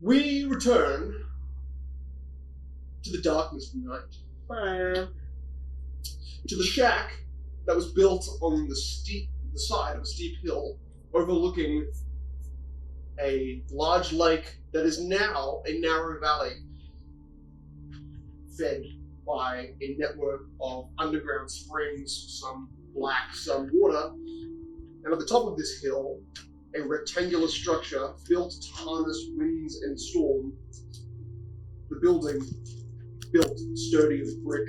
We return to the darkness of night. To the shack that was built on the side of a steep hill overlooking a large lake that is now a narrow valley fed by a network of underground springs, some black, some water. And at the top of this hill, a rectangular structure built to harness winds and storm. The building, built sturdy of brick,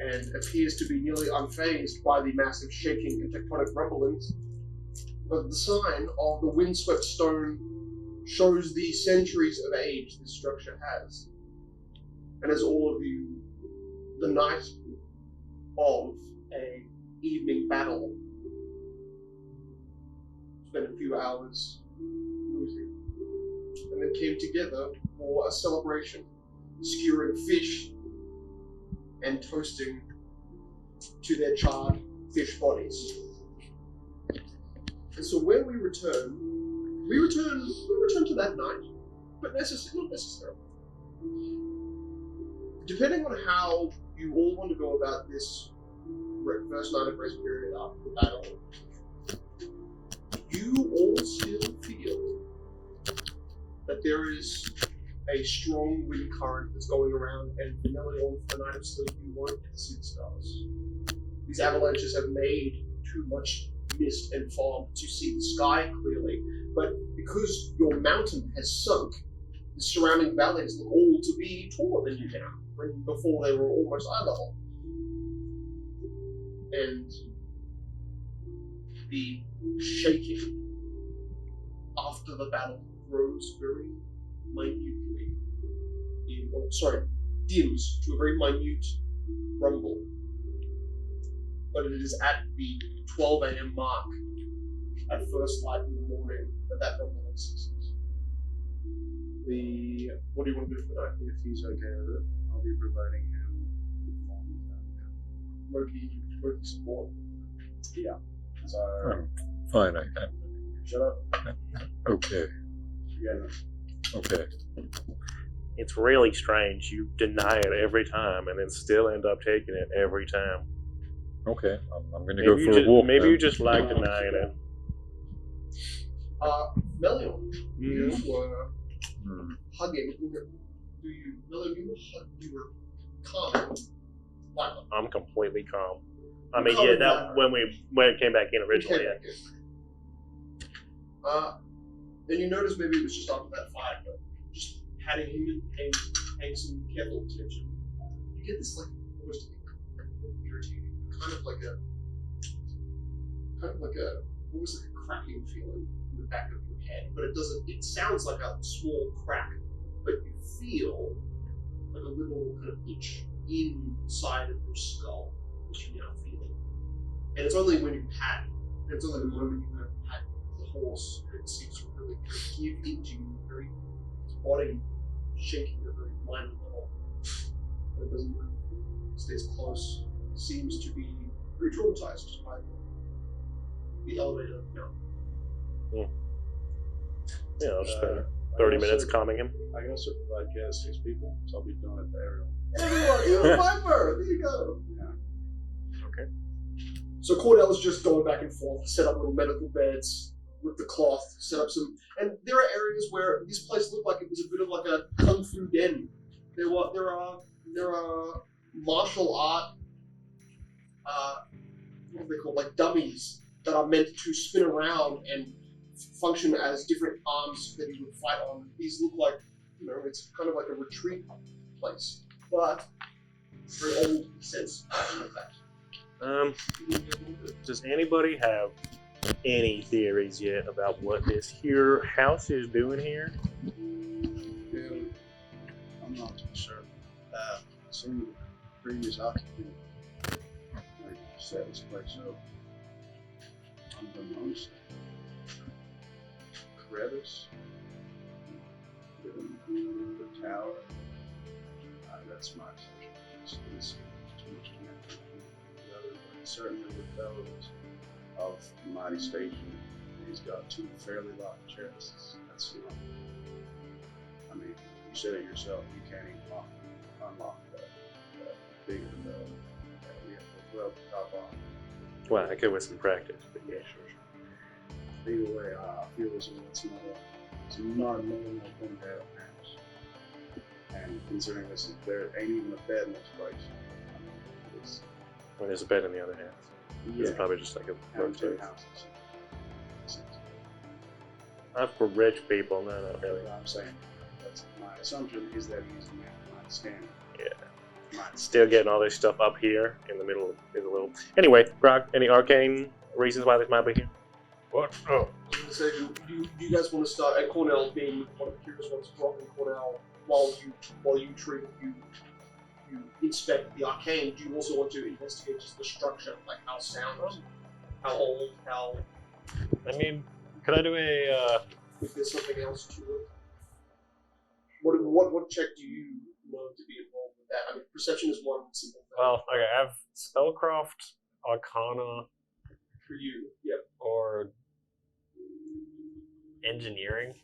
and appears to be nearly unfazed by the massive shaking and tectonic rumblings. But the sign of the windswept stone shows the centuries of age this structure has. And as all of you, the night of a evening battle, spent a few hours losing, and then came together for a celebration, skewering fish and toasting to their charred fish bodies. And so when we return to that night, but not necessarily. Depending on how you all want to go about this first night of rest period after the battle, you all still feel that there is a strong wind current that's going around, and finally on for the night of sleep, you won't see the stars. These avalanches have made too much mist and fog to see the sky clearly, but because your mountain has sunk, the surrounding valleys look all to be taller than you now, when before they were almost eye level. And the shaking after the battle grows very minutely, dims to a very minute rumble. But it is at the 12 a.m. mark, at first light in the morning, that rumble ceases. What do you want to do for the night? If he's okay with it, I'll be providing him Loki support. Yeah. So, fine, shut up. Okay. Yeah. Okay. It's really strange. You deny it every time and then still end up taking it every time. Okay, I'm going to go for a walk. Maybe then. you just like denying it. Melion, you were hugging. Melion, you were calm. I'm completely calm. I mean, yeah, that when it came back in originally. Then you notice maybe it was just after that fight, but just patting him and paying some careful attention, you get this almost irritating, kind of like a almost like a cracking feeling in the back of your head, but it sounds like a small crack, but you feel like a little kind of itch inside of your skull, which you now feel. And it's only when you pat, and it's only the moment you kind of pat the horse, and it seems to really give into you, his body shaking at a very minor level. But it doesn't move, it stays close, seems to be very traumatized by the elevator now. Yeah, I'll spend 30 minutes calming him. I can also provide gas to 6 people, so I'll be doing it to everyone. Everyone, you're a viper! There you go. Yeah. Okay. So Cordell's just going back and forth, set up little medical beds with the cloth, set up some, and there are areas where this place looked like it was a bit of like a kung fu den. There are martial art, what are they called, like dummies that are meant to spin around and function as different arms that you would fight on. These look like, it's kind of like a retreat place, but very old sense of that. Does anybody have any theories yet about what this here house is doing here? Yeah, I'm not too sure. Some previous occupant set this place up. Unbeknownst. Crevice. The tower. That's my assumption. It's too much connected to the other, but certainly with those of Mighty Station, he's got 2 fairly large chests. That's mean, you said it yourself. You can't even unlock that big window that we have to throw the top off. Well, I could with some practice, but yeah. Sure. Either way, I feel as though it's not a normal thing to have maps. And considering there ain't even a bed in this place. I mean, it's, Well, there's a bed in the other house. It's probably just like a and two workspace. houses. Not for rich people, no, not really. I'm saying that's my assumption is that he's a man of my standing. Yeah. Still getting all this stuff up here in the middle is a little. Anyway, Brock, any arcane reasons why this might be here? What? Oh. So do you guys want to start, and Cornell being one of the curious ones, Brock and Cornell, while you treat, you inspect the arcane, do you also want to investigate just the structure, like how sound, how old, how... I mean, could I do if there's something else to it? What check do you know to be involved with that? I mean, perception is one simple thing. well, okay, I have Spellcraft, Arcana, For you, yeah. or Engineering?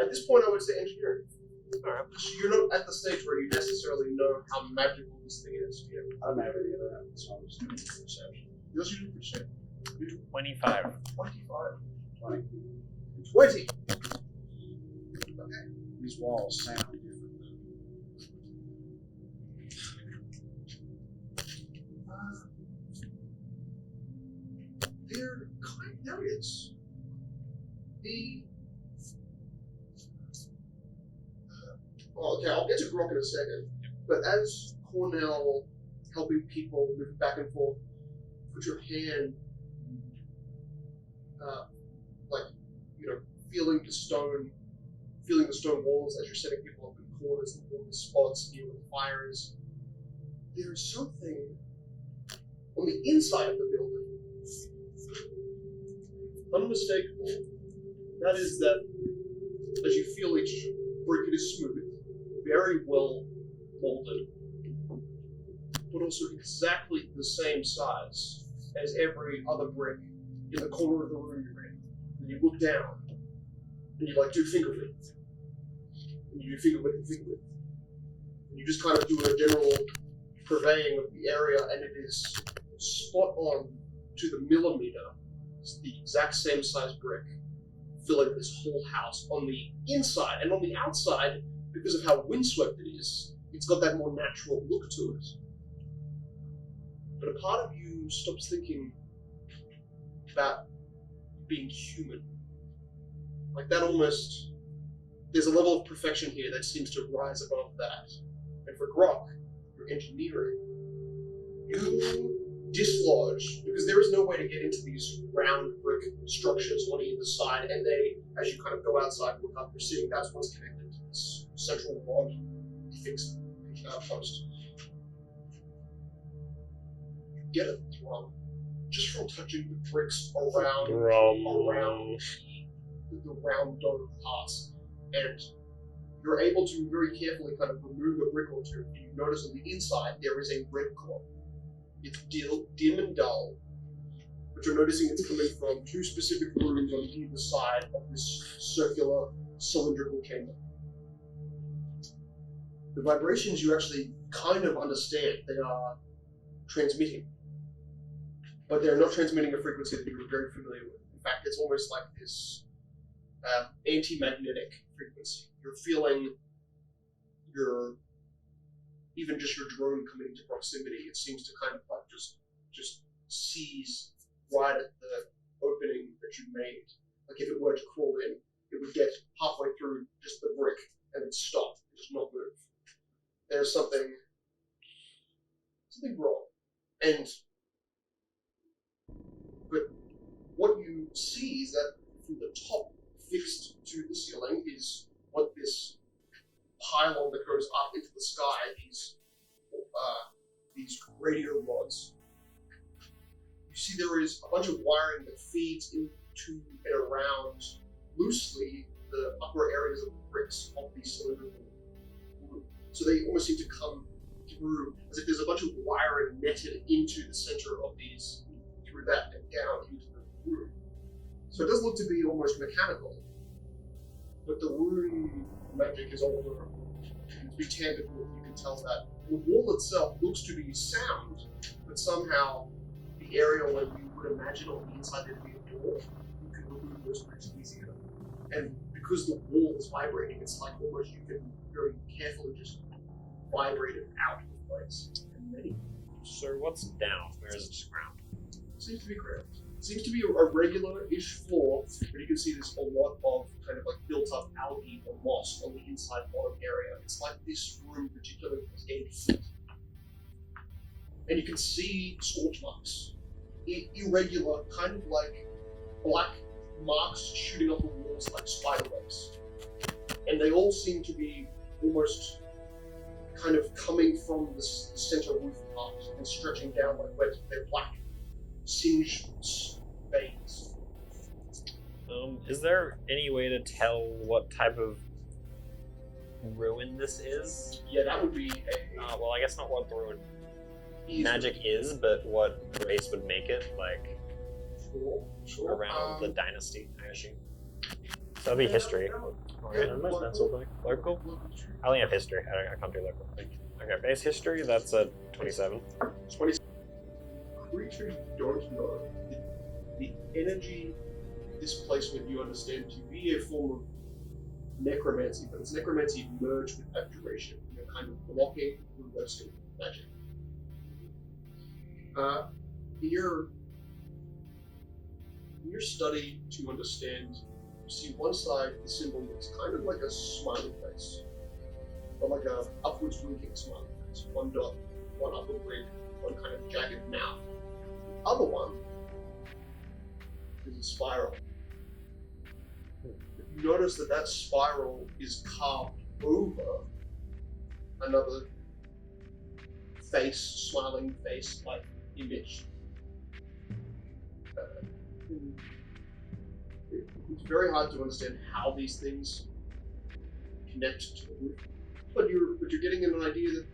At this point, I would say engineering. Alright. You're not at the stage where you necessarily know how magical this thing is. Yeah. I don't have any of that, so I'm just doing perception. Yes, you do perception. You do 25. 25. 20. 20! These walls sound different. There is. Okay, I'll get to Grok in a second. But as Cornell helping people move back and forth, put your hand, feeling the stone walls as you're setting people up in corners and warm spots near where the fire is. There is something on the inside of the building. Unmistakable. That is that, as you feel each brick, it is smooth, very well molded, but also exactly the same size as every other brick in the corner of the room you're in. And you look down, and you do finger width. And you do finger width and finger width. And you just kind of do a general purveying of the area, and it is spot on to the millimeter. It's the exact same size brick, filling this whole house on the inside. And on the outside, because of how windswept it is, it's got that more natural look to it. But a part of you stops thinking about being human. Like that almost, there's a level of perfection here that seems to rise above that. And for Grok, your engineering, you dislodge, because there is no way to get into these round brick structures on either side, and they, as you kind of go outside, look up, you're seeing that's what's connected to this central rod fixed post. You get a thrum just from touching the bricks around the round dome parts, and you're able to very carefully kind of remove a brick or two. And you notice on the inside there is a red glow. It's dim and dull, but you're noticing it's coming from two specific rooms on either side of this circular, cylindrical chamber. The vibrations you actually kind of understand. They are transmitting, but they're not transmitting a frequency that you're very familiar with. In fact, it's almost like this anti-magnetic frequency. You're feeling even just your drone coming into proximity, it seems to kind of just seize right at the opening that you made. Like if it were to crawl in, it would get halfway through just the brick and then stop, and just not move. There's something wrong. But what you see is that from the top, fixed to the ceiling, is what this pylon that goes up into the sky, these radio rods. You see there is a bunch of wiring that feeds into and around loosely the upper areas of the bricks of the cylindrical room. So they almost seem to come through as if there's a bunch of wiring netted into the center of these, through that and down into the room. So it does look to be almost mechanical, but the rune magic is older. To be tampered with, you can tell that the wall itself looks to be sound, but somehow the area where you would imagine on the inside there to be a door, you can remove those bricks easier. And because the wall is vibrating, it's like almost you can very carefully just vibrate it out of place. And many So what's down? Where is it just ground? seems to be ground. Seems to be a regular-ish floor, but you can see there's a lot of kind of like built-up algae or moss on the inside bottom area. It's like this room particularly has 8 feet. And you can see scorch marks. Irregular, kind of like black marks shooting up the walls like spider webs. And they all seem to be almost kind of coming from the center roof part and stretching down like webs. They're black, singed veins. Is there any way to tell what type of ruin this is? Yeah, that would be Well, I guess not what the ruin easy. magic is, but what race would make it, like, Sure. around the dynasty, I assume. So that'd be history. Yeah, Unless that's something. Local? I only have history. I can't do local. Okay, base history, that's a 27. 20 creature you don't know. The energy displacement you understand to be a form of necromancy, but it's necromancy merged with abjuration. You're kind of blocking, reversing magic. In your study to understand, you see one side, the symbol looks kind of like a smiley face, but like a upwards winking smiley face. One dot, one upward wing, one kind of jagged mouth. The other one is a spiral. You notice that that spiral is carved over another face, smiling face-like image. It's very hard to understand how these things connect to the roof, but you're getting an idea that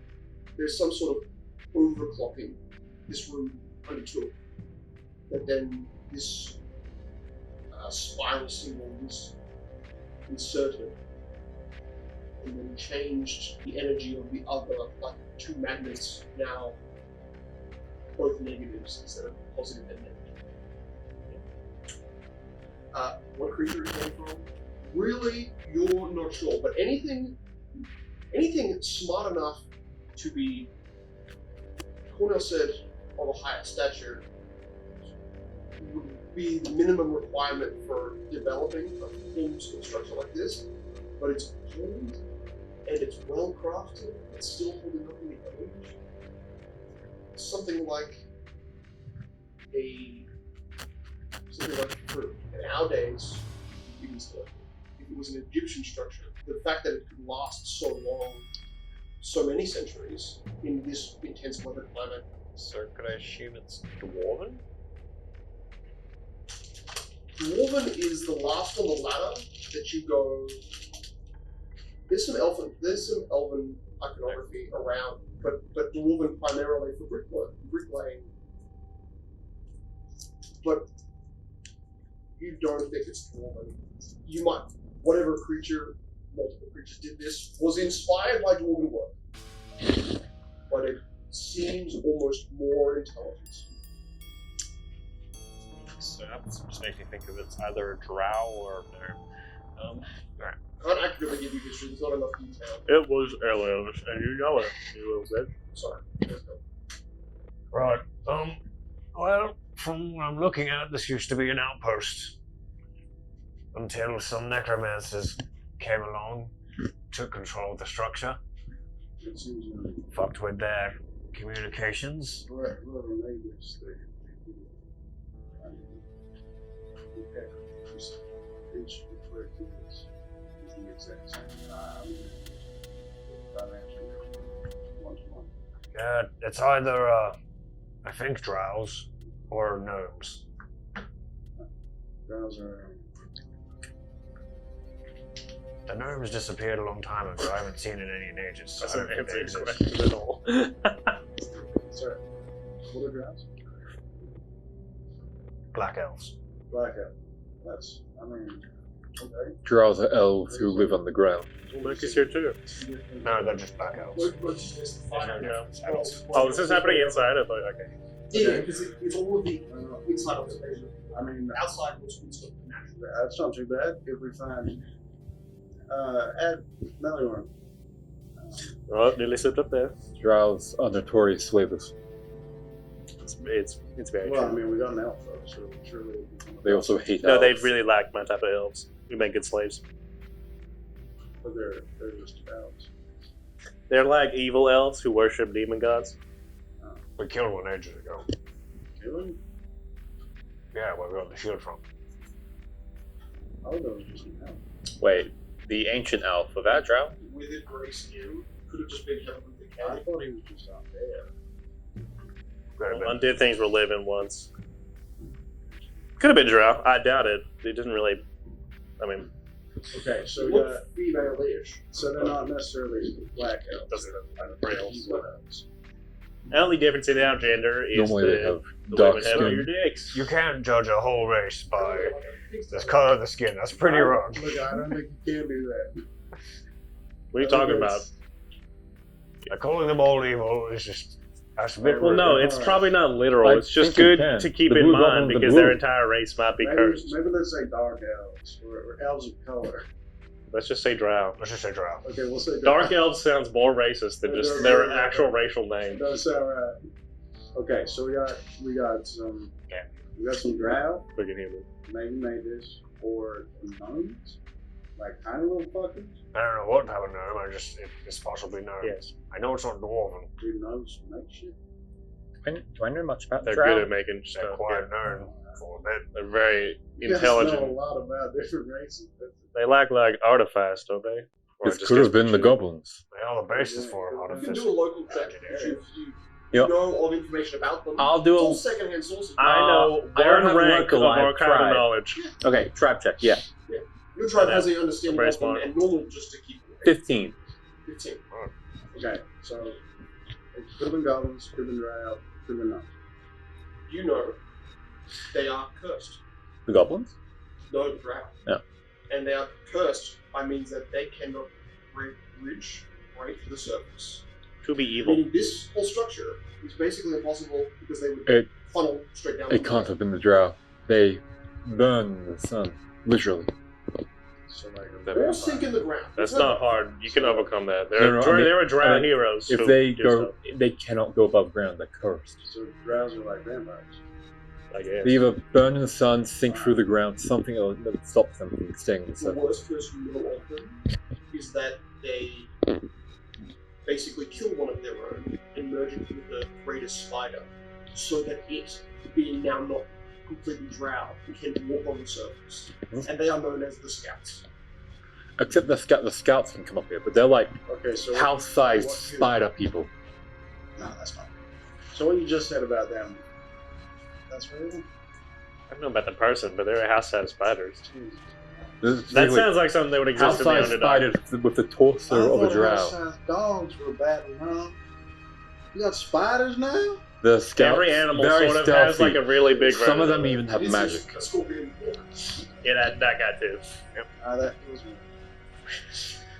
there's some sort of overclocking this room undertook. That then this spiral symbol was inserted and then changed the energy of the other, like 2 magnets now both negatives instead of positive and negative. What creature it came from? Really, you're not sure, but anything smart enough to be, Cornell said, of a higher stature would be the minimum requirement for developing a full sort of structure like this, but it's old and it's well crafted, it's still holding up in the age. Something like for in our days, if it was an Egyptian structure, the fact that it could last so long, so many centuries in this intense weather climate. So could I assume it's dwarven? Dwarven is the last on the ladder that you go. There's some elven iconography around, but dwarven primarily for bricklaying. But you don't think it's dwarven. You might, whatever creature, multiple creatures did this, was inspired by dwarven work, but it seems almost more intelligent. So that just makes me think of it's either a drow or a gnome. Alright. I can't accurately give you history, there's not enough detail. It was elves, and you know it. You said. Sorry. Right. Well, from what I'm looking at, this used to be an outpost. Until some necromancers came along, took control of the structure, It seems fucked with their communications. whoever made this thing, each reflected is the exact same. Financially, one-to-one. It's either, I think, drows or gnomes. Girls are The gnomes disappeared a long time ago. I haven't seen it in any ages. So I Doesn't don't think they answer your exist. question at all. sorry. What are girls? Black elves. Black elf. That's. I mean, Okay. Drows are elves who live on the ground. Loki's here too. No, they're just black elves. Yeah. Oh, this is happening inside. I thought, okay. Yeah, because it's all of the inside observation. I mean, Outside was natural. that's not too bad if we find. Add Meliorn. Oh, nearly slipped up there. Drows are notorious slavers. It's very Well, I true. mean, we got an elf though, so surely. They also hate No, they elves. really lack my type of elves. We make good slaves. But they're just elves. They're like evil elves who worship demon gods. We killed one ages ago. Killing? Yeah, where we got the shield from. Oh, that was just an elf. Wait, the ancient elf of that drow? With a grey skin, could have just been heavily I decayed. thought he was just out there. Could have been. Undid things were living once. Could have been drow. I doubt it. It didn't really. I mean, Okay, so we Look got. female-ish. So they're not necessarily black elves. doesn't They're rails. evil elves. The only difference in our gender is Normally they have the dark women have skin. bigger dicks. You can't judge a whole race by the color of the skin. That's pretty wrong. Look, I don't think you can do that. What are you talking about? Calling them all evil is just that's a bit Well, rude. no, it's probably not literal. I It's just think you good can. to keep The in blue mind goblin, the because blue. their entire race might be cursed. Maybe let's say dark elves or elves of color. Let's just say drow. Let's just say drow. Okay, we'll say Dark elves sounds more racist than just their actual racial name. Does sound right. Okay, so we got some. Yeah. We got some drow, Freaking human. maybe mages, or gnomes, like tiny little fuckers. I don't know what type of gnome. It's possibly gnome. Yes. I know it's not dwarven. Do gnomes make shit? Do I know much about They're drow? good at making They're stuff. quite Yeah. known for a bit. They're very You guys intelligent. know a lot about different races. They lack like artifacts, don't they? Or This just could have been the expertise. goblins. They are the basis for You can artifice. do a local check if you Yep. know of information about them. I'll do It's a- all secondhand sources. I know I don't have one rank local, of I have archival tried. knowledge. Okay, tribe check, yeah. Your tribe has a understanding Very of them, smart. and normal just to keep 15. 15. Okay, so it could have been goblins, could have been drow, could have been gnomes. You know they are cursed. The goblins? No drow. Yeah. And they are cursed by means that they cannot break the surface. To be evil. Meaning this whole structure is basically impossible because they would It- funnel straight down. It can't have been the drow. They burn in the sun, literally. So like a That Or vampire. sink in the ground. That's not hard. You can overcome that. There No, are, I mean- there are drow I mean, heroes. If who they do go, stuff, they cannot go above ground. They're cursed. So drows are like vampires. I guess. They either burn in the sun, sink through the ground, something that stops them from staying in the The sun. worst curse you know of them is that they basically kill one of their own and merge it with the greatest spider, so that it, being now not completely drow, can walk on the surface. And they are known as the Scouts. Except the scouts can come up here, but they're like Okay, so house-sized what- spider people. No, that's not. So what you just said about them, that's real? I don't know about the person, but they're house-sized spiders. Jeez. That sounds like something that would exist in the house-sized Underdark. spiders with the torso of a drow. house-sized dogs were bad enough. You got spiders now? The scouts, Every animal very sort of has stealthy. like a really big Some of version them even have This magic. is a scorpion. Yeah, that guy too. That was me.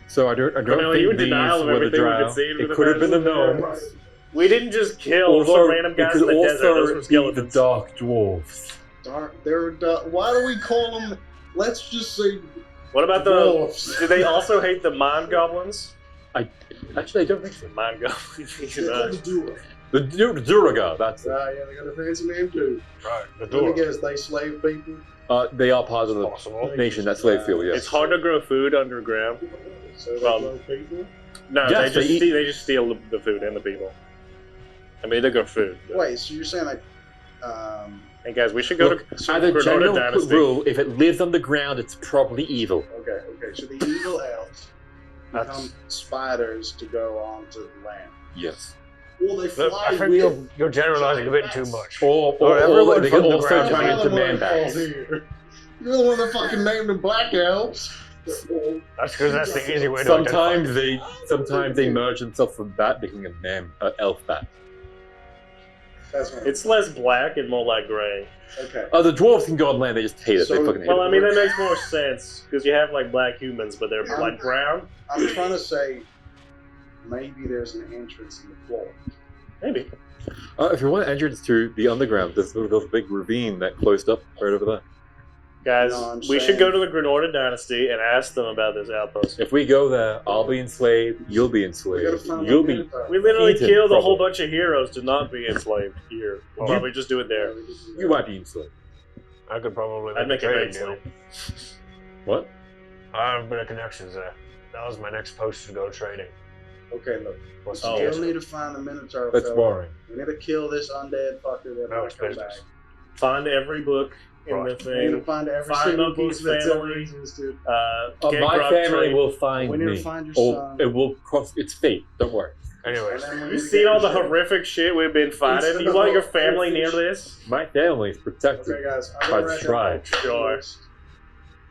So I don't Cornelia, think you in these denial of were the everything we've been drow. seeing with It could have been the person. gnomes. We didn't just kill Although some random it guys could in the desert. Those also were be the skeletons. dark dwarves. Why do we call them? Let's just say What about the? dwarves. Do they also hate the mind goblins? Actually, I don't think so. Mind goblins. They're called the Dura. The Duraga, that's it. Yeah, they got a fancy name too. Right, the Let me door. guess, they slave people. They are part of the Possible. nation that slave field, yes. It's hard to grow food underground. So they Well, love people. No, Yes, they they eat- just steal the food and the people. I mean, they grow food. but- Wait, so you're saying like, Hey guys, we should go Look, to as a Granada general Dynasty. rule, if it lives underground, it's probably evil. okay, so the evil elves become That's- spiders to go onto the land. Yes. Or they Look, fly I think with you're generalizing a bit too much. Or everyone they from can the also ground turn is into You're man the one that bats. falls here. You're the one that fucking named them black elves. That's because that's the easy way to Sometimes they merge themselves from bat, making a man elf bat. That's what It's less black and more like gray. okay. The dwarves can go on land, they just hate it. So- They fucking hate Well, it. I mean, that makes more sense because you have like black humans, but they're like brown. I'm trying to say maybe there's an entrance in the floor. Maybe. If you want an entrance to the underground, there's a big ravine that closed up right over there. Guys, No, I'm we should saying- go to the Granada Dynasty and ask them about this outpost. If we go there, I'll be enslaved, you'll be We gotta enslaved, find you'll a be... minotaur. We literally Eaten, killed a whole probably. bunch of heroes to not be enslaved here. We'll You- probably just do it there. You might be enslaved. I could probably I'd make a a trading big deal. slave. What? I have a bit of connections there. That was my next post to go trading. Okay, look. What's Oh. the Still deal? need to find the minotaur. That's fella. boring. We need to kill this undead fucker that No, might it's come business. back. Find every book in Right. the We need to thing. find every Find single Monkey's book that's ever family. existed. Get My Grok family trade. will find We need me. to find your Or son. it will cross... It's fate, don't worry. Anyways, And then we need You to seen get all the your shit. horrific shit we've been fighting? Instead You of want your a family near goldfish. this? My family is protected. Okay, guys. By I'm the gonna tribe. Sure.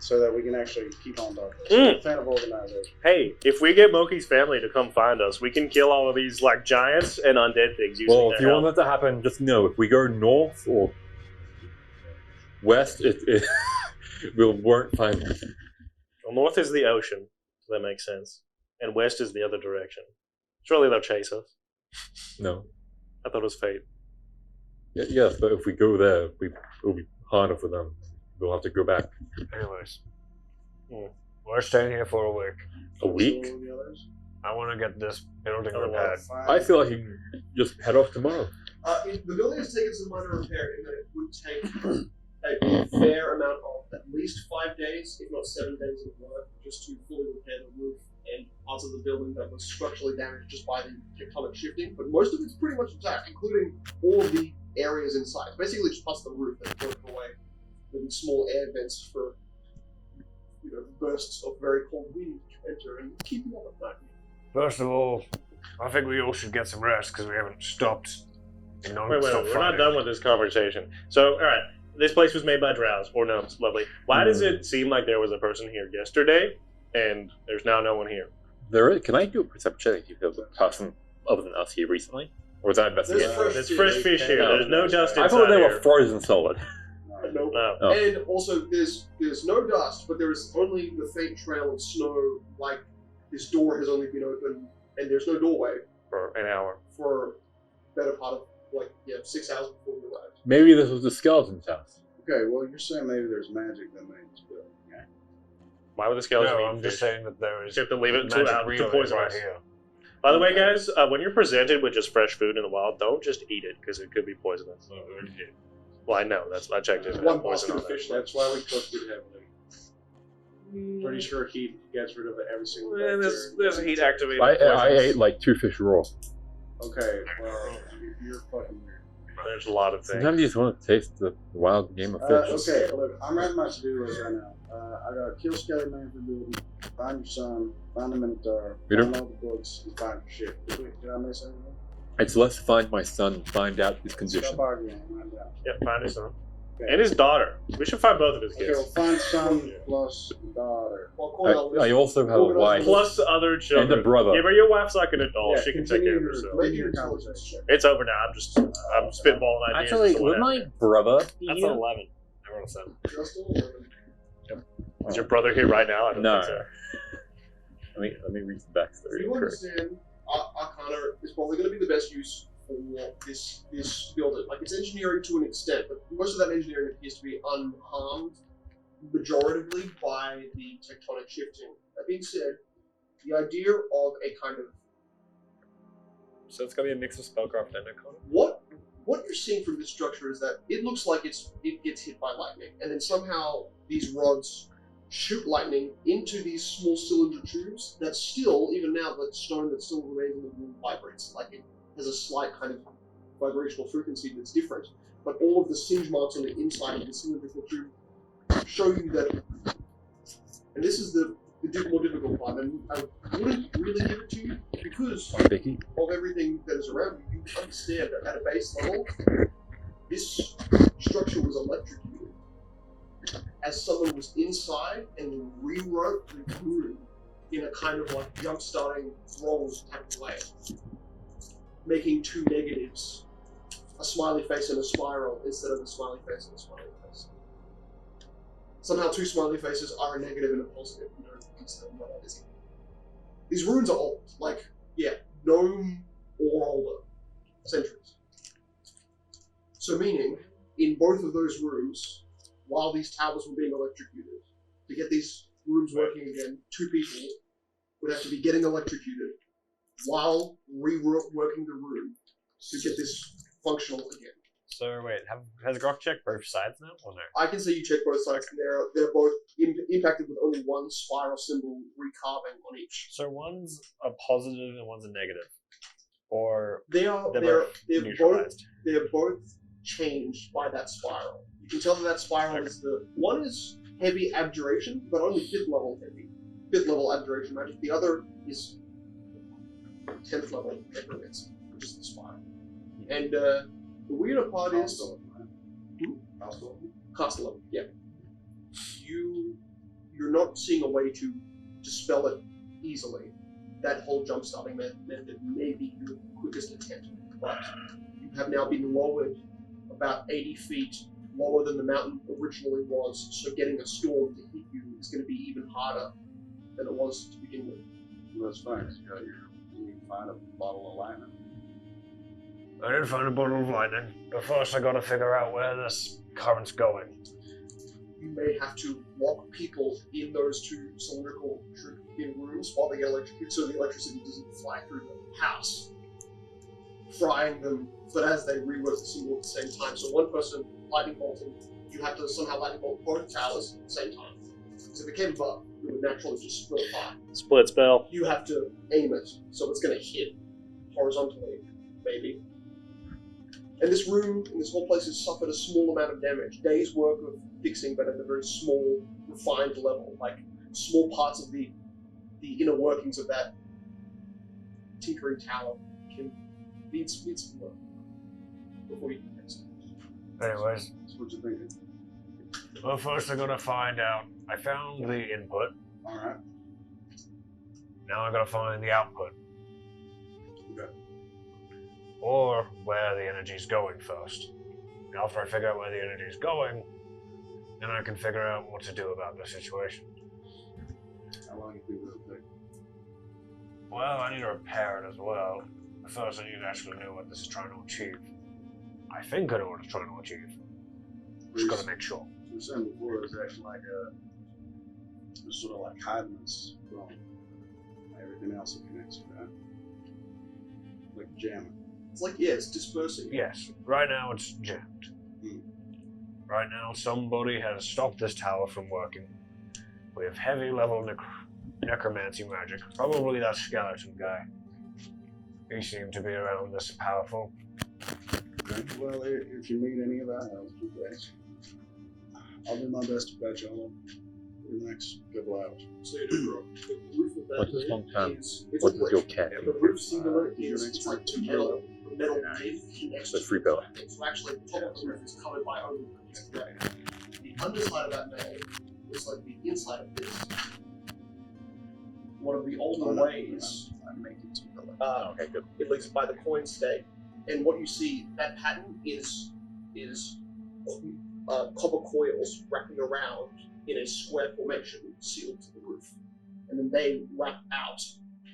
So that we can actually keep on talking. Mm. I'm a fan of organization. Hey, if we get Moki's family to come find us, we can kill all of these like giants and undead things using Well, if their you help. want that to happen, just know if we go north or west, we won't find them. Well, north is the ocean, so that makes sense, and west is the other direction. Surely they'll chase us. No. I thought it was fate. Yes, but if we go there, it'll be harder for them. We'll have to go back. anyways. Hmm. We're staying here for a week. A week? So the others? I want to get this building Oh, repaired. Fine. I feel like you can just head off tomorrow. The building has taken some minor repair in that it would take a fair amount of at least 5 days, if not 7 days of work, just to fully repair the roof and parts of the building that was structurally damaged just by the tectonic shifting. But most of it's pretty much intact, including all of the areas inside. Basically, just past the roof that broke away, with small air vents for bursts of very cold wind to enter and keep you up at night. First of all, I think we all should get some rest because we haven't stopped. Wait, Stop we're not fighting. done with this conversation. So, all right, this place was made by drows or gnomes. Lovely. Why does it seem like there was a person here yesterday, and there's now no one here? Can I do a perception check if there was a person other than us here recently? Or was that investigation? There's fresh fish here. No. There's no dust I inside thought they here. were frozen solid. No. No. Oh. And also, there's no dust, but there is only the faint trail of snow. Like this door has only been open, and there's no doorway For an hour. for better part of 6 hours before we arrived. Maybe this was the skeleton's house. Okay, well, you're saying maybe there's magic that made this building. Yeah. Why would the skeleton No, eat I'm just fish? saying that there is You have to leave it magic to relay poison right us. here. By the way, guys, when you're presented with just fresh food in the wild, don't just eat it because it could be poisonous. Well, I know. I checked it. One Poison basket on of it. fish. That's why we cooked it heavily. Pretty sure heat gets rid of every single There's a heat activated. I ate like 2 fish raw. Okay, well, you're fucking weird. There's a lot of things. Sometimes you just want to taste the wild game of fish. Okay, look, I'm writing my to-do list right now. I gotta kill Skelly Man for building, find your son, find the Minotaur, Peter? find all the books, and find your shit. Did I miss anything? It's let's find my son and find out his condition. Stop arguing, right now. Yep, find his son. Okay. And his daughter. We should find both of his Okay, kids. well, find son plus daughter. Well, Cornell, I also have a wife Plus other children. and a brother. Yeah, but your wife's like an adult. Yeah, She can take care of continue herself. your- Maybe your conversation. It's over now. I'm spitballing ideas. Actually, so would whatever. my brother be That's here? an 11. I rolled a 7. Just a little bit. Is your brother here right now? I don't No. think so. Let me read the backstory. You Correct. understand, Arcana is probably going to be the best use for this building. Like, it's engineering to an extent, but most of that engineering appears to be unharmed, majoritively by the tectonic shifting. That being said, the idea of a kind of So it's gonna be a mix of spellcraft and Arcana. what you're seeing from this structure is that it looks like it gets hit by lightning, and then somehow these rods shoot lightning into these small cylinder tubes that still, even now, the stone that still remains in the room vibrates. Like, it has a slight kind of vibrational frequency that's different. But all of the singe marks on the inside of the cylindrical tube show you that, and this is the more difficult part, and I wouldn't really give it to you because Vicky? of everything that is around you. You understand that at a base level, this structure was electrocuted as someone was inside and rewrote the room in a kind of like jump-starting throws type of way, making 2 negatives a smiley face and a spiral instead of a smiley face and a smiley face. Somehow 2 smiley faces are a negative and a positive. You don't understand why that is. These runes are old, like, gnome or older. Centuries. So meaning, in both of those rooms, while these towers were being electrocuted, to get these rooms working again, 2 people would have to be getting electrocuted while reworking the room to get this functional again. So wait, has Grok checked both sides now, or no? I can say you check both sides, and they're both impacted with only one spiral symbol recarving on each. So one's a positive and one's a negative, or They're both neutralized. They're both changed by that spiral. You can tell that spiral is one is heavy abjuration, but only 5th level abjuration magic. The other is 10th level necromancy, which is the spiral. And the weirder part is Castle level. Yeah. You're not seeing a way to dispel it easily. That whole jump starting method may be your quickest attempt, but you have now been lowered about 80 feet lower than the mountain originally was, so getting a storm to hit you is going to be even harder than it was to begin with. Well, that's fine. You find a bottle of lightning. I did find a bottle of lightning, but first I gotta figure out where this current's going. You may have to lock people in those 2 cylindrical rooms while they get electrocuted, so the electricity doesn't fly through the house, frying them, but as they rework the symbol at the same time. So one person lightning bolting, you have to somehow lightning bolt both towers at the same time. Because if it came above, it would naturally just split apart. Split spell. You have to aim it, so it's going to hit horizontally, maybe. And this room, and this whole place has suffered a small amount of damage. Days' work of fixing, but at a very small, refined level. Like, small parts of the inner workings of that tinkering tower can need some work before you can fix it. Anyways, That's what you're thinking. well, first I gotta find out. I found the input. Alright. Now I gotta find the output. Okay. Or where the energy's going first. After I figure out where the energy's going, then I can figure out what to do about the situation. How long do you think it'll take? Well, I need to repair it as well. But first I need to actually know what this is trying to achieve. I think I know what it's trying to achieve. Just gotta make sure. You were saying before, it's actually like it's sort of like hiding this from everything else that connects to that. Like jamming. It's like, it's dispersing. Yes, right now it's jammed. Right now somebody has stopped this tower from working. We have heavy level necromancy magic. Probably that skeleton guy. He seemed to be around this powerful. Okay. Well, if you need any of that, I'll do that. I'll do my best to patch you on for the next couple hours. So you do the roof of that What is room long term? is What is brick. your cat? The roof singular your is next it's like one? metal pin connects That's to free bill. So actually the top of the roof is covered by only brick. The underside of that metal is like the inside of this. One of the older ways, I'm making some color. Okay, good. at least by the coin stake. And what you see, that pattern is copper coils wrapping around in a square formation sealed to the roof. And then they wrap out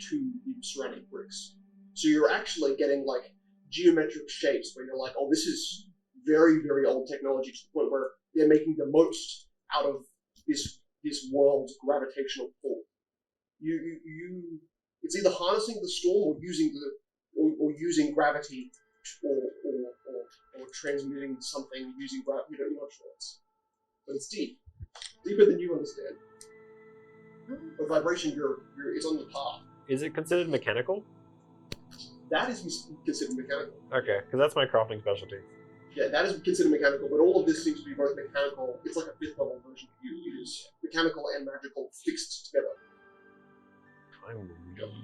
to the surrounding bricks. So you're actually getting like geometric shapes where you're like, oh, this is very, very old technology to the point where they're making the most out of this world's gravitational pull. It's either harnessing the storm or using gravity or transmitting something using gravity. You're not sure. But it's deep, deeper than you understand. The vibration it's on the path. Is it considered mechanical? That is considered mechanical. Okay, because that's my crafting specialty. Yeah, that is considered mechanical, but all of this seems to be both mechanical. It's like a 5th level version of you. It is mechanical and magical fixed together. I'm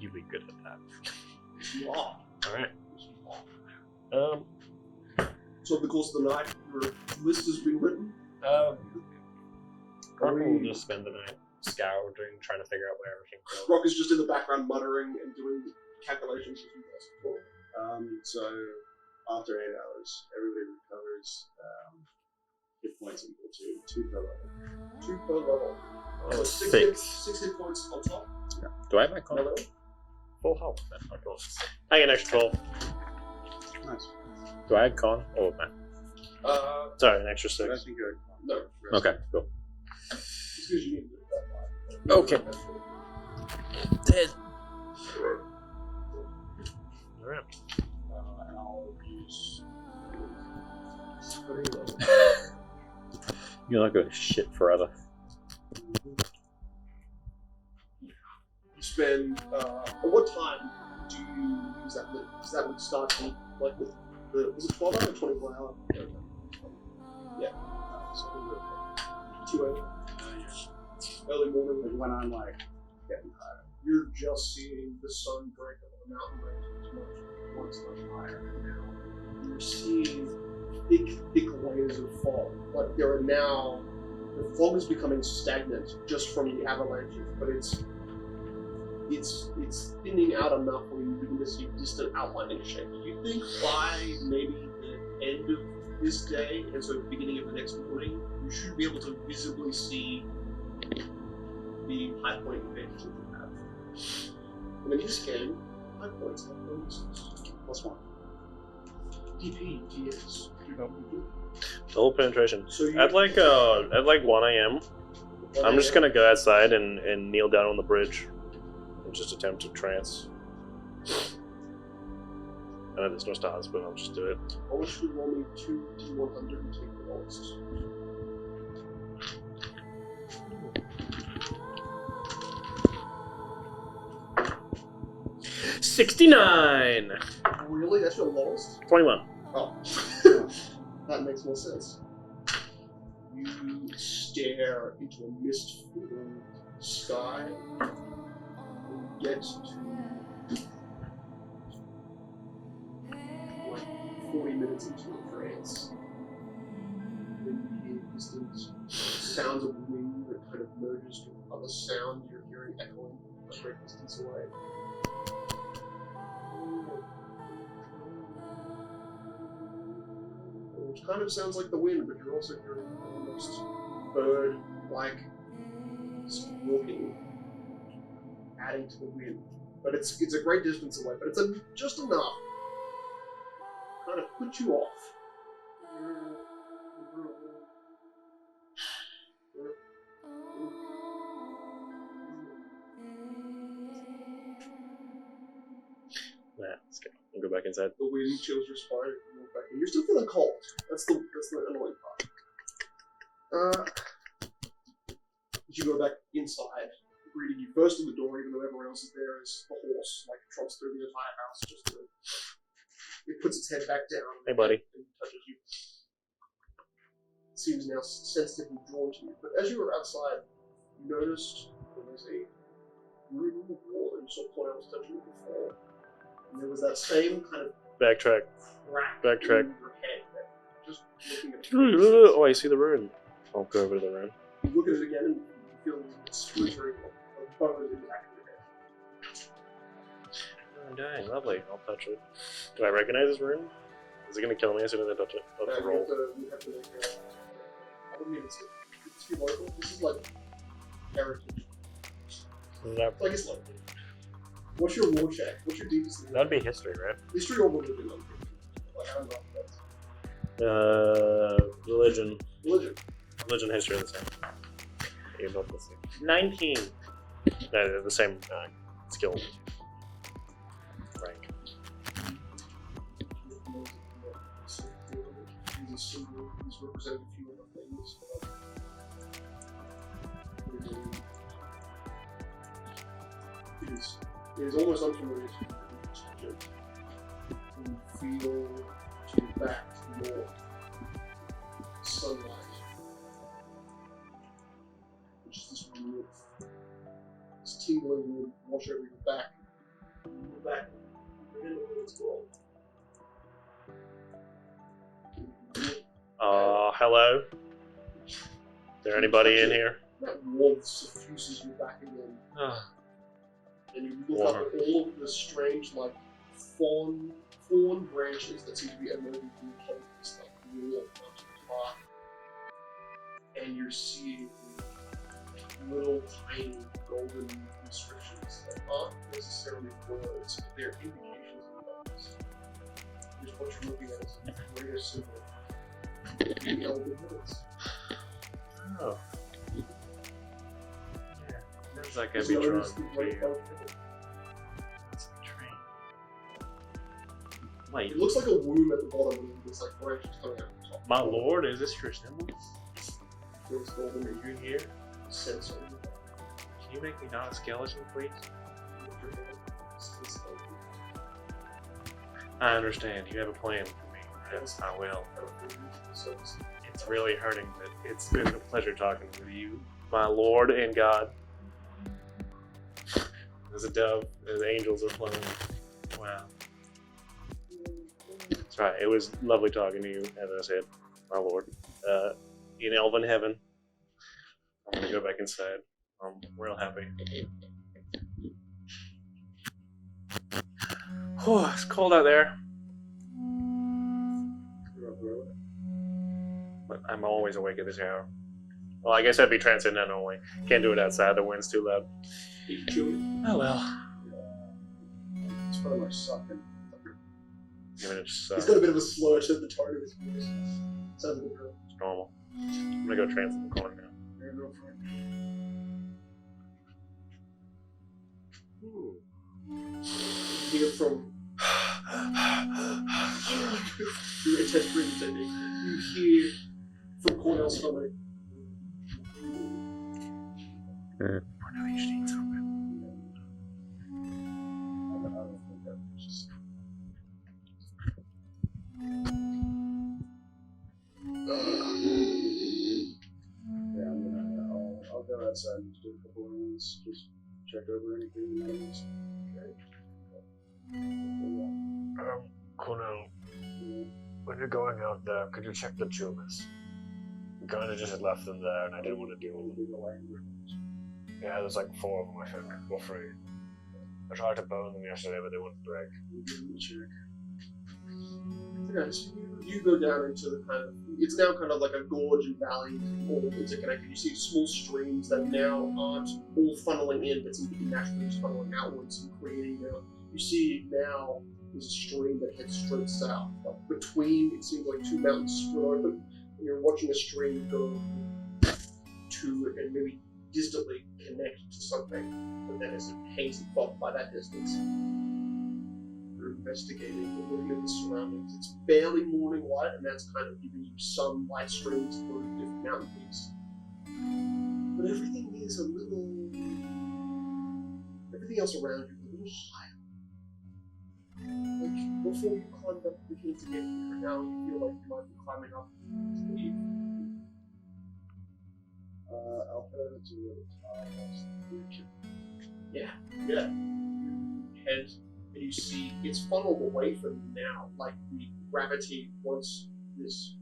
really good at that. You are. Alright. So over the course of the night, your list has been written. Croc will just spend the night scouring, trying to figure out where everything goes. Rock is just in the background muttering and doing calculations as you guys before. So after 8 hours, everybody recovers hit points equal to 2 per level. 2 per level. So 6 hit points on top. Do I have my con? Hello? Full health. I get an extra 12. Nice. Do I have con? Oh, man. Sorry, an extra But I 6. think you're No. Okay, cool. It's because you need to do that. Okay. Dead. Alright. and I'll use. You're not going to shit forever. You spend. At what time do you use that? Does that would start to, like with the. Was it 12 hour or 24 hour? Yeah. So 2 a.m. Early morning. Like when I'm like getting tired. You're just seeing the sun break over the mountain range much higher, and now you're seeing thick layers of fog. Like there are now, the fog is becoming stagnant just from the avalanches, but it's thinning out enough where you begin to see distant outlining shapes. Do you think by maybe the end of this day, and so the beginning of the next morning, you should be able to visibly see the high point advantage that you have? And in this game, high points have bonuses. +1. DP, DS. Double penetration. So you, At like 1 a.m., I'm just gonna go outside and kneel down on the bridge and just attempt to trance. I know there's no stars, but I'll just do it. I want you to roll me 2 D100 and take the lowest. $69. Really? That's your lowest? 21. Oh. That makes more sense. You stare into a mist-filled sky and get to like 40 minutes into a trance. Then you hear distant sounds of wind that kind of merges with other sounds you're hearing echoing a great distance away. Which kind of sounds like the wind, but you're also hearing almost bird-like squawking, adding to the wind. But it's a great distance away, but it's just enough to kind of put you off. Nah, let's go. I'll go back inside. The wind chills your spine, and you walk back, and you're still feeling cold. That's the annoying part. You go back inside, greeting you first in the door, even though everyone else is there, is the horse, like trumps through the entire house. It puts its head back down. Hey, buddy. And touches you. It seems now sensitively drawn to you. But as you were outside, you noticed there was a room wall that you saw Paul was touching you before. And there was that same kind of Backtrack. crack Backtrack. in your head. Just looking at it. Oh, I see the rune. I'll go over to the rune. You look at it again and you feel this splintering of bone in the back of your head. Oh, dang, lovely. I'll touch it. Do I recognize this rune? Is it going to kill me as soon as I touch it? I'll have to roll. You have to make I don't mean it's too local. This is like heritage. That, Like it's local. What's your war check? What's your deepest? that'd be history, right? History or would be local? Like I don't know. Religion. Religion. Religion, history are the same. You're both the same. 19. They're the same skill rank. He's represented a few other things. It is almost unfamiliar to you. You feel to your back more sunlight, which is this warmth, this tingling wind wash over your back. Your back, right into what's called. Hello? Is there anybody in here? That warmth suffuses your back again. And you look up at all of the strange, like, fawn torn branches that seem to be emerging from the top of this like wall onto the park. And you're seeing little tiny golden inscriptions that aren't necessarily words, but they're indications of levels. Here's what you're looking at is a greater symbol. The Elven Hills. Oh. Yeah. Sounds like I'd It's be known drawn as the to Great you. Elven Hill. It's a train. Wait, It looks like a womb at the bottom and there's like branches coming out of the top. my lord, is this your symbol? Feels golden and You here? sense on you. Can you make me not a skeleton, please? I understand. You have a plan for me. Yes, I will. It's really hurting, but it's been a pleasure talking with you, my lord and God. There's a dove, there's angels are flying. Wow. That's right, it was lovely talking to you, as I said, my lord. In Elven Heaven. I'm gonna go back inside. I'm real happy. Oh, it's cold out there. But I'm always awake at this hour. Well, I guess I'd be transcendental only. Can't do it outside, the wind's too loud. Oh well. It's very much sucking. Even it's He's got a bit of a slur to the tone of his voice. Sounds like a girl. it's normal. I'm gonna go transcendental now. There you go, Frank. You hear from your intense breathing technique. You hear from Cornell's stomach. For now, you should eat something. I don't think that was just... Yeah, I'll go outside and just do a couple of rounds, just check over anything that matters. Cornell, when you're going out there, could you check the tumors? We kind of just had left them there, and I didn't want to deal with them. Yeah, there's like 4 of them, I think, or 3. I tried to burn them yesterday, but they wouldn't break. Okay, so you go down into the kind of, it's now kind of like a gorge and valley, all interconnected. You see small streams that now aren't all funneling in, but seem to be naturally just funneling outwards and creating now. You see now there's a stream that heads straight south. Like between, it seems like 2 mountains split open, and you're watching a stream go to and maybe distantly connect to something, but then is hazy fog by that distance. You're investigating, you're looking at the surroundings. It's barely morning light, and that's kind of giving you some light streams through different mountain peaks. But everything is a little, everything else around you is a little higher. Like, before you climbed up the hill to get here, now you feel like you might be climbing up to leave. I'll head to the region. Yeah. You head and you see it's funneled away from you now, like the gravity once this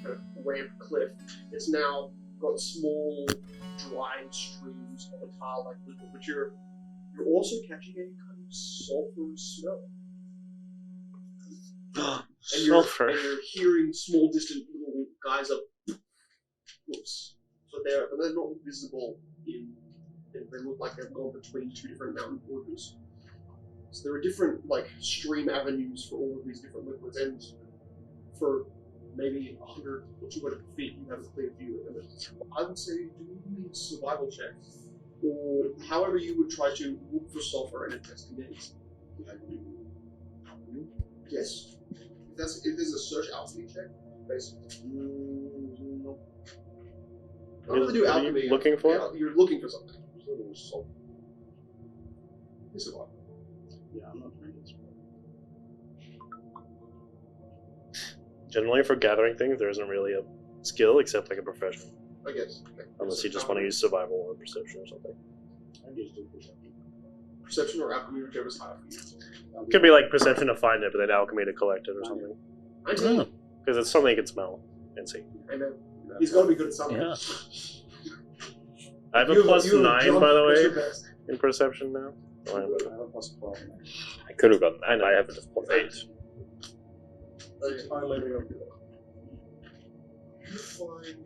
kind of ramp cliff. It's now got small, drying streams of a tar-like liquid, but you're also catching a kind of sulphurous smell. And you're hearing small, distant little guys up. Whoops. So but they're not visible in. They look like they've gone between 2 different mountain gorges. So there are different stream avenues for all of these different liquids, and for maybe 100 or 200 feet, you have a clear view of them. I would say do me a survival check, or however you would try to look for sulfur and investigate. Yes. If there's a search alchemy check, basically. I'm going to do alchemy. What are you looking for? Yeah, you're looking for something. You survive. Yeah, I'm not trying to Generally, for gathering things, there isn't really a skill except like a profession. I guess. Okay. Unless you just want to use survival or perception or something. I just do perception. Perception or alchemy, whichever's higher for you. It could be like perception to find it, but then alchemy to collect it or something. I do. Because it's something you can smell and see. Amen. He's got to be good at something. Yeah. I have a plus 9, by the way, in perception now. I have a plus 12. I could have gotten that. I haven't just put it.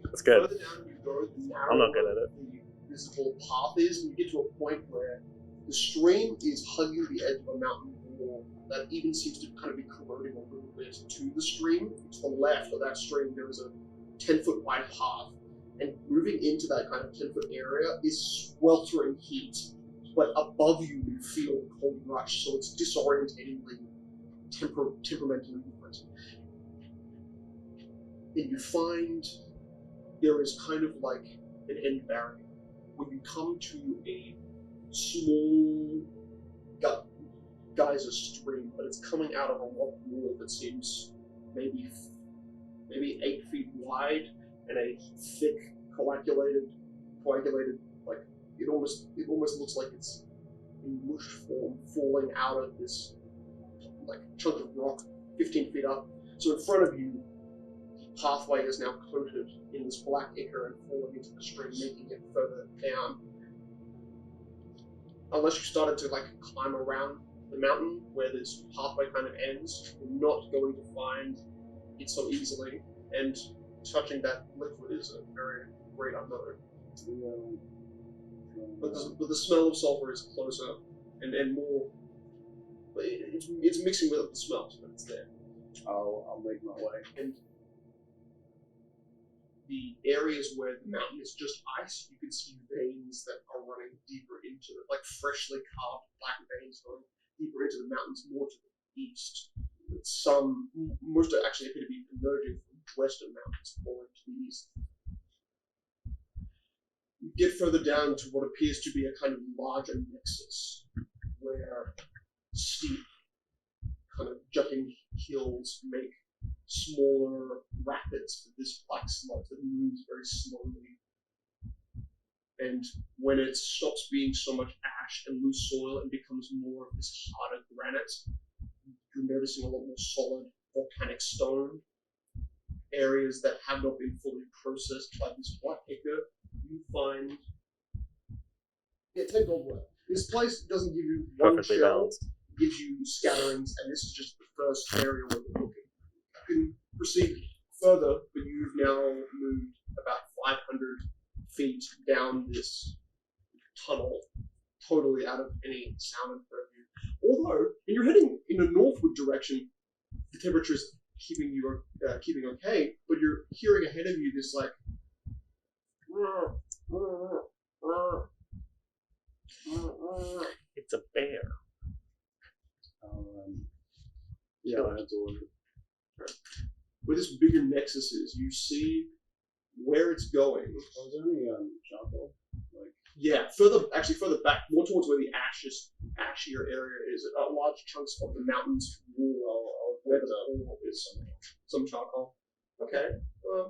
That's good. Further down you go, the I'm not good at it. the visible path is, and you get to a point where the stream is hugging the edge of a mountain wall that even seems to kind of be corroding a little bit to the stream. To the left of that stream, there is a 10-foot wide path, and moving into that kind of 10-foot area is sweltering heat. But above you, you feel the cold rush, so it's disorientatingly temperamentally different. And you find there is kind of like an end barrier when you come to a small geyser stream, but it's coming out of a rock wall that seems maybe 8 feet wide and a thick coagulated like it almost looks like it's in mush form falling out of this like chunk of rock 15 feet up. So in front of you, the pathway is now coated in this black ichor and falling into the stream, making it further down. Unless you started to like climb around the mountain where this pathway kind of ends, you're not going to find it so easily, and touching that liquid is a very great unknown. But the smell of sulfur is closer and more. It's mixing with the smells, but it's there. I'll make my way. And the areas where the mountain is just ice, you can see veins that are running deeper into it, like freshly carved black veins going deeper into the mountains, more to the east. Most actually appear to be emerging from western mountains, more to the east. You get further down to what appears to be a kind of larger nexus, where steep, kind of jutting hills make smaller rapids for this black sludge that moves very slowly. And when it stops being so much ash and loose soil and becomes more of this harder granite, you're noticing a lot more solid volcanic stone. Areas that have not been fully processed by this black ichor, you find. Yeah, take gold work. This place doesn't give you one Perfectly shell, balanced. it gives you scatterings, and this is just the first area where you're looking. You can proceed further, but you've now moved about 500 feet down this tunnel, totally out of any sound and purview. Although, when you're heading in a northward direction, the temperature is keeping okay, but you're hearing ahead of you this like It's a bear. Yeah, I have to look. where this bigger nexus is. You see where it's going. Was there any charcoal? Yeah, further back, more towards where the ashier area is. Large chunks of the mountain's wall, where the wall is some charcoal. Okay,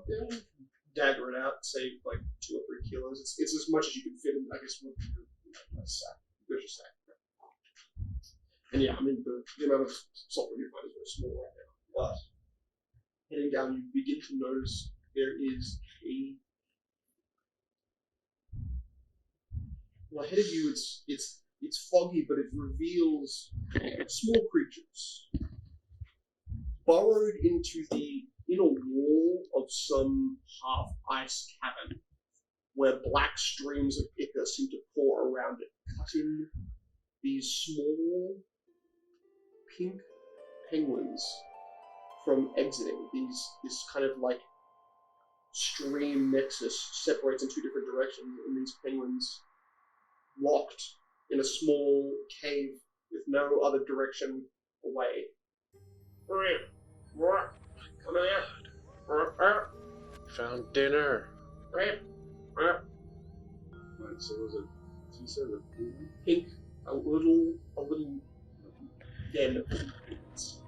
yeah, dagger it out. Say like 2 or 3 kilos. It's as much as you can fit in, I guess, with a sack. There's your sack. And yeah, I mean the amount of sulfur you find is very small right now. But heading down, you begin to notice there is a. Well, ahead of you, it's foggy, but it reveals small creatures burrowed into the inner wall of some half-ice cavern, where black streams of ichor seem to pour around it, cutting these small pink penguins from exiting. This kind of like stream nexus separates in 2 different directions, and these penguins locked in a small cave with no other direction away. Come here. Found dinner. Right, so was it? She said a penguin? Pink, a little den of penguins.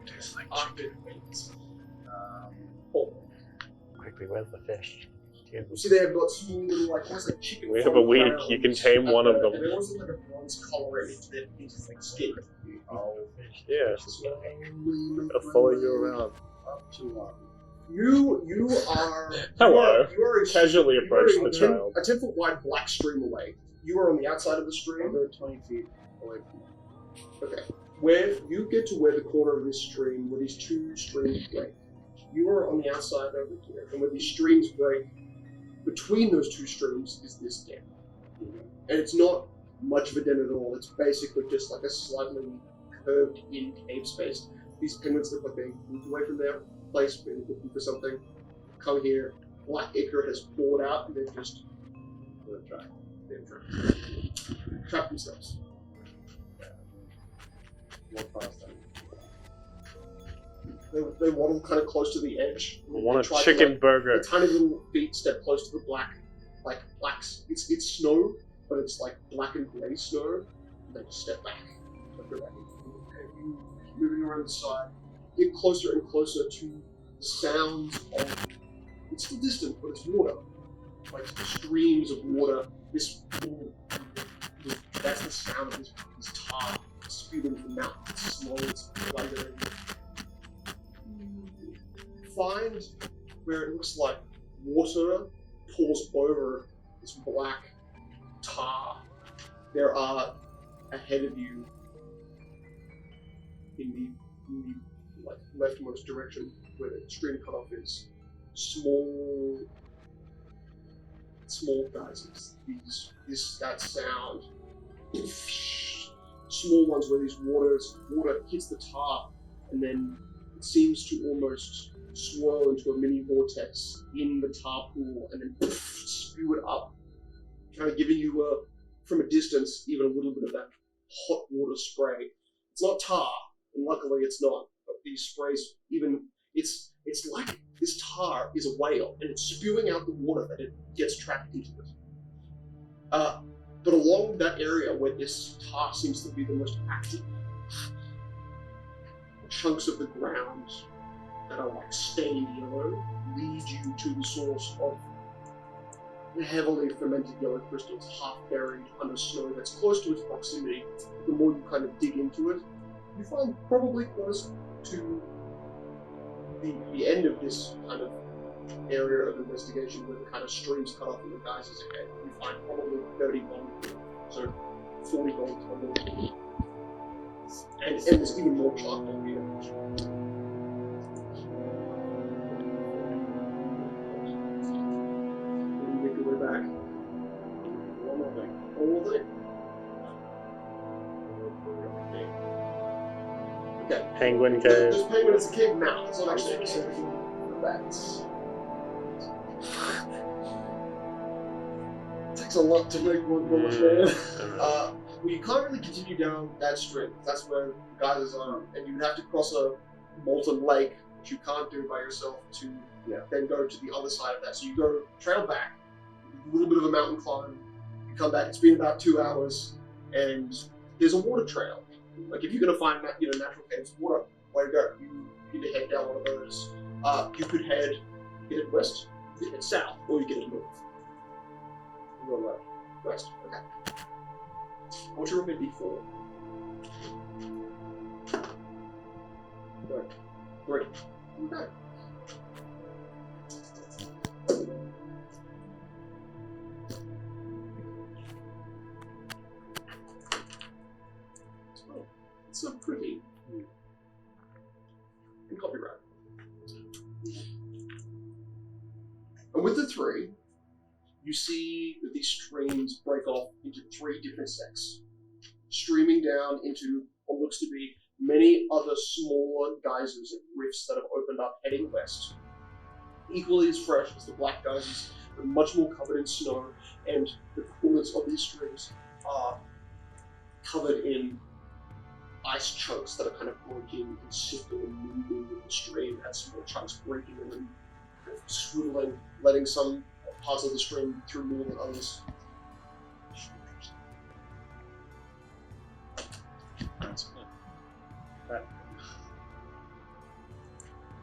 Tastes like Arctic penguins. Quickly, where's the fish? You see, they have got small little, like, almost like chicken. We have a week. You can tame one of them. And they also have a bronze coloring into their skin. Yeah, Slowly I'll follow you around. Up to You are. Hello. You are Casually approach the a child. 10-foot wide black stream away. You are on the outside of the stream. They're 20 feet away from me. Okay. Where you get to where the corner of this stream, where these two streams break, you are on the outside over here, and where these streams break, between those two streams is this den. And it's not much of a den at all. It's basically just like a slightly curved-in cave space. These penguins look like they moved away from their place, maybe looking for something. Come here. Black Ichor has poured out, and they've just trapped themselves. What past them? They waddle kind of close to the edge. I want They try a to, chicken like, burger. the tiny little feet step close to the blacks. It's snow, but it's like black and grey snow. And they just step back. Go back. And you moving around the side, get closer and closer to the sounds of. It's still distant, but it's water. Like streams of water. That's the sound of this tar spewing from the mountain. It's slow, it's fluttering. Find where it looks like water pours over this black tar. There are ahead of you in the like leftmost direction where the stream cutoff is small geysers. That sound. Small ones where these water hits the tar and then it seems to almost swirl into a mini vortex in the tar pool and then spew it up, kind of giving you from a distance even a little bit of that hot water spray. It's not tar, and luckily it's not. But these sprays, it's like this tar is a whale and it's spewing out the water that it gets trapped into it. But along that area where this tar seems to be the most active, chunks of the ground that are like stained yellow lead you to the source of the heavily fermented yellow crystals half buried under snow that's close to its proximity. The more you kind of dig into it, you find probably close to the end of this kind of area of investigation where the kind of streams cut off in the geysers ahead. You find probably 30 gold, so 40 gold total. And there's even more charcoal here. And you make your way back. One more thing. Okay. Penguin There's cave. penguin as a cave now. It's not actually a cave for bats. It takes a lot to make one go fan. Well, you can't really continue down that stream. That's where the geysers are, and you'd have to cross a molten lake, which you can't do by yourself, to then go to the other side of that. So you go trail back, a little bit of a mountain climb. You come back. It's been about 2 hours, and there's a water trail. Like if you're gonna find natural caves, water, way to go. You need to head down one of those. You could head west, you could head south, or you could head north. You go left. West. Okay. What's your room in D4? 3. Okay. It's so pretty. And copyright. And with the 3, you see that these streams break off into 3 different sects, streaming down into what looks to be many other smaller geysers and rifts that have opened up heading west. Equally as fresh as the black geysers, but much more covered in snow, and the corners of these streams are covered in ice chunks that are kind of breaking and shifting and moving with the stream as small chunks breaking and then swiveling, letting some parts of the stream through more than others.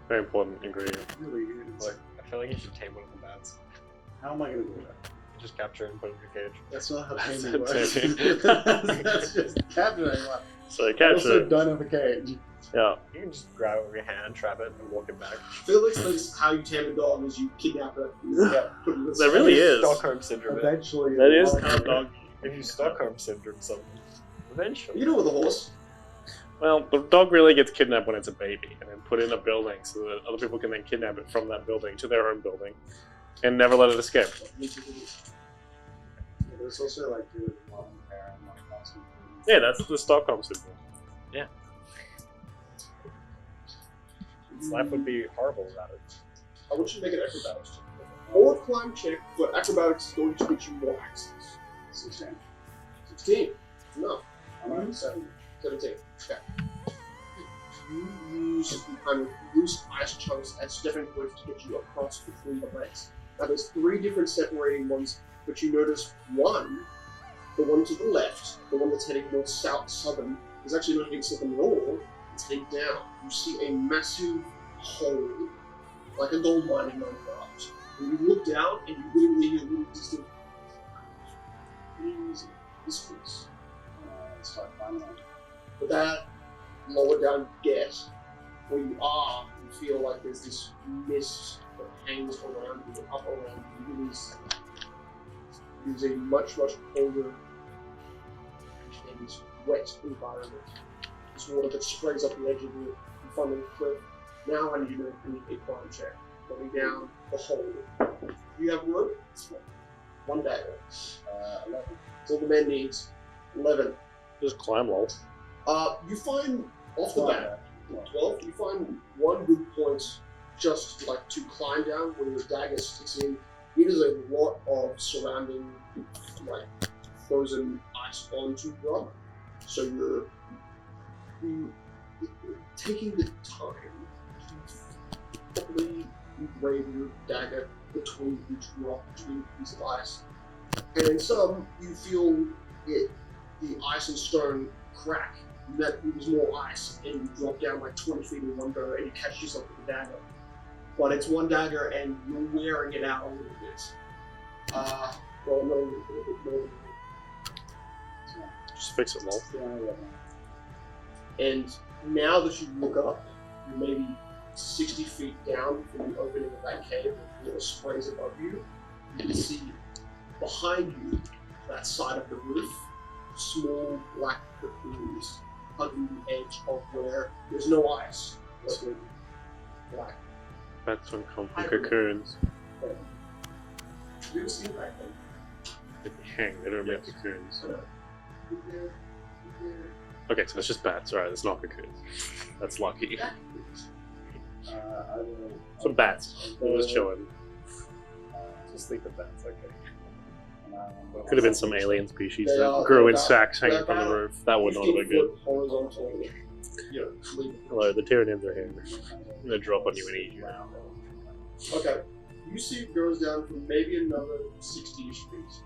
Very important ingredient. Really, it's like, I feel like you should tame one of the bats. how am I gonna do that? Just capture it and put it in your cage. That's not how That's taming works. taming. That's just capturing one. So I I capture also it. don't have a cage. Yeah. You can just grab it with your hand, trap it, and walk it back. Felix thinks how you tame a dog is you kidnap it. Put it in the That really is. Stockholm syndrome. Eventually, That is I'll- kind of dog. If you Stockholm syndrome something, eventually. You know with a horse. Well, the dog really gets kidnapped when it's a baby and then put in a building so that other people can then kidnap it from that building to their own building and never let it escape. There's also like your mom and parent, like constant. Yeah, that's the Stockholm syndrome. Yeah. Life would be horrible without it. I want you to make an acrobatics check. Or climb check, but acrobatics is going to get you more access. 16. 16. No. I'm on 7. 17. Okay. You use kind of loose ice chunks as stepping points to get you across between the legs. Now there's 3 different separating ones, but you notice one, the one to the left, the one that's heading more southern, is actually not heading southern at all, it's heading down. You see a massive hole, like a gold mine in Minecraft. And you look down and you literally hear a little distant whispers. Start climbing. But that lower down you get, where you are, you feel like there's this mist that hangs around you, up around you. It is a much, much colder and wet environment. This water that sprays up the edge of the front of the cliff. Now I need you to make a climb check. Going down the hole. You have wood? 1 dagger. 11. So the man needs 11. Just climb, lol. You find off the bat, 12, you find one good point just like to climb down where your dagger sticks in. It is a lot of surrounding like frozen ice onto rock. So you're taking the time to properly engrave your dagger between each rock, between a piece of ice. And in some, you feel the ice and stone crack. That it was more ice, and you drop down like 20 feet in one go, and you catch yourself with a dagger. But it's one dagger, and you're wearing it out a little bit. Well, no, a little bit more. Just fix it, lol. And now that you look up, you're maybe 60 feet down from the opening of that cave, and water sprays above you. You can see behind you, that side of the roof, small black cocoons hugging the edge of where there's no ice. It's black. Bats don't come from cocoons. Have you ever seen that thing? They hang, they don't make cocoons. Okay, so it's just bats. Alright, it's not cocoons. That's lucky. Some bats. They're just chilling. Just think of bats, okay. Could have been some alien species that grew in sacks hanging from the roof. That would not have been good. Horizontally. Hello, the Tyranids are here. I'm gonna drop on you and eat you now. Okay. You see it goes down for maybe another 60-ish feet.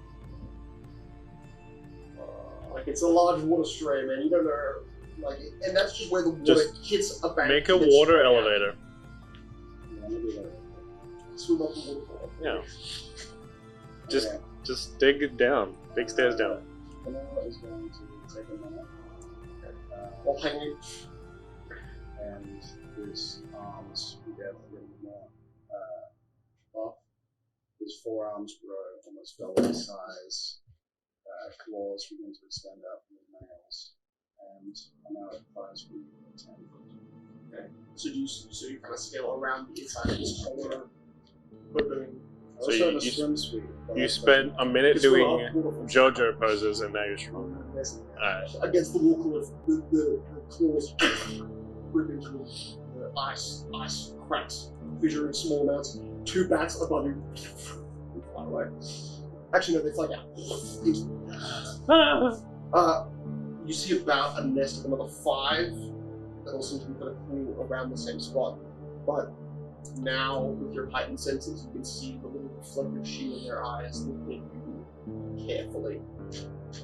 Like it's a large water stream, and you don't know, like, and that's just where the water Just hits a bank. Make a water elevator. Swim up the waterfall. Yeah. Just dig it down. Dig stairs down. Vanilla is going to take a minute. While hanging. And his arms get a little more buff. His forearms grow almost double his size. Claws begin to extend out from his nails. And now at 5 feet and 10 foot. Okay. So you kind of scale around the inside of this corner, hoping. So Also you the swim speed. You spent a minute It's doing waterfall. JoJo poses and now you're strong. Alright. Against the wall cliff, the claws rip into the ice cracks, fissuring small amounts. 2 bats above you fly away. Actually, no, they fly down. You see about a nest of another 5 that all seem to be kind of cool around the same spot. But now, with your heightened senses, you can see the little reflective sheen in their eyes looking at you carefully.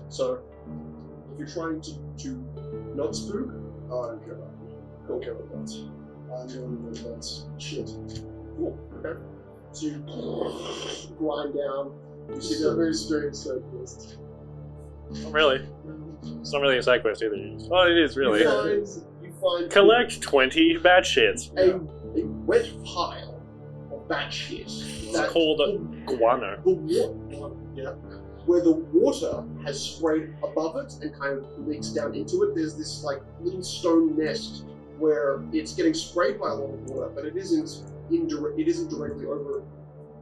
So, if you're trying to not spook, Oh, I don't care about that. go care about that. I'm doing the bats. Shit. Cool. Okay. So you grind down. You see It's a that very strange side quest. Not really. It's not really a side quest either. Well, it is really. You find Collect 20 bad shits. a wet pile of bad shit. It's called a guano. The water, yeah. where the water has sprayed above it and kind of leaks down into it, there's this like little stone nest where it's getting sprayed by a lot of water, but it isn't directly over.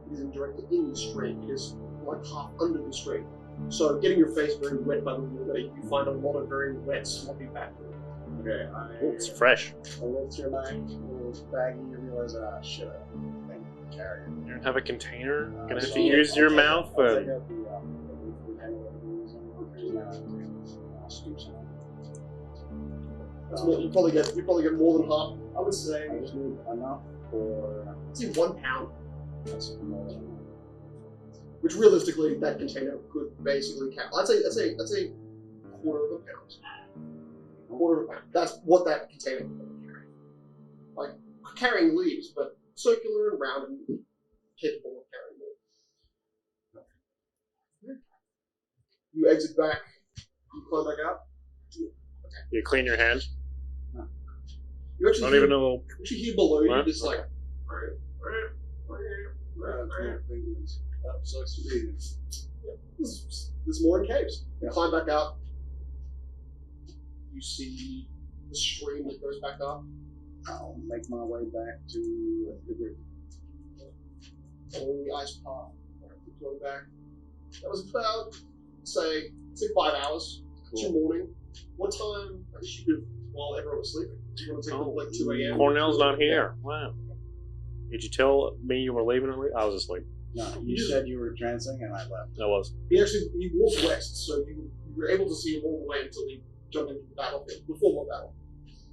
It isn't directly in the stream. It is like half under the stream. So getting your face very wet by the water, you find a lot of very wet, sloppy backwood. Okay, It's fresh. I look to your bag, little baggie, you realize, shit, I think carry it. You don't have a container? Gonna have So to use your mouth? I'll And... take out the container that we're using, and I'll scoop some. That's more, you probably get more than half. I would say. I just need enough for. I'd say 1 pound, That's more than enough. which realistically that container could basically count. I'd say a quarter of a pound. Quarter of a pound. That's what that container could carry. Like carrying leaves, but circular and round and capable of carrying more. You exit back. You climb back out. You clean your hand? You actually Don't hear, even know. you actually hear below you What? just like. That sucks to be. There's more in caves. You climb back out. You see the stream that goes back up. I'll make my way back to the group. Along the ice path. Going back. That was about say 5 hours. It's your morning. What time? I guess you could while everyone was sleeping. Do you want to take like 2 a.m.? Cornell's not here. Wow. Did you tell me you were leaving early? I was asleep. No, you said you were transing and I left. I was. He walked west, so you were able to see him all the way until he jumped into the battlefield, the formal battle.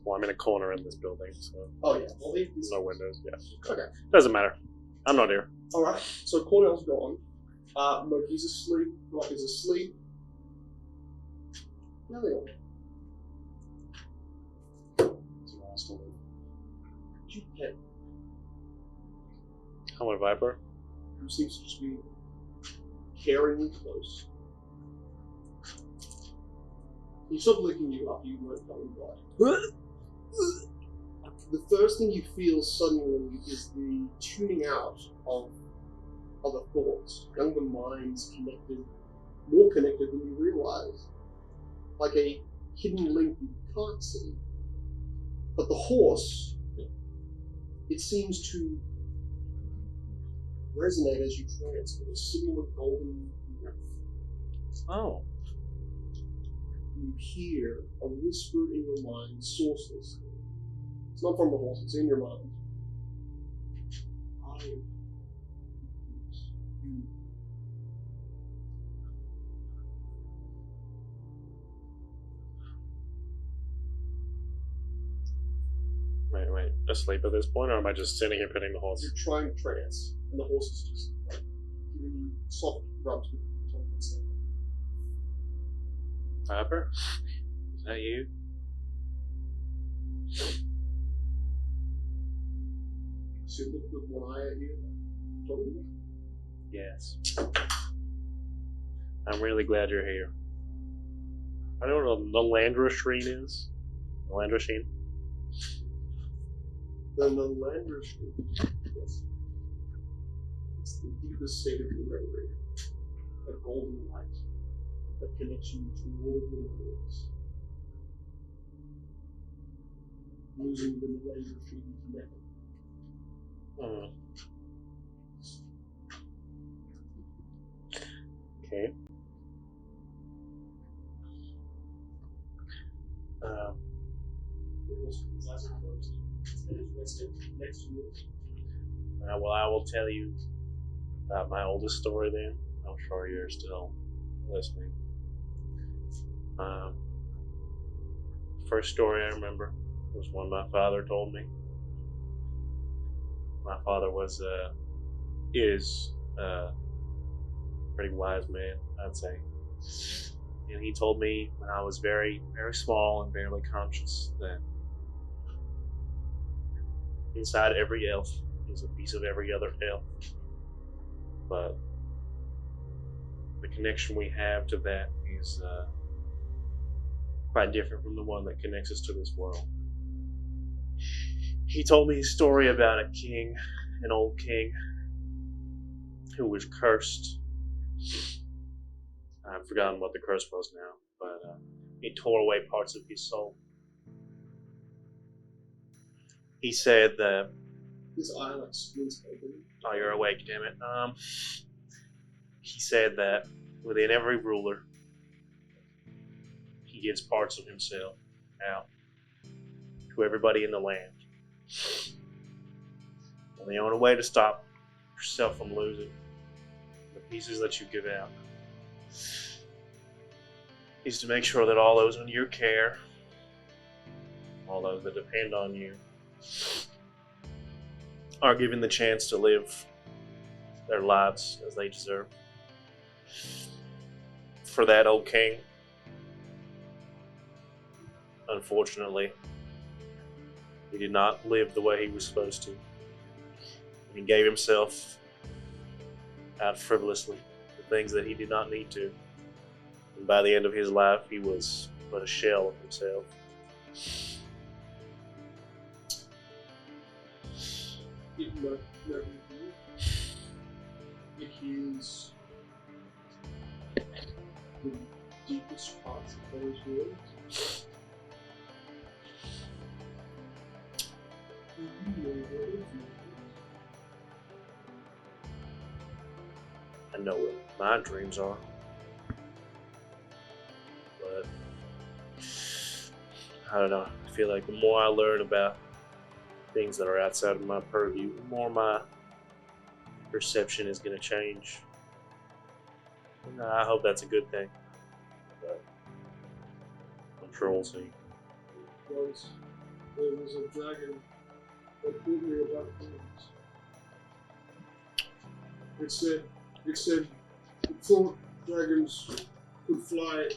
Well, I'm in a corner in this building, so Oh yeah, well he's no windows. Yeah. okay. Doesn't matter. I'm not here. All right, so Cornell's gone. Moki's asleep. Rock is asleep. Lilian, you pet I'm a viper. who seems to just be caringly close. He stopped licking you after you weren't coming blood. The first thing you feel suddenly is the tuning out of other thoughts, younger minds connected, more connected than you realize. Like a hidden link you can't see. But the horse, it seems to resonate as you trance with a similar golden breath. Oh. You hear a whisper in your mind, sourceless. It's not from the horse, it's in your mind. I am you. Wait. Asleep at this point, or am I just sitting here petting the horse? You're trying trance, and the horse is just like giving you soft rubs with the tongue and stuff. Viper? Is that you? So you look with one eye at you. Talking to you. Yes. I'm really glad you're here. I don't know what the Landrasheen is. The Landrasheen? Then the landers, yes. It's the deepest state of your memory. A golden light that connects you to all of your memories. Losing the lander stream never. Okay. His eyes are closed. And he's resting next to you. Well, I will tell you about my oldest story then. I'm sure you're still listening. First story I remember was one my father told me. My father is a pretty wise man, I'd say. And he told me when I was very, very small and barely conscious that inside every elf is a piece of every other elf. But the connection we have to that is quite different from the one that connects us to this world. He told me a story about a king, an old king, who was cursed I've forgotten what the curse was now, but it tore away parts of his soul. He said that... His eye like squints open. Oh, you're awake, damn it. He said that within every ruler, he gives parts of himself out to everybody in the land. And the only way to stop yourself from losing the pieces that you give out is to make sure that all those under your care, all those that depend on you, are given the chance to live their lives as they deserve. For that old king, unfortunately, he did not live the way he was supposed to. He gave himself out frivolously to things that he did not need to. And by the end of his life, he was but a shell of himself. It heals the deepest parts of those words. I know what my dreams are. But I don't know. I feel like the more I learn about things that are outside of my purview, the more my perception is going to change. And I hope that's a good thing. But I'm sure we'll see. Once there was a dragon that told me about things. It said it thought dragons could fly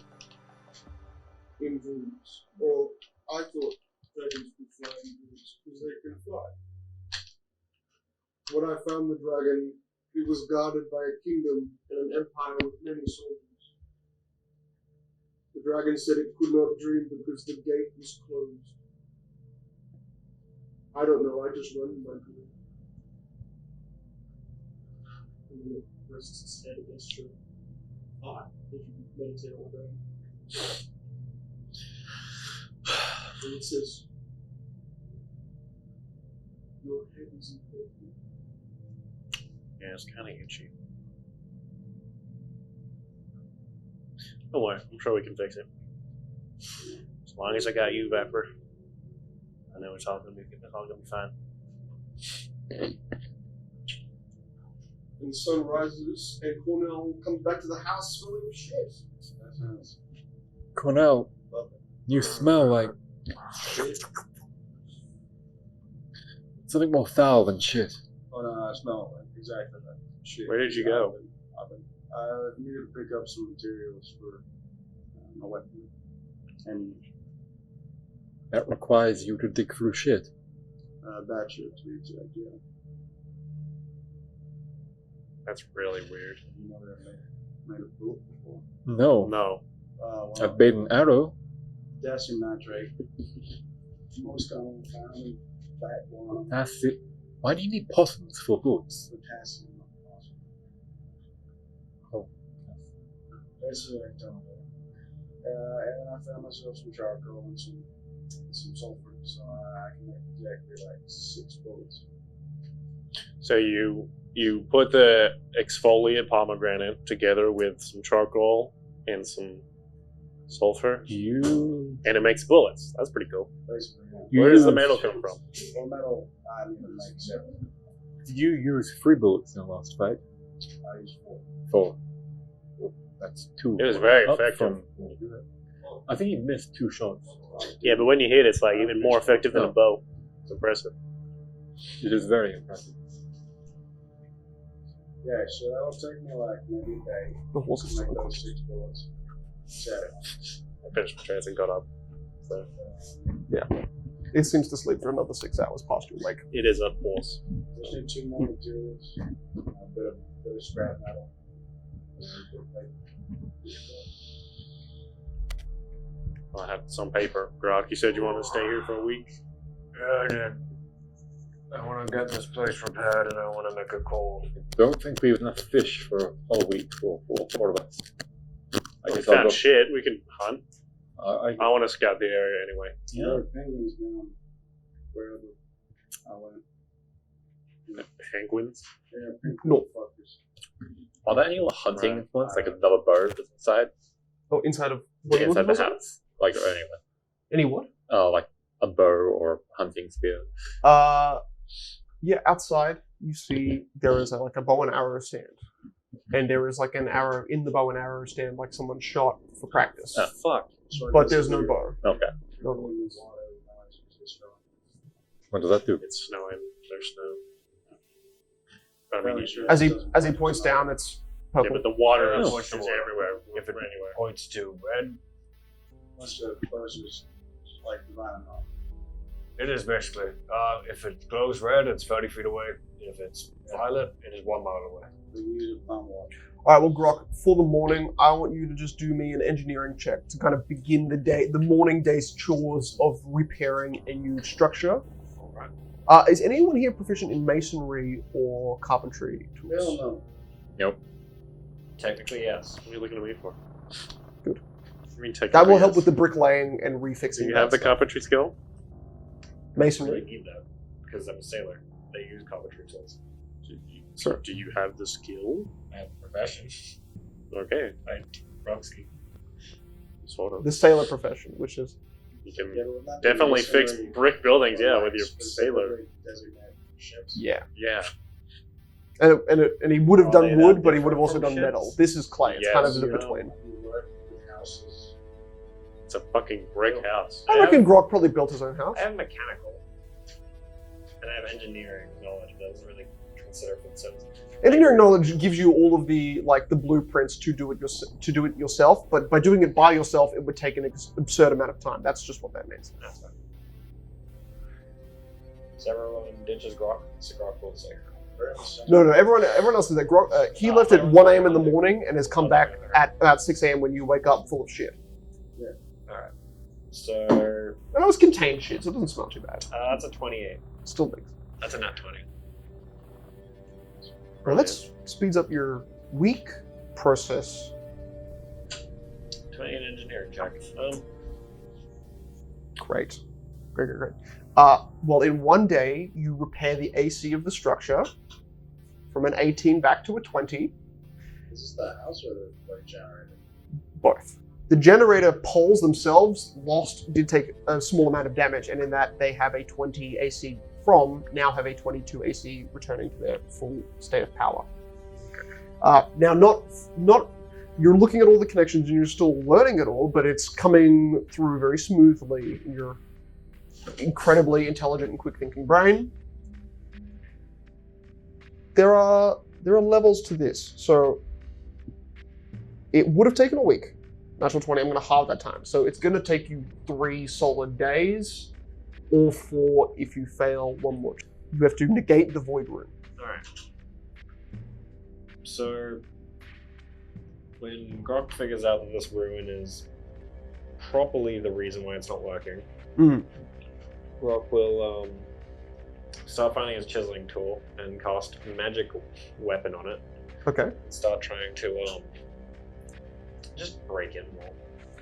in dreams, or I thought dragons could fly in dreams because they can fly. When I found the dragon, it was guarded by a kingdom and an empire with many soldiers. The dragon said it could not dream because the gate was closed. I don't know, I just run my dream. And then it rests its head against your eye if you meditate all day. And it says, your head is important. Yeah, it's kind of itchy. Don't worry, I'm sure we can fix it. As long as I got you, Vapor, I know it's all gonna be fine. And the sun rises, and Cornell comes back to the house smelling of shit. That sounds Cornell, lovely. you smell like something more foul than shit. Oh no, I smell like exactly that shit. Where did you go? I needed to pick up some materials for my weapon. And That requires you to dig through shit. that shit to be exact, yeah. That's really weird. You never made a bullet before. No. No. Well, I've made an arrow. potassium nitrate. Most commonly found in fat one. That's it. Why do you need possums for bullets? Potassium. Oh. That's what I told her. And then I found myself some charcoal and some sulfur, so I can make exactly like 6 bullets. So you put the exfoliate pomegranate together with some charcoal and some sulfur, You and it makes bullets. That's pretty cool. Basically, yeah. You Where does the use- metal come from? Well, metal, I need to make 7. You use 3 bullets in the last fight. I use 4. 4. Well, that's 2. It was very Up effective. I think he missed 2 shots. Yeah, but when you hit, it's like even more effective than a bow. It's impressive. It is very impressive. Yeah, so that'll take me like maybe a day to make those 6 bullets. So, I finished my chance and got up. So It seems to sleep for another 6 hours past your wake. it is a pulse. just need 2 more materials, a bit of scrap metal. I have some paper. Grok, you said you wanted to stay here for a week? Yeah, I did. I want to get this place repaired and I want to make a call. Don't think we have enough fish for a whole week for 4 of us. I We guess I'll found go. shit. We can hunt. I I want to scout the area anyway. There are penguins down wherever I went. Penguins. Yeah, penguin No. fuckers. Are there any hunting implements, like another bow that's inside? Oh, inside of Inside the house? Like, or anyway. Any what? Like a bow or hunting spear. Yeah, outside you see there is like a bow and arrow stand, and there is like an arrow in the bow and arrow stand, like someone shot for practice. Oh, fuck. So I But guess there's no they're bow. Okay. No. going in water, it's just What does that do? It's snowing. There's snow. I mean, Really you should. sure. As he points down, it's Yeah, purple. but the water Oh, is sure. everywhere. If it anywhere. points to red, What's the closest, like, divine off? it is basically. If it glows red, it's 30 feet away. If it's violet, it is 1 mile away. We use a thumb watch. All right, well, Grok, for the morning, I want you to just do me an engineering check to kind of begin the morning day's chores of repairing a new structure. Alright. Is anyone here proficient in masonry or carpentry tools? Hell no. Nope. Technically, yes. What are you looking at me for? Good. I mean, technically, That will help yes. with the bricklaying and Do refixing. you that have the stuff. carpentry skill? I really Masonry? need that because I'm a sailor. They use carpentry tools. Do you have the skill? I have a profession. Okay, Roxy. sort of. The sailor profession, which is You can Yeah, but not definitely fix necessarily brick buildings, yeah, like with your specifically sailor. designated ships. yeah. Yeah. And he would have Oh, done they wood, have but he would have also different done metal. ships? This is clay. It's kind of Yes, in yeah. between. You work with houses. It's a fucking brick house. I reckon Grok probably built his own house. I have mechanical, and I have engineering knowledge, but I doesn't really consider for themselves. Engineering knowledge gives you all of the blueprints to do it yourself, but by doing it by yourself, it would take an absurd amount of time. That's just what that means. That's fine. So everyone ditches Grok, so Grok will say, No, everyone else is that Grok. He left at 1 a.m. in the morning and has come back at about 6 a.m. when you wake up full of shit. alright. So, And it was contained shit, so it doesn't smell too bad. that's a 28. Still thinks. That's a nat 20. Well, that speeds up your week process. 20 in engineering check. Great. Great. Well, in 1 day, you repair the AC of the structure from an 18 back to a 20. Is this the house or the like generator? Both. The generator poles themselves did take a small amount of damage, and in that they have a 20 AC now have a 22 AC returning to their full state of power. Now, not you're looking at all the connections and you're still learning it all, but it's coming through very smoothly in your incredibly intelligent and quick-thinking brain. There are levels to this, so it would have taken a week. Natural 20, I'm going to halve that time. So it's going to take you 3 solid days, or 4 if you fail 1 more. You have to negate the void rune. Alright. So, when Grok figures out that this ruin is properly the reason why it's not working, Mhm. Grok will start finding his chiseling tool and cast a magic weapon on it. Okay. And start trying to just break in more.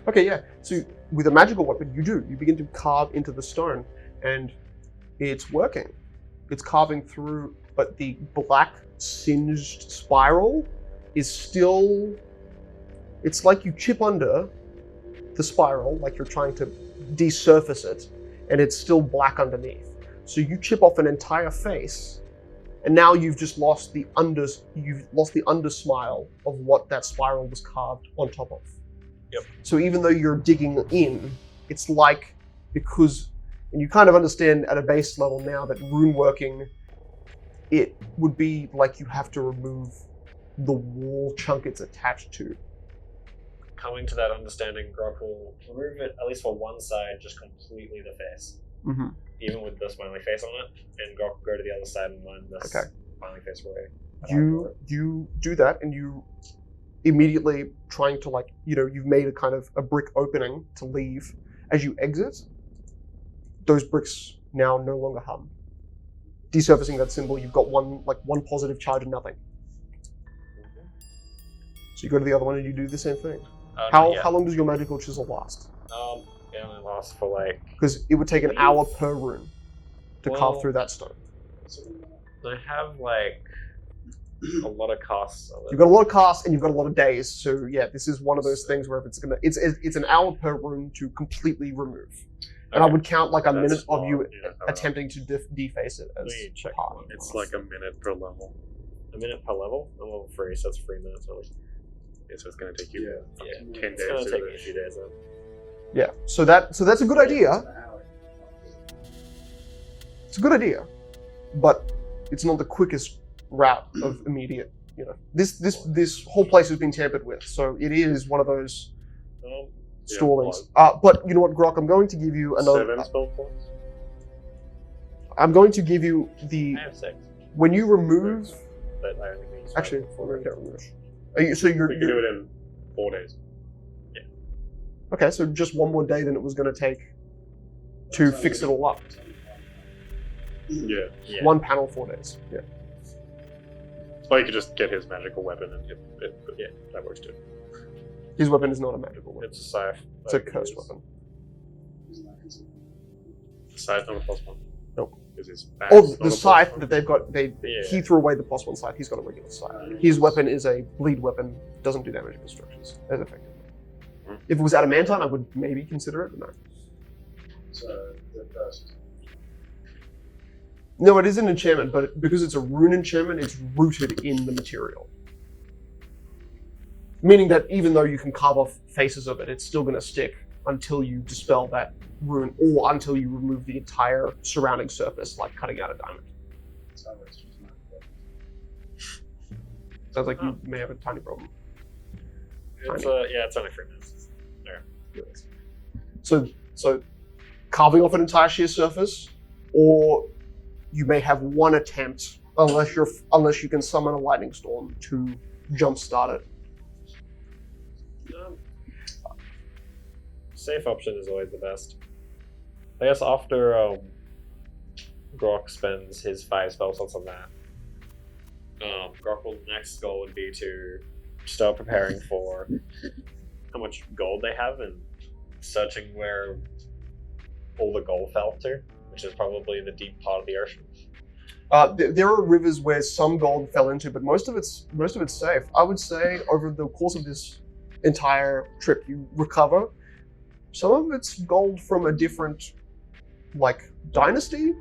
Okay, yeah. So with a magical weapon, you begin to carve into the stone, and it's working. It's carving through, but the black singed spiral is still. It's like you chip under the spiral, like you're trying to desurface it, and it's still black underneath. So you chip off an entire face, and now you've just lost the undersmile of what that spiral was carved on top of. Yep. So even though you're digging in, it's like, and you kind of understand at a base level now that rune working, it would be like you have to remove the wall chunk it's attached to. Coming to that understanding, Grok will remove it, at least for one side, just completely the face. Mm-hmm. Even with the smiley face on it, and Grok will go to the other side and line this Okay. smiley face away. You do that, and you immediately trying to you've made a kind of a brick opening to leave. As you exit, those bricks now no longer hum. Desurfacing that symbol, you've got one positive charge and nothing. So you go to the other one and you do the same thing. How long does your magical chisel last? It only lasts for like. Because it would take an hour per rune to carve through that stone. I have like a lot of costs of it. You've got a lot of casts and you've got a lot of days, so yeah, this is one of those things where if it's an hour per rune to completely remove. And I would count like a minute of you attempting to deface it as check part. It's like a minute per level. A minute per level? I'm level 3, so that's 3 minutes only. Yeah, so it's going to take you 10 days. It's going to take me a few days then. Yeah, so that's a good idea. It's a good idea, but it's not the quickest route of immediate. This whole place has been tampered with, so it is one of those stallings. But you know what, Grok? I'm going to give you another. 7 spell points. I'm going to give you the. I have 6. When you remove. But I only need 5. Actually, I can't remove. You can do it in 4 days. Okay, so just one more day than it was going to take to fix it all up. Yeah. One panel, 4 days. Yeah. Or you could just get his magical weapon and hit it. But yeah, that works too. His weapon is not a magical weapon. It's a scythe. It's a cursed weapon. Scythe not a +1. Nope. Is his The scythe that they've got, he threw away the +1 scythe. He's got a regular scythe. His weapon is a bleed weapon. Doesn't do damage with structures as effectively. If it was adamantine, I would maybe consider it, but no. So the first. No, it is an enchantment, but because it's a rune enchantment, it's rooted in the material. Meaning that even though you can carve off faces of it, it's still going to stick until you dispel that rune, or until you remove the entire surrounding surface, like cutting out a diamond. Sounds like you may have a tiny problem. It's only 3 minutes. So carving off an entire sheer surface, or you may have one attempt, unless you can summon a lightning storm to jumpstart it. Safe option is always the best. I guess after Grok spends his 5 spell slots on that, Grok's next goal would be to start preparing for how much gold they have and searching where all the gold fell to, which is probably the deep part of the ocean. There are rivers where some gold fell into, but most of it's safe. I would say over the course of this entire trip, you recover some of it's gold from a different, like, dynasty.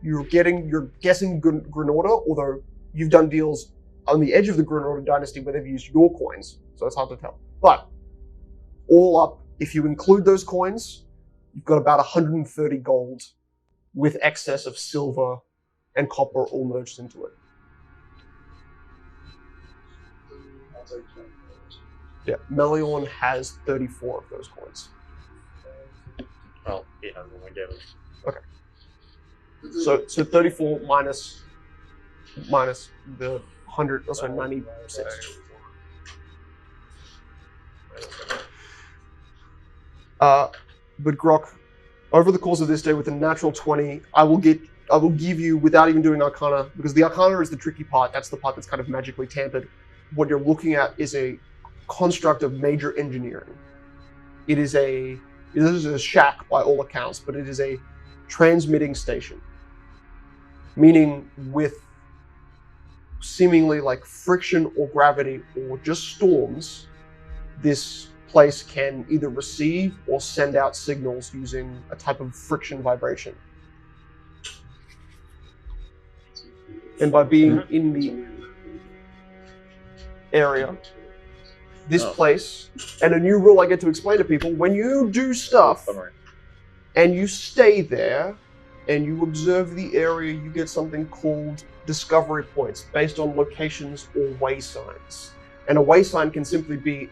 You're guessing Granada, although you've done deals on the edge of the Granada dynasty where they've used your coins, so it's hard to tell. But all up, if you include those coins, you've got about 130 gold with excess of silver and copper all merged into it. I'll take 20. Yeah, Meliorn has 34 of those coins. Well, he has one I gave him. Okay. So 34 minus the 100, also 96. But Grok, over the course of this day with a natural 20, I will give you, without even doing Arcana, because the Arcana is the tricky part, that's the part that's kind of magically tampered. What you're looking at is a construct of major engineering. It is a shack by all accounts, but it is a transmitting station. Meaning with seemingly like friction or gravity or just storms, this place can either receive or send out signals using a type of friction vibration. And by being in the area, this place, and a new rule I get to explain to people, when you do stuff and you stay there and you observe the area, you get something called discovery points based on locations or way signs. And a way sign can simply be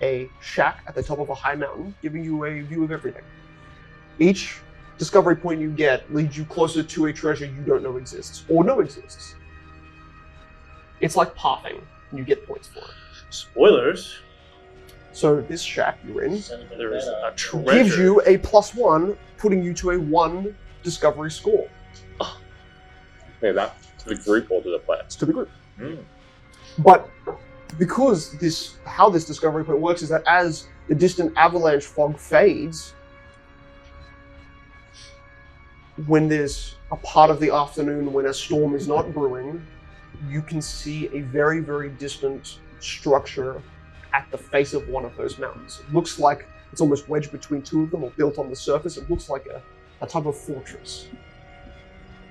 a shack at the top of a high mountain, giving you a view of everything. Each discovery point you get leads you closer to a treasure you don't know exists, or know exists. It's like pathing, and you get points for it. Spoilers. So this shack you're in There is a treasure. gives you a +1, putting you to a 1 discovery score. Okay, that to the group or to the players? It's to the group. But because how this discovery point works is that as the distant avalanche fog fades, when there's a part of the afternoon when a storm is not brewing, you can see a very, very distant structure at the face of one of those mountains. It looks like it's almost wedged between two of them or built on the surface. It looks like a type of fortress.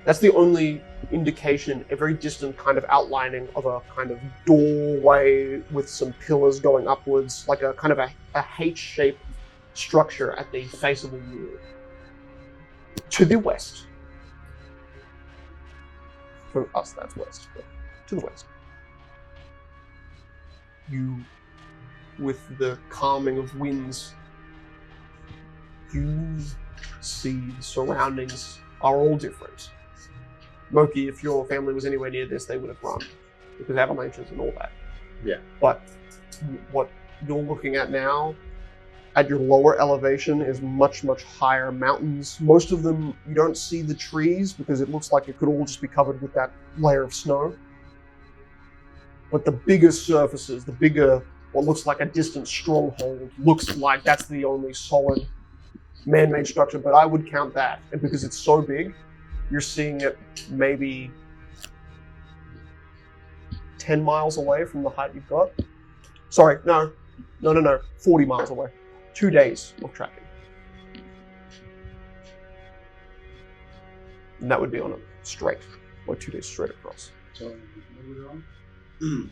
That's the only indication, a very distant kind of outlining of a kind of doorway with some pillars going upwards, like a kind of a H-shaped structure at the face of a wall. To the west. For us, that's west, but to the west. You, with the calming of winds, you see the surroundings are all different. Moki, if your family was anywhere near this, they would have run, because avalanches and all that. Yeah. But what you're looking at now, at your lower elevation, is much, much higher mountains. Most of them, you don't see the trees, because it looks like it could all just be covered with that layer of snow. But the bigger surfaces, the bigger, what looks like a distant stronghold, looks like that's the only solid man-made structure, but I would count that. And because it's so big, you're seeing it maybe 10 miles away from the height you've got. Sorry, no, 40 miles away. 2 days of tracking. And that would be on a straight, or 2 days straight across. So, where are we going?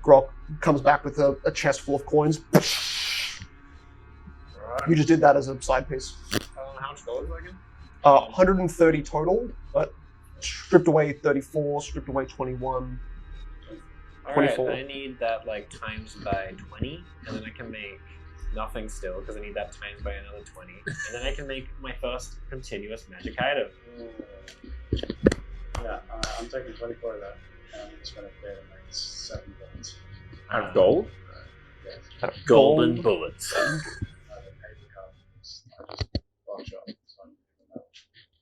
Grok comes back with a chest full of coins. You just did that as a side piece. How much gold is that again? 130 total, but stripped away 34, stripped away 21. Alright, 24. I need that like times by 20, and then I can make nothing still, because I need that times by another 20. And then I can make my first continuous magic item. Yeah, I'm taking 24 of that. And I'm just going to pay them like 7 bullets. Out of gold? Yes. Golden bullets. I have a paper cup. I just bought shop. So I'm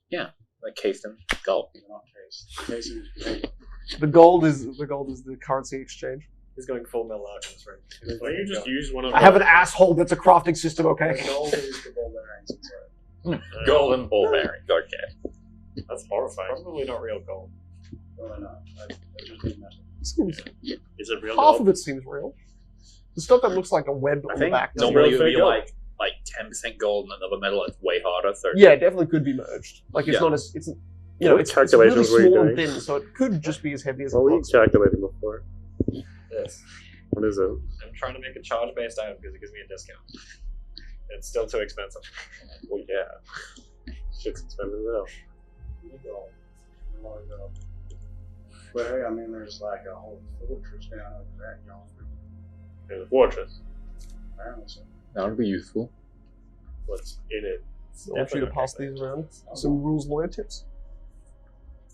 giving that. Like cased in gold. They're not cased. Casing is paper. The gold is the currency exchange. He's going full metal alchemist, right? Why don't you just use one of I have an asshole that's a crafting system, okay? The gold is the ball bearings inside. Golden ball bearing. Okay. That's horrifying. Probably not real gold. Probably not. I just need metal. Seems, Is it real half gold? of it seems real. The stuff that looks like a web I on the think back. doesn't normally it really would be fake out. like 10% gold and another metal that's way harder. So Yeah, it definitely could be merged. Like it's Yeah. not as it's you know What it's really calculations were you small and doing? thin, so it could just be as heavy as What were it you looks. calculating before? Yes. What is it? I'm trying to make a charge-based item because it gives me a discount. It's still too expensive. Well, yeah. Shit's expensive now. Gold. A lot of gold. But hey, I mean, there's like a whole fortress down over there. There's a fortress. Apparently so. That would be useful. What's in it? I want you to pass these around. Some rules lawyer tips.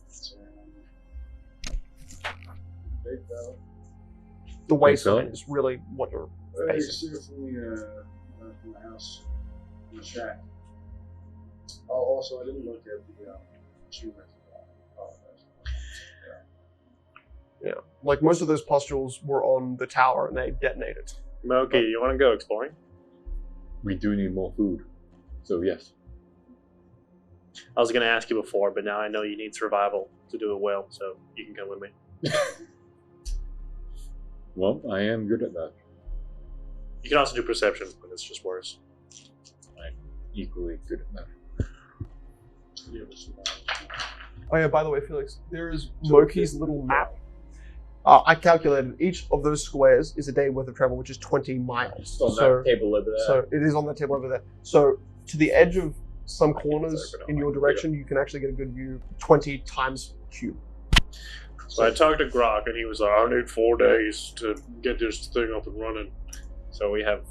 So, big fella. The waistline fella? is really what you're Well, you facing. see it from my house, in the shack. Oh, also, I didn't look at the achievement. Yeah. Like most of those pustules were on the tower and they detonated. Moki, you want to go exploring? We do need more food. So, yes. I was going to ask you before, but now I know you need survival to do it well, so you can come with me. Well, I am good at that. You can also do perception, but it's just worse. I'm equally good at that. Oh yeah, by the way, Felix, there is Moki's little map. I calculated each of those squares is a day worth of travel, which is 20 miles. on So, that table over there. so it is on that table over there. So to the edge of some corners in your direction, you can actually get a good view. 20 times cube. So I talked to Grok, and he was like, I need 4 days to get this thing up and running. So we have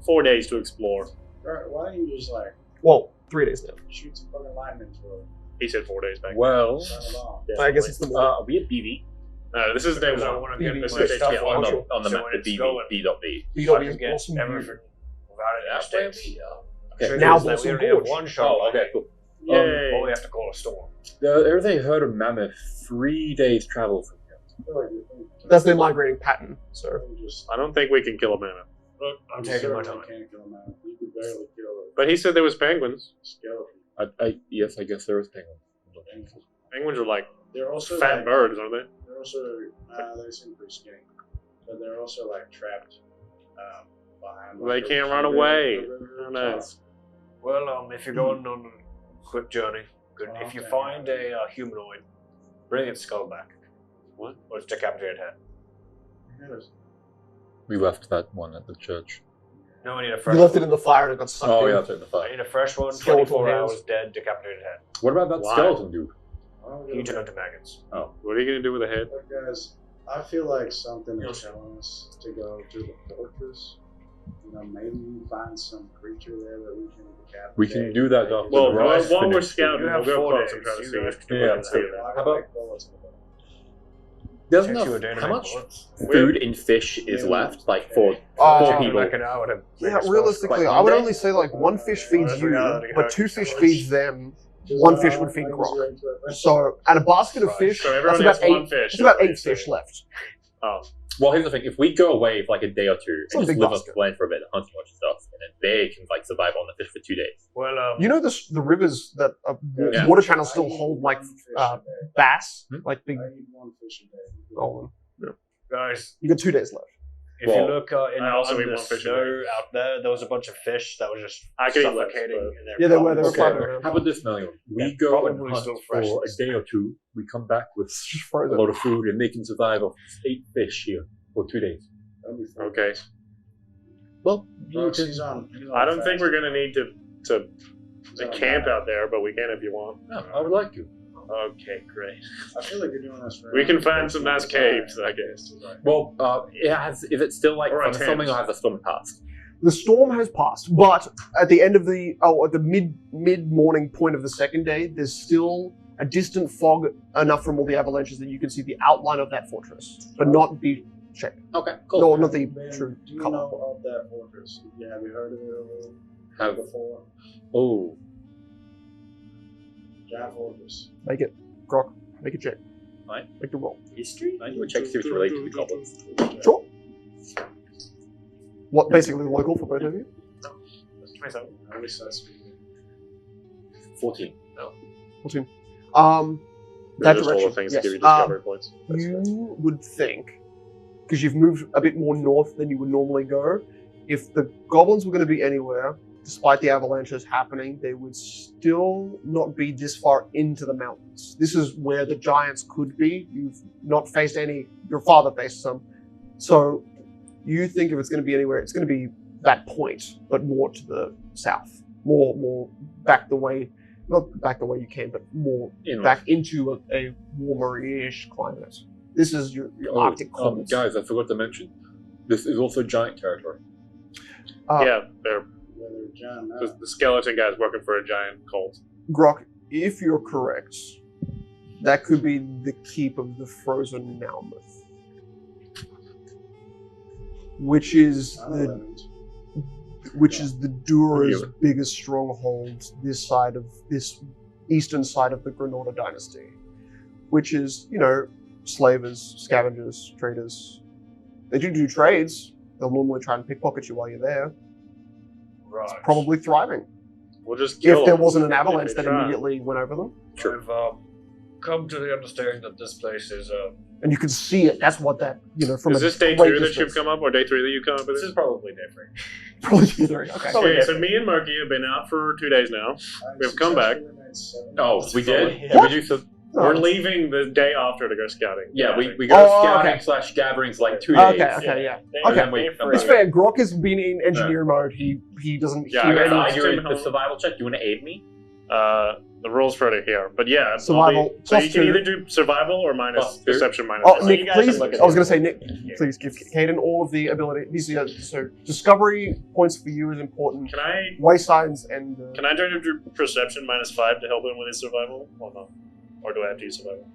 4 days to explore. Alright, why don't you just like Well, 3 days now. shoot some fucking lightning through it? He said 4 days back. Well, Turn it on. I guess it's the morning. Are we at BV? This is day Because I one. want to get BB. my stuff Yeah, on on the so map, when the it's BV, going, B.B. You I don't can use get awesome everything view. without any mistakes. Okay. Now Because Balsam we already have Gorge. one shot. Oh, okay, cool. Yay! All we have to call a storm. everything I heard of Mammoth, 3 days travel from here. I feel like you're thinking. That's their migrating pattern. So Just I don't think we can kill a mammoth. Look, I'm taking my time. Can't kill him out. You could barely kill a But he said there was penguins. skeleton. Yes, I guess there is penguins. Penguins are like They're also fat like, birds, aren't they? They're also they seem pretty skinny, but they're also like trapped behind. They like, can't a run river- away. a river Oh, or nice. Well, if you're going on a quick journey, good. If you Okay. find a humanoid, bring its skull back. What? Or its decapitated head. something. We left that one at the church. No, I need a fresh You left one. it in the fire and it got sucked Oh in. yeah, that's in the I fire. need a fresh one, Skeletal 24 hands. hours dead, decapitated head. What about that Why? skeleton dude? You turn to maggots. What are you gonna do with a head? Look, guys, I feel like something is telling us to go to the fortress. You know, maybe we find some creature there that we can decapitate. We can do that after Well, the rice while we're finished. scouting, You we'll have go 4 close and days. try to You see guys if can Yeah. we can see it. How about- bullets? There's Takes enough. you a day to How make much bullets. Food and fish is left, like for Uh, four Take people. like an hour to make Yeah, a spell. realistically, Like I would one day? only say like one fish feeds That's you, reality, but huh? 2 fish feeds them. One fish would feed Grok. So, and a basket of fish, So everyone that's has about one 8. fish. There's about 8 fish left. Oh, Well, here's the thing: if we go away for like a day or two It's not a and just big live basket. off the land for a bit, hunting a bunch of stuff, and then they can like survive on the fish for 2 days. Well, You know the rivers that Yeah. water channels still hold like bass, Hmm? like big. I eat one fish a day. Oh, guys, you got 2 days left. if Well, you look in I also eat the one fish a snow day. out there was a bunch of fish that were just I could eat less, suffocating but- in their Yeah, they were. They were palms. floating around. How about this, Melio? We Yeah, go and probably hunt still fresh. for a day or two. We come back with Just a frozen. lot of food, and they can survive off 8 fish here for 2 days. okay. Well, He's on. I don't think we're gonna need to He's on camp diet. out there, but we can if you want. yeah, I would like to. Okay, great. I feel like you're doing this for. We can find some nice caves, I guess. Well, is it still like Or a something, tent. or has the storm passed? The storm has passed, but at the end of at the mid morning point of the second day, there's still a distant fog enough from all the avalanches that you can see the outline of that fortress, but not the shape. Okay, cool. No, not the Ben, true do you color. know of that fortress? Yeah, have you heard of it Have- before? Oh, Giant fortress. Make it, Grok. Make it check. Right. Make the roll. history? I do a check to see if it's related to the goblins. Sure. What? Basically local for both of you. 27. At least that's 14. That Just all the direction. things Yes. that give you discovery points. You would think, because you've moved a bit more north than you would normally go, if the goblins were going to be anywhere, despite the avalanches happening, they would still not be this far into the mountains. This is where the giants could be. You've not faced any. Your father faced some. So you think if it's going to be anywhere, it's going to be that point, but more to the south. More back the way, not back the way you came, but more Inland. back into a warmer-ish climate. This is your Arctic cold. guys, I forgot to mention. This is also giant territory. Yeah, they're whether John. the skeleton guy's working for a giant cult. Grok, if you're correct, that could be the keep of the frozen Malmouth, which is the Dura's biggest stronghold this eastern side of the Granada dynasty, which is, slavers, scavengers, traders. They do trades. They'll normally try and pickpocket you while you're there. Right. Probably thriving. We'll just kill If there them. wasn't an If avalanche they that try. immediately went over them. I've come to the understanding that this place is And you can see it. That's what that, from Is a this day great 2 that distance. you've come up, or day 3 that you come up with this this? is probably different. Probably three. Okay. Okay, so me and Murky have been out for 2 days now. We've come back. Oh, we did? Yeah, we do so. No, We're it's- leaving the day after to go scouting. Yeah, we Oh, go scouting okay. / gatherings like 2 Okay, days. okay, yeah. And Okay. then we come It's back. fair. Grok has been in engineer mode. He doesn't Yeah, hear I any. got You're in home. the survival check. You want to aid me? The rules for it here, but yeah, I'll Survival be- so you plus can 2. either do survival or minus Plus 2. perception minus. Oh, two. Nick, you guys please. should look at I was it. going to say, Nick, please give Caden all of the ability. So discovery points for you is important. Can I Waysigns and. can I turn to do perception minus 5 to help him with his survival, or no? Or do I have to use survival?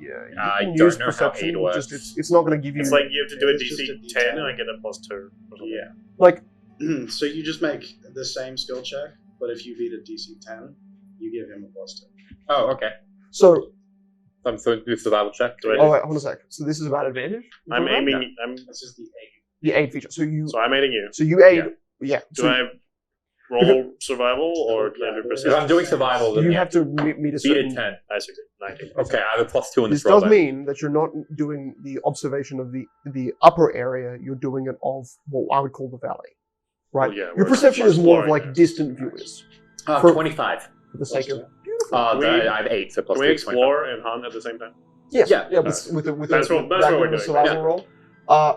Yeah, you I can don't use know how perception. aid works. Just it's not going to give you. It's like you have to do a It's just DC a 10 D10. and I get a plus 2. or something. Yeah. like So you just make the same skill check, but if you beat a DC 10, you give him a +2. Oh, okay. so. So do a survival check. Do I Oh wait, hold on a sec. So this is about advantage. I'm aiming. I'm This is the 8. The aid feature. So I'm aiding you. So you aid. Yeah. Do I roll survival or can I do If perception? I'm doing survival, then You yeah. have to meet a Beat certain. a 10. I succeed. 19. Okay, I have a +2 in This this roll. does mean that you're not doing the observation of the upper area. You're doing it of what I would call the valley, right? Well, yeah, Your we're- perception we're is more of exploring like it. distant viewers, then. for- 25. for the sake of. we- I have 8, so plus Can we 3. explore and hunt at the same time? Yes. Yeah. Yeah. With That's what we're that doing. survival Yeah. roll.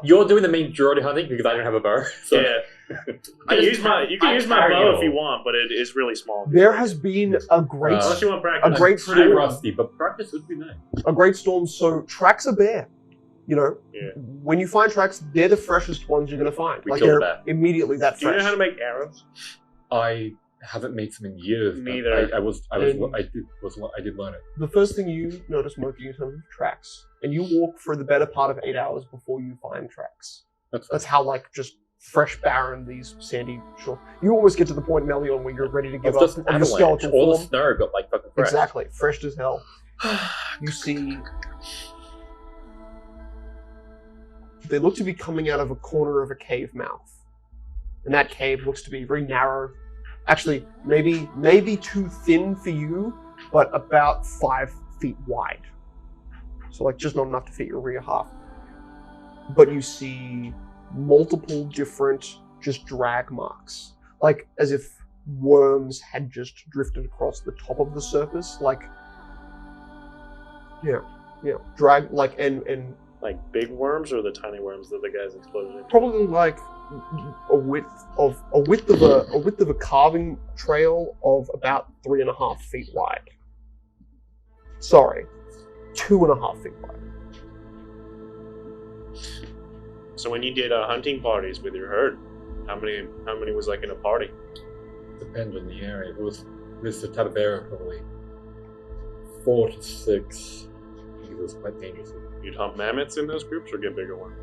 You're doing the main majority hunting because I don't have a bow. So. Yeah. You can use my bow if you want, but it is really small. There has been a great Unless you want practice. a great Too storm. rusty, but practice would be nice. A great storm. So tracks are bare. You know, Yeah. when you find tracks, they're the freshest ones you're gonna find. We Like killed they're that. immediately that Do you fresh. know how to make arrows? I haven't made some in years. but Neither. I did learn it. The first thing you notice, Moki, in terms of tracks, and you walk for the better part of 8 hours before you find tracks. That's how like just fresh, barren these sandy shore. You almost get to the point in Melion where you're ready to give It's up just an on your avalanche. skeletal All the form. snow got like fucking fresh. Exactly, fresh as hell. You see, they look to be coming out of a corner of a cave mouth, and that cave looks to be very narrow. Actually, maybe too thin for you, but about 5 feet wide. So like just not enough to fit your rear half. But you see multiple different just drag marks, like as if worms had just drifted across the top of the surface, like drag like and Like big worms or the tiny worms that the guys exploded in? probably like a width of a carving trail of about 3.5 feet wide. Sorry, 2.5 feet wide. So when you did hunting parties with your herd, how many was like in a party? Depends on the area. It was this type of area, probably 4 to 6. Because it was quite dangerous. You'd hunt mammoths in those groups or get bigger ones?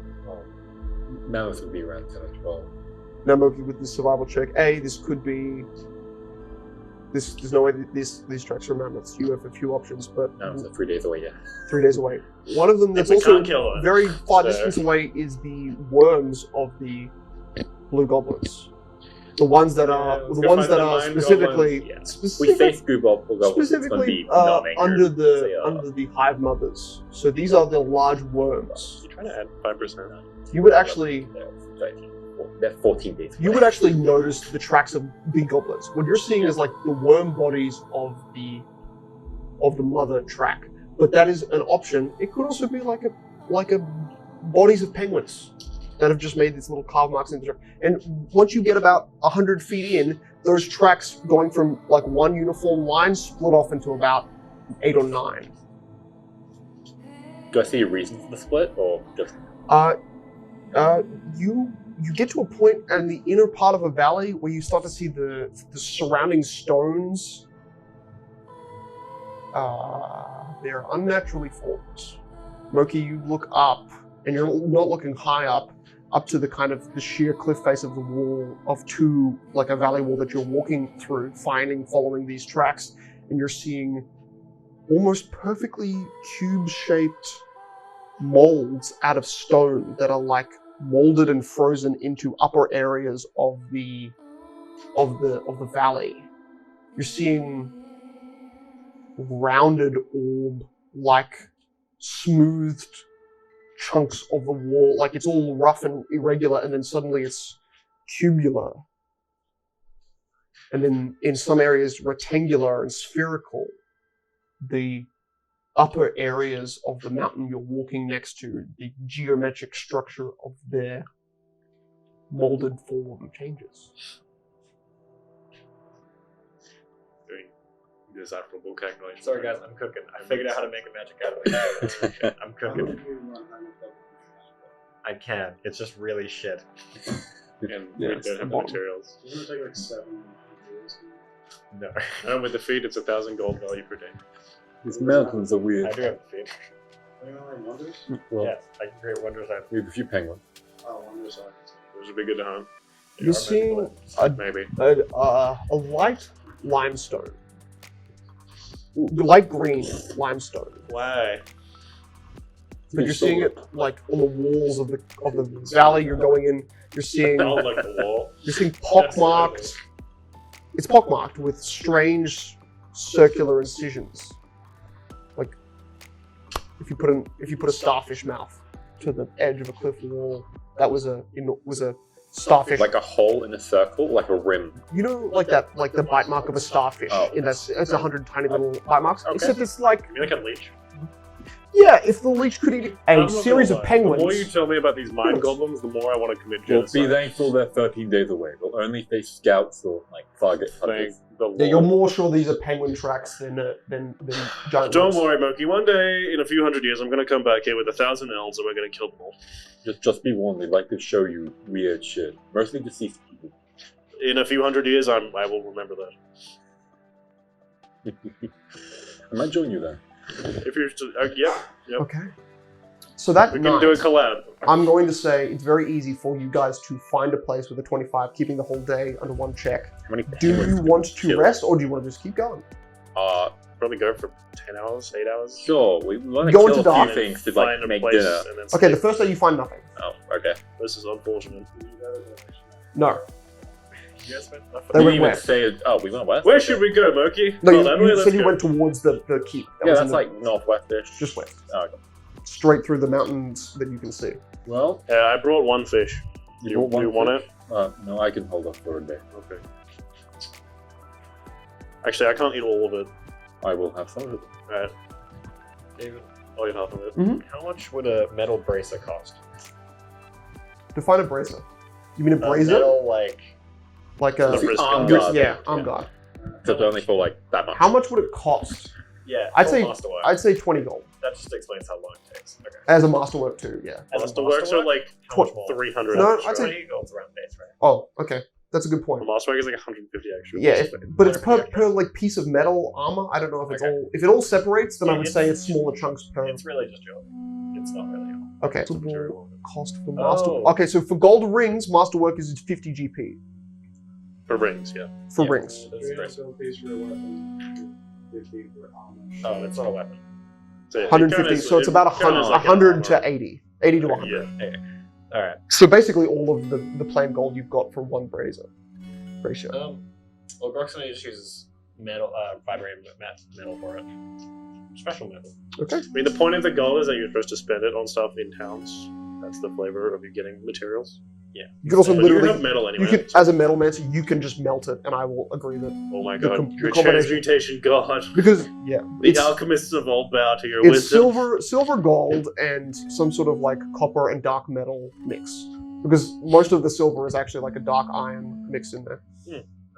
Mammoths would be around 10 or 12. Now, Moki, with this survival check, this could be. There's no way that these tracks are mammoths. You have a few options, but No, it's 3 days away, yeah. 3 days away. One of them that's If we also can't kill them, very far so- distance away is the worms of the blue goblins. The ones that are let's the go ones find that the are mine specifically goblins. We say scuba goblins, it's going to specifically be numbing. under So, yeah. under the hive mothers. So these are the large worms. You trying to add 5%? You would actually They're 14 days away. you would actually notice the tracks of big goblins. What you're seeing is like the worm bodies of the mother track. But that is an option. It could also be like a bodies of penguins that have just made these little carve marks in the track. And once you get about 100 feet in, those tracks going from like one uniform line split off into about 8 or 9. Do I see a reason for the split, or just... You get to a point in the inner part of a valley where you start to see the surrounding stones. They're unnaturally formed. Moki, you look up, and you're not looking high up to the kind of the sheer cliff face of the wall of like a valley wall that you're walking through, following these tracks, and you're seeing almost perfectly cube-shaped molds out of stone that are like molded and frozen into upper areas of the valley. You're seeing rounded orb like smoothed chunks of the wall, like it's all rough and irregular, and then suddenly it's cubular. And then in some areas rectangular and spherical. The upper areas of the mountain you're walking next to, the geometric structure of their molded form changes. Doing decipherable calculations. Sorry guys, I'm cooking. I figured out how to make a magic out of it. I'm cooking. I can. It's just really shit. And Yeah, we it's don't have the long. materials. It's going to take like 7 days. No. And with the feed, it's 1,000 gold value per day. These mountains are I weird. do have a feed. Anyone like wonders? Well, Yes, I can create wonders out of we have a few penguins. Oh, wonders are. Those would be good to hunt. You're seeing Maybe. a light limestone. Light green limestone. Why? but you're seeing it like on the walls of the valley you're going in. You're seeing Oh, like the wall. you're seeing pockmarked. It's pockmarked with strange circular incisions. Like if you put a starfish mouth to the edge of a cliff wall, that was a starfish. Like a hole in a circle, like a rim. You know, like the bite mark of a starfish. Oh. In that, it's 100 tiny little bite marks. Okay. Except it's like, You mean like a leech? yeah, if the leech could eat I'm a not series gonna of lie. penguins. The more you tell me about these mind goblins, the more I want to commit Well, be genocide. thankful they're 13 days away. They'll only face scouts or like target Thank hunters. the Yeah, you're Lord. more sure these are penguin tracks than giant. Don't wolves. worry, Monkey. One day, in a few hundred years, I'm going to come back here with 1,000 elves and we're going to kill them all. Just be warned, they like to show you weird shit. Mostly deceased people. In a few hundred years, I will remember that. I might join you then. If you're still, yep. Okay. So that We night, can do a collab. I'm going to say it's very easy for you guys to find a place with a 25, keeping the whole day under one check. How many Do penguins you can want to kill? rest, or do you want to just keep going? Probably go for 10 hours, 8 hours. Sure, we want to Go kill into a few dark. things to like Find a make place dinner. and then Okay, the sleep. first day you find nothing. Oh, okay. This is unfortunate. No. You guys went They We went didn't even west. say, oh, we went west? Where should we go, Moki? No, Well, that way, you let's said you go. went towards the keep. That Yeah, was in that's the- like northwest-ish. just west. Oh, okay. Straight through the mountains that you can see. Well, I brought one fish. you You want want fish? it? No, I can hold up for a day. Okay. Actually, I can't eat all of it. I will have some of it. Alright. David, I'll eat half of it. how much would a metal bracer cost? Define a bracer. You mean a A bracer? metal, like, Like The a frisbee. arm guard. yeah, arm guard. Except only for like that much. How much would it cost? yeah, I'd full say- masterwork. I'd say 20 gold. That just explains how long it takes. Okay. As a masterwork too, yeah. As a Masterworks are like how much more? 300 No, extra. I'd say- 20 gold's around base, right? Oh, okay. That's a good The point. Masterwork is like 150 extra. Yeah, but it's per like piece of metal armor. I don't know if it's Okay. all. If it all separates, then I Yeah, would it's- say it's smaller chunks per. It's really just your. It's not really all. Okay. material. Cost for master. Oh. Okay, so for gold rings, masterwork is 50 GP For rings, yeah. for Yeah, rings. That's Three great. also pays for a weapon. 50 for armor. Oh, that's not a weapon. So it 150. kinda is- So it's it about kinda 100, is like an 100 to armor. 80, 80 to 100. Yeah. All right. So basically, all of the plain gold you've got for one brazier ratio. Well, Groxon just uses metal, vibranium metal for it. Special metal. Okay. I mean, the point of the gold is that you're supposed to spend it on stuff in towns. That's the flavor of you getting materials. You can also But you can literally. have metal You anyway. can, as a metal mancer, you can just melt it, and I will agree that Oh my the god, com- your the combination- transmutation god. because yeah, The it's, alchemists of all bow to your it's wisdom. silver, gold, and some sort of like copper and dark metal mix. Because most of the silver is actually like a dark iron mixed in there.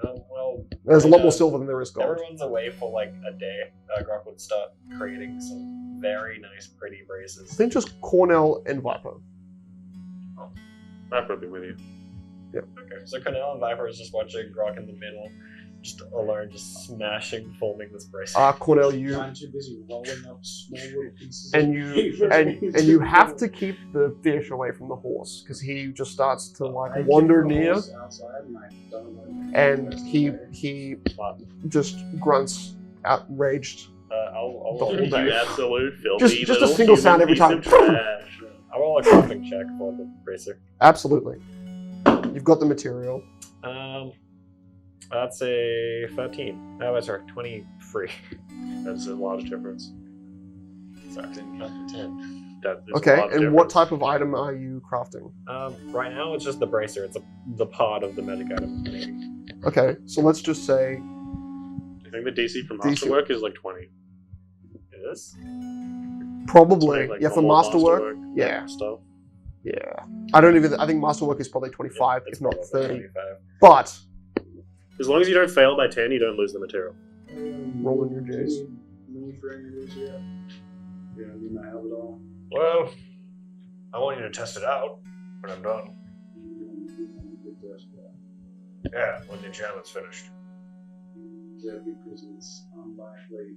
Well, There's a lot Yeah. more silver than there is gold. everyone's away for like a day. Grok would start creating some very nice, pretty I braces. think just Cornell and Viper. I'll probably with you. Okay, so Cornell and Viper is just watching Grok in the middle, just alone, just smashing, forming this brace. Cornell, you I'm too busy rolling up small little pieces. and of you paper. and you have to keep the fish away from the horse because he just starts to I like keep wander the near, horse outside and I don't know. and he just grunts outraged. I'll The roll, whole day. You absolute filthy Just a little single human sound every piece time. of trash. I'll roll a crafting check for the bracer. Absolutely, you've got the material. That's a 13. Oh, that's right, 23. That's a large difference. Sorry, I didn't count to 10. That is a Okay, large and what difference. type of item are you crafting? Right now it's just the bracer. It's the part of the magic item. I'm making. Okay, so let's just say I think the DC for DC. Masterwork is like 20. It is? probably Like yeah for normal masterwork. Yeah, Stuff. yeah. I think masterwork is probably 25, It's if not probably 30. 25. But As long as you don't fail by 10, you don't lose the material. Roll in your J's. Mini frame is yeah. You don't need my help at all. Well, I want you to test it out when I'm done. Yeah, when the enchantment's finished. Yeah, because it's unlikely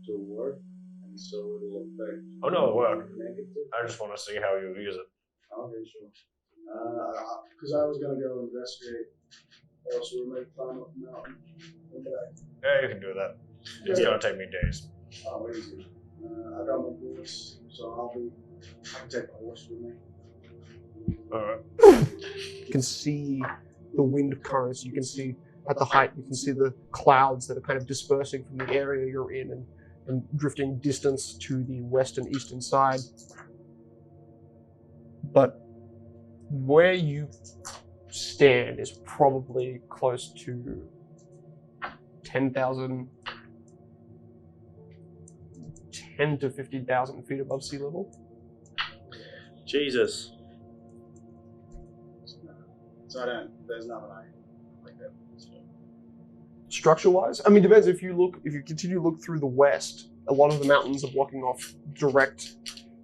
to work, and so it'll affect. Oh, no, it'll work. Negative. I just want to see how you use it. Okay, sure. Because I was gonna go investigate. I also remote climb up the mountain. Come back. Yeah, you can do that. It's Yeah. gonna take me days. Oh, easy. I got my boots, so I'll be I can take a horse with me. You can see the wind currents. You can see at the height. You can see the clouds that are kind of dispersing from the area you're in and drifting distance to the west and eastern side. But where you stand is probably close to 10,000, 10 to 50,000 feet above sea level. Jesus. So there's nothing like that. Structure-wise, I mean, depends. If you continue to look through the west, a lot of the mountains are blocking off direct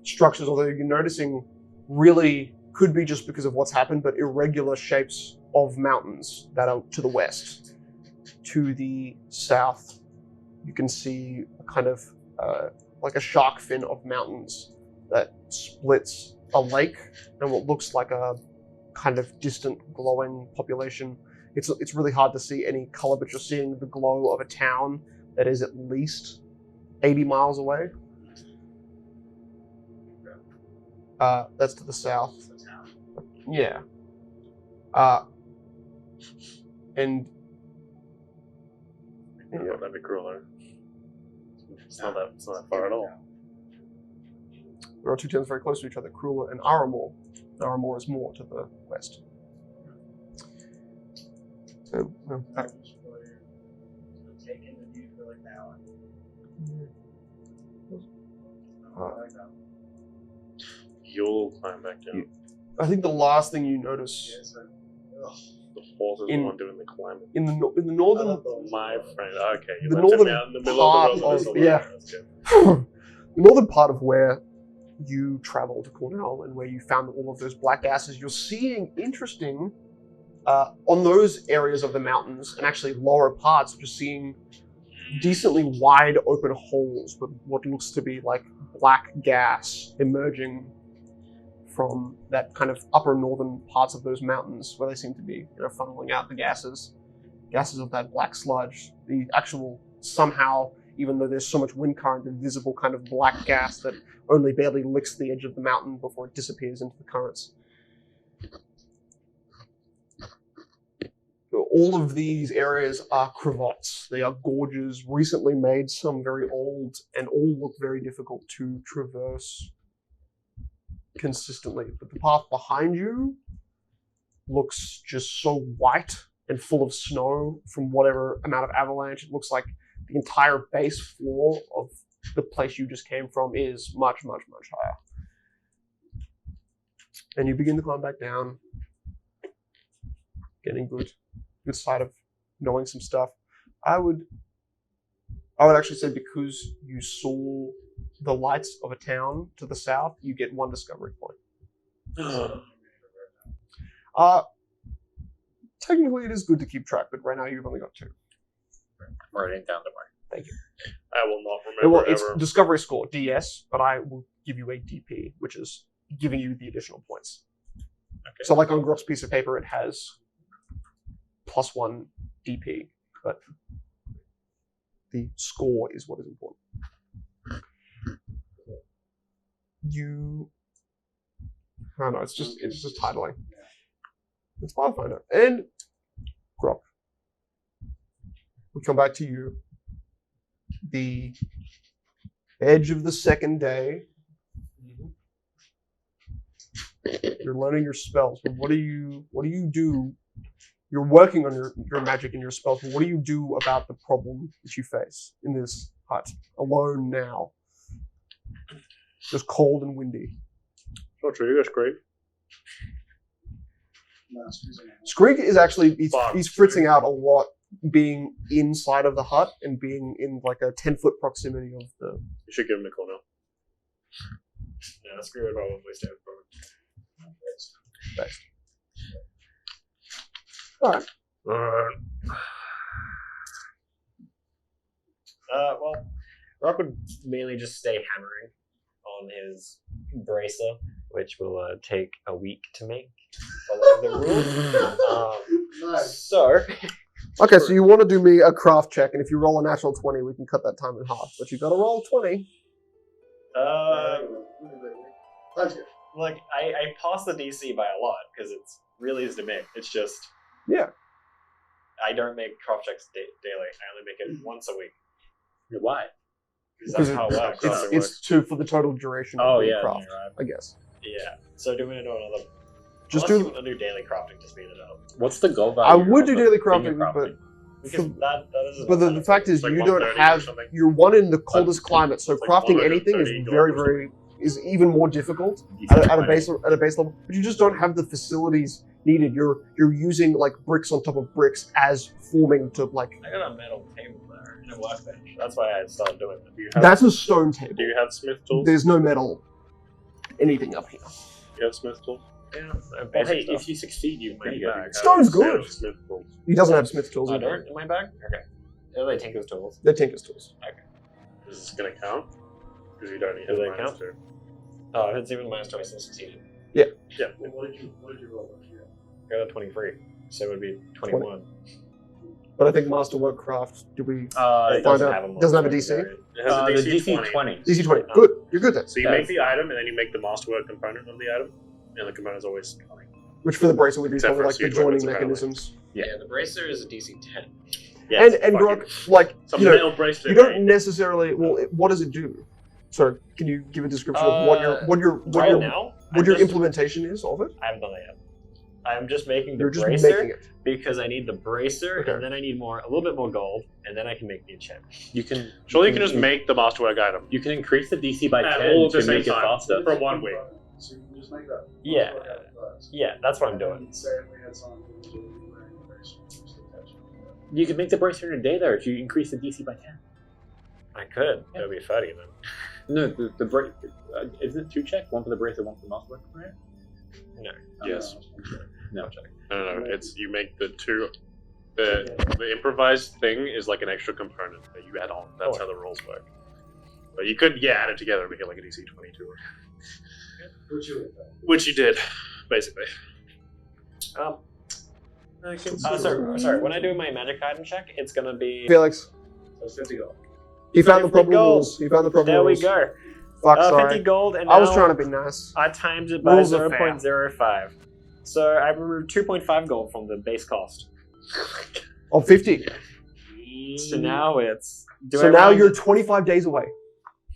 structures. Although you're noticing, really could be just because of what's happened, but irregular shapes of mountains that are to the west. To the south, you can see a kind of like a shark fin of mountains that splits a lake and what looks like a kind of distant glowing population. It's really hard to see any color, but you're seeing the glow of a town that is at least 80 miles away. That's to the south. Yeah. And Yeah, that'd be cooler. It's not that far at all. there are two towns very close to each other, Krula and Aramor. Aramor is more to the west. So, You'll climb back down. I think the last thing you notice The horse is the one doing the climbing. in the northern My friend. Okay. You The left him northern out in the middle part of the wilderness. of- alone. yeah. That's good. the northern part of where you travel to Cornell and where you found all of those black gases, you're seeing interesting on those areas of the mountains and actually lower parts, you're seeing decently wide open holes with what looks to be like black gas emerging from that kind of upper northern parts of those mountains where they seem to be, funneling out the gases of that black sludge. The actual, somehow, even though there's so much wind current, the visible kind of black gas that only barely licks the edge of the mountain before it disappears into the currents. All of these areas are cravats. They are gorges, recently made, some very old, and all look very difficult to traverse consistently. But the path behind you looks just so white and full of snow from whatever amount of avalanche. It looks like the entire base floor of the place you just came from is much, much, much higher. And you begin to climb back down, getting good sight of knowing some stuff. I would actually say, because you saw the lights of a town to the south, you get 1 discovery point. Technically it is good to keep track, but right now you've only got 2. I'm writing down the mark. Thank you. I will not remember Well, it's ever. discovery score, DS, but I will give you a DP, which is giving you the additional points. Okay. So like on Groff's piece of paper, it has +1 DP, but the score is what is important. I don't know, it's just titling. It's Pathfinder. And Groff. We come back to you. The edge of the second day. You're learning your spells, but what do you do? You're working on your magic and your spells, but what do you do about the problem that you face in this hut, alone now? Just cold and windy. Oh, true. You guys great. Skrig is actually, he's Fuck. fritzing out a lot being inside of the hut and being in like a 10-foot proximity of the... You should give him a call now. Yeah, screw it, probably stand for it. Thanks. Alright. Well, Rock would mainly just stay hammering on his bracer, which will take a week to make, following the rules. So, Okay, so you want to do me a craft check, and if you roll a natural 20, we can cut that time in half. But you got to roll 20. That's good. Like, I pass the DC by a lot because it's really easy to make. It's just... Yeah. I don't make craft checks daily. I only make it once a week. Why? Because that's how it works. It's 2 for the total duration Oh of the yeah, craft, you're right. I guess. Yeah. So do we do another... Just Unless do... you want to do daily crafting to speed it up. What's the goal value? I would do of daily finger crafting, but... Because that is... But the fact is, Like you don't 130 or have... something. You're one in the coldest climate, so It's like crafting anything is 130 very, gold or very... is even more difficult at a base level. But you just don't have the facilities needed. You're using like bricks on top of bricks as forming to like... I got a metal table there and a workbench. That's why I started doing it. Do you have, That's a stone table. do you have smith tools? There's no metal anything up here. You have smith tools? Yeah. Well, hey, if you succeed, you My can bag. get Stone's Yeah, good. Smith tools. He doesn't have smith tools. I either. don't in my bag? Okay. Are they Tinker's tools? They're Tinker's tools. Is this gonna count? Because you don't need Do they minus count? 2. Oh, if it's even minus 20, still succeeded. Yeah. What did you roll last year? I got a 23. So it would be 21. But I think Masterwork Did we it find doesn't out? have a Doesn't have a monster. DC? It has a the DC, DC 20. DC 20. Good. You're good then. So you make the item, and then you make the masterwork component of the item, and the component's always 20. Which for the bracer would be Except probably for like the huge joining weapons, apparently. mechanisms. Yeah, the bracer is a DC 10. Yes, and fuck Grok, like, Some you know, metal bracelet. you don't necessarily. Well, what does it do? So, can you give a description of what your just- implementation is of it? I haven't done that yet. I'm just making the You're just bracer making it. because I need the bracer, Okay. and then I need a little bit more gold, and then I can make the enchantment. You can. Surely you can just make the masterwork item. You can increase the DC by At 10 all at the to same make it time. faster. For 1 week. So you can just make that. Yeah. First. Yeah, that's what I'm doing. And say if we had someone who was already wearing a brace, just attach it. You can make the bracer in a day there if you increase the DC by 10. I could. That would be funny then. No, the isn't it 2 check? 1 for the bracer, 1 for the masterwork, right? No. Yes. No. No, it's you make the 2. The improvised thing is like an extra component that you add on. That's how the rules work. But you could, add it together and make it like a DC 22. Which you did, basically. Sorry. When I do my magic item check, it's gonna be. Felix, So it's 50 gold. he found the 50 problem gold. rules. He found the problem There we rules. go. Fuck, 50 sorry. gold, and I was now trying to be nice. I times it by Rules are fair. 0.05. So I removed 2.5 gold from the base cost. Oh, 50. So now it's. So now you're 25 days away.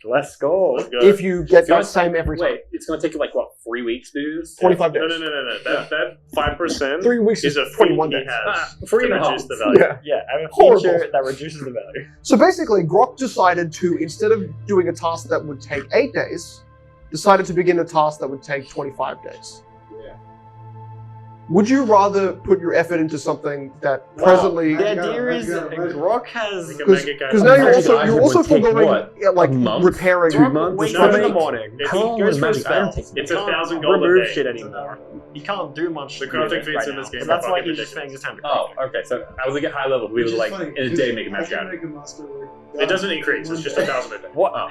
less gold. Let's go. If you get So that it's same every time. Wait, it's going to take you like, what, 3 weeks to do this? 25 days. No. That 5% 3 weeks is is a fee 21 he days. has Free to and reduce half. the value. Yeah. Yeah, I have a Horrible. feature that reduces the value. So basically, Grok decided to, instead of doing a task that would take 8 days, decided to begin a task that would take 25 days. Yeah. Would you rather put your effort into something that presently... The idea is Grok has. You can make it Because now you're Magic also, item you're also would take foregoing what? like A month? repairing 2 months? Wakes No, up in no, the morning. How He long goes does for a magic item spell. take? It's He can't 1,000 gold a remove day. shit anymore. He can't do much. The with crafting it feats right in this now. game So are that's why fucking he's just spending his time. Oh, okay. So I was like at high level. We Which were is like funny, in a day making I magic can item. make a master work It doesn't increase. It's just 1,000 a day. What?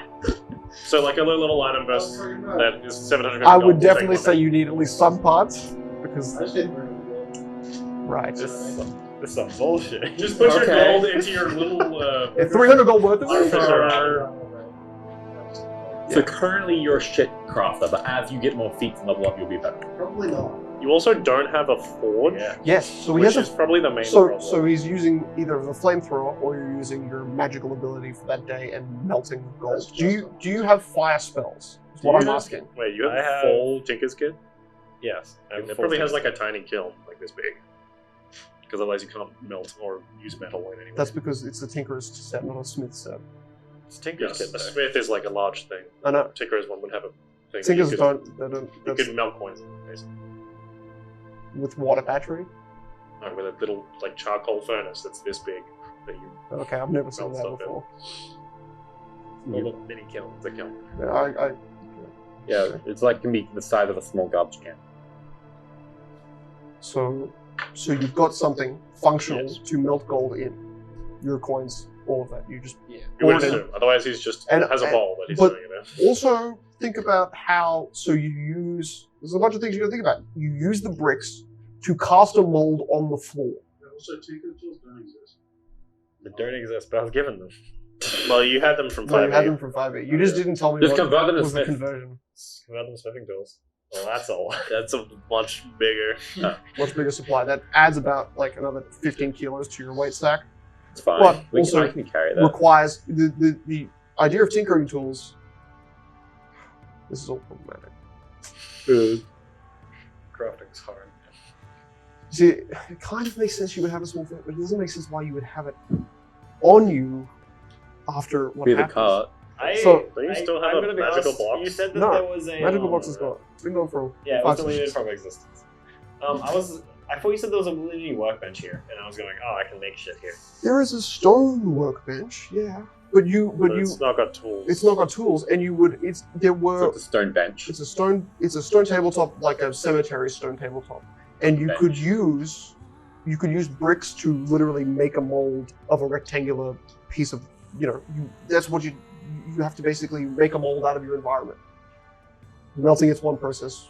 So like a little item versus that is 700 I gold would will definitely take say one day. you need at least some parts, because... I just didn't bring gold. Right. This is some bullshit. Just put your Okay. gold into your little. Yeah, 300 gold worth of it? Artificer. So currently you're shit crafter, but as you get more feats and level up, you'll be better. Probably not. You also don't have a forge, Yes, so he which has is a... probably the main So, problem. so he's using either the flamethrower or you're using your magical ability for that day and melting gold. Do you have fire spells? Is what Do I'm you have- asking. Wait, you have I a have- full Tinker's Kit? Yes. It probably has like a tiny kiln, like this big. Because otherwise you can't melt or use metal in any way. That's because it's a tinker's set, not a smith's set. It's Tinker's Yes, Kit, a though. smith is like a large thing. I know. Tinker's one would have a thing. Tinkers you could, don't. They don't. You That's could melt coins, basically. with water battery. Like with a little like charcoal furnace that's this big that you Okay, I've never seen melt that stuff before. in. Little mini kiln. It's a kiln. Yeah, Yeah, it's like can be the size of a small garbage can. So you've got something functional Yes. to melt gold in. Your coins, all of that. You just You would Or- assume. Otherwise he's just And- has a and- bowl that he's but- doing it in. also think about how. So you use. There's a bunch of things you got to think about. You use the bricks to cast a mold on the floor. Also, Tinker tools don't exist. They don't exist, but I was given them. Well, you had them from 5e. No, you had them from 5e. You just didn't tell me Just what convert them to was the Smith. conversion. Convert them smithing tools. Well, that's all. That's a much bigger. Much bigger supply. That adds about like another 15 kilos to your weight stack. It's fine. But I also can carry that. requires the idea of tinkering tools. This is all problematic. Crafting's hard. See, it kind of makes sense you would have a small fleet, but it doesn't make sense why you would have it on you after what Be the happens. cart. So- Do you still have a gonna be magical honest, box? You said that No, there was a Magical box is gone. It's been gone for Yeah, it 5 was deleted sessions. from existence. I thought you said there was a mini workbench here, and I was going, oh, I can make shit here. There is a stone workbench, yeah, but It's not got tools. it's not got tools, and you would there So were it's a stone bench. it's a stone tabletop, like a cemetery stone tabletop, and you could use bricks to literally make a mold of a rectangular piece of, that's what you have to basically make a mold out of your environment. Melting it's one process.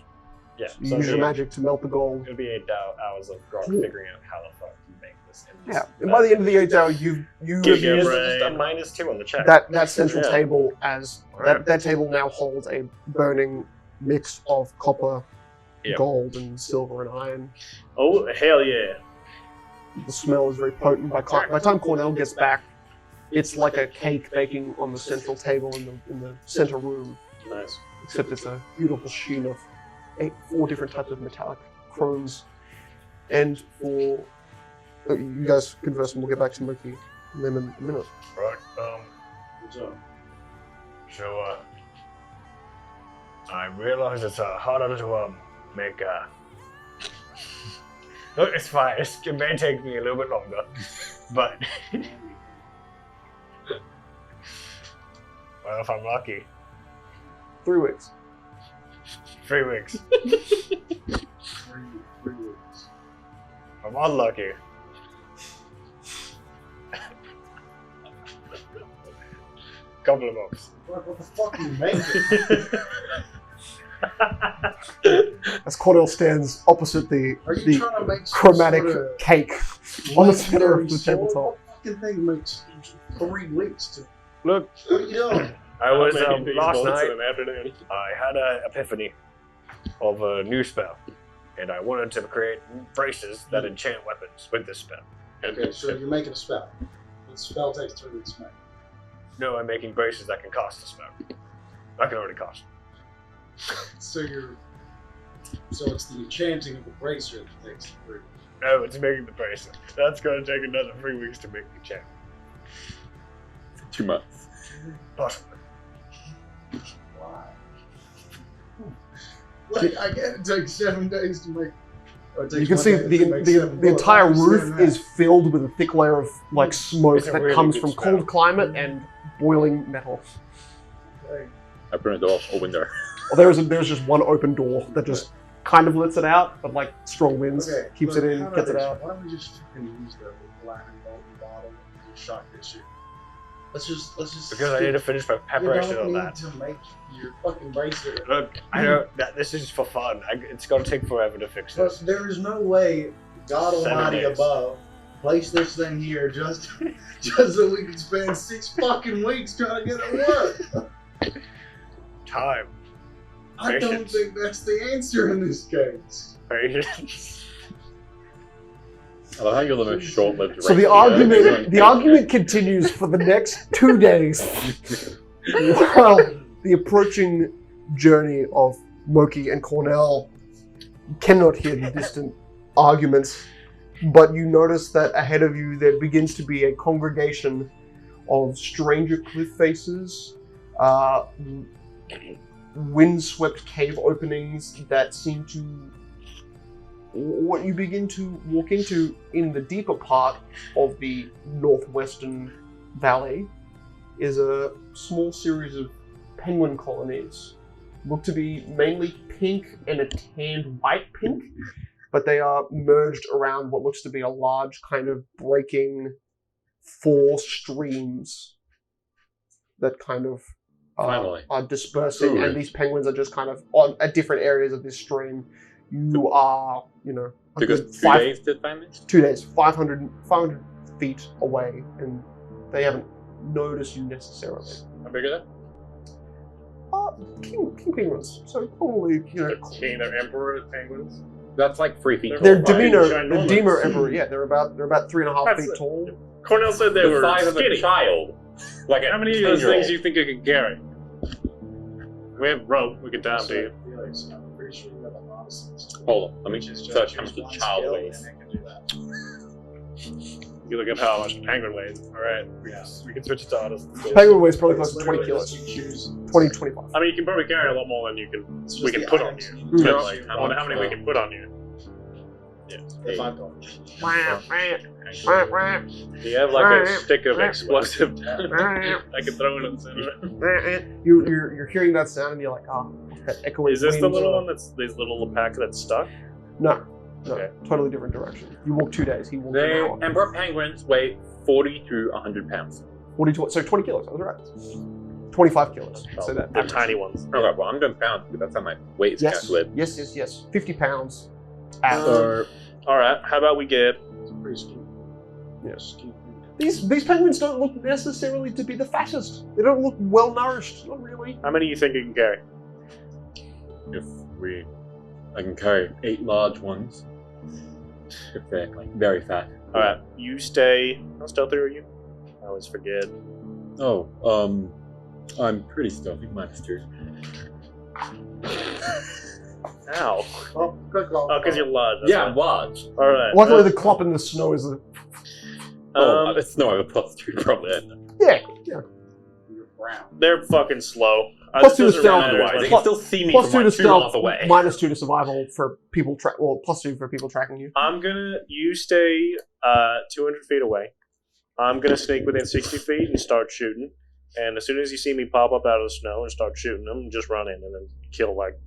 Yeah, You so use your it'd magic to melt the gold. be 8 hours of Grog Cool. figuring out how the fuck to make this. In Yeah, and by the end of the 8th hour, you Give have your used brain. just a -2 on the check. that central Yeah. table as that table now holds a burning mix of copper, Yep. gold, and silver and iron. Oh, hell yeah. The smell is very potent. By the time Cornell gets back, it's like a cake baking on the central table in the center room. Nice. Except it's a beautiful sheen of 4 different types of metallic chromes. And for you guys converse, and we'll get back to Mookie in a minute. Right. Good job. So, I realize it's harder to make. Look, it's fine. It may take me a little bit longer, but well, if I'm lucky, 3 weeks. 3 weeks. 3 weeks. If I'm unlucky, couple of months. What the fuck are you making? As Cornell stands opposite the Are you trying to make some chromatic sort of cake on the center of the legendary sword? tabletop. What fucking thing makes 3 weeks to... Look, What are you doing? I was Maybe these last bullets night. in an afternoon. I had an epiphany of a new spell, and I wanted to create braces that enchant weapons with this spell. Okay, so you're making a spell. The spell takes 3 weeks to make. No, I'm making braces that can cost a spell. I can already cost. So it's the enchanting of the bracer that takes 3 weeks. No, it's making the bracelet. That's going to take another 3 weeks to make the enchant. 2 months. Possibly. Why? Like, I get it takes 7 days to make. Or it takes You can 1 see day to make 7 the bullets. entire I understand roof that. is filled with a thick layer of like smoke It's a that really comes good from smell. cold climate and boiling metal. Okay. Open a door or window. Well, there's just one open door that just kind of lets it out, but like strong winds Okay, keeps look, it in, how about gets it this? out. Why don't we just fucking use the black and golden bottle and just shot this shit? Let's just. Because I need to finish my preparation you on don't need that. to make your fucking bracelet. Look, I know that this is for fun. It's going to take forever to fix But this. there is no way God 7 Almighty days. above place this thing here just so we can spend 6 fucking weeks trying to get it to work. Time. I don't Patience. think that's the answer in this case. Patience. I love how you're the most short-lived So the argument continues for the next 2 days, while the approaching journey of Moki and Cornell cannot hear the distant arguments, but you notice that ahead of you there begins to be a congregation of stranger cliff faces, windswept cave openings that seem to... What you begin to walk into in the deeper part of the northwestern valley is a small series of penguin colonies. Look to be mainly pink and a tanned white pink, but they are merged around what looks to be a large kind of breaking 4 streams that kind of Finally. are dispersing, Ooh. and these penguins are just kind of on at different areas of this stream. You are, a Because good 2 days to find this? 2 days, 500 feet away, and they haven't notice you necessarily. How big are they? King penguins. So probably, They're emperor penguins. That's like 3 feet. They're tall, right? Demeanor Emperor. Yeah, they're about 3.5 feet tall. Cornell said they The were size of skinny. a child. Like How many of those things do you think I can carry? We have rope. We can tie them to you. Felix, I'm pretty sure you have a lot of sense. Hold on, let me Just search how much choose a one child skill, weighs. and it can do that. You look up how much a penguin weighs. All right. Yeah. We can switch it to artists. Penguin weighs probably close to It's 20 literally kilos. just you choose. 20, 25. I mean, you can probably carry a lot more than you can. It's We just can the put on items you. you But, Yeah. like, I wonder how many we can put on you. The $5. Do you have like a stick of explosive I can throw in the center? You're hearing that sound and you're like, that echoing. Is this the wind. little one that's these little pack that's stuck? No, Okay. totally different direction. You walk 2 days. He walked an The hour. emperor penguins weigh 40 to 100 pounds. 20 kilos. I was right. 25 kilos. So that. They're tiny ones. Okay, well I'm doing pounds because that's how my weight is Yes. calculated. Yes. 50 pounds. At So All right. How about we get? It's pretty skinny. Yeah. Skinny. these penguins don't look necessarily to be the fattest. They don't look well nourished. Not really. How many do you think you can carry? if I can carry 8 large ones. If they're like very fat. All right. You stay. How stealthy are you? I always forget. Oh, I'm pretty stealthy, -2. Ow. Oh, good call. Oh, because you're large. That's Yeah, why. I'm large. All right. Luckily, the clop in the snow is a. It's no, a +2 probably. Yeah. You're brown. They're fucking slow. Plus two This to doesn't stealth. matter as Otherwise, much. they can still see me +2 from to like 2 miles stealth, away. -2 to survival for people +2 for people tracking you. You stay 200 feet away. I'm gonna sneak within 60 feet and start shooting. And as soon as you see me pop up out of the snow and start shooting them, just run in and then kill like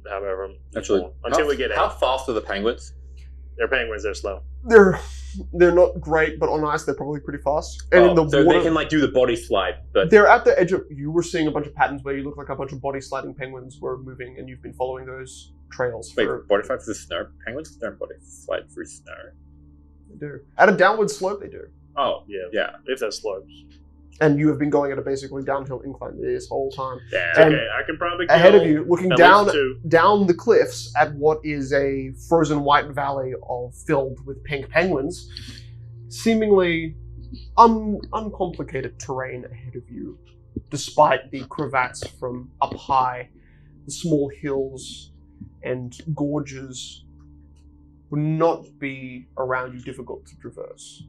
however. Actually, until we get how out. fast are the penguins? They're penguins. They're slow. They're not great, but on ice they're probably pretty fast. And in the so water, they can like do the body slide, but they're at the edge of. You were seeing a bunch of patterns where you look like a bunch of body sliding penguins were moving, and you've been following those trails. wait, For, body slide through snow? Penguins don't body slide through snow. they do. At a downward slope, they do. Oh, Yeah. yeah. If they're slopes. And you have been going at a basically downhill incline this whole time. Yeah. And Okay, I can probably kill ahead of you, looking at down least 2. down the cliffs at what is a frozen white valley filled with pink penguins, seemingly uncomplicated terrain ahead of you, despite the cravats from up high, the small hills and gorges would not be around you difficult to traverse.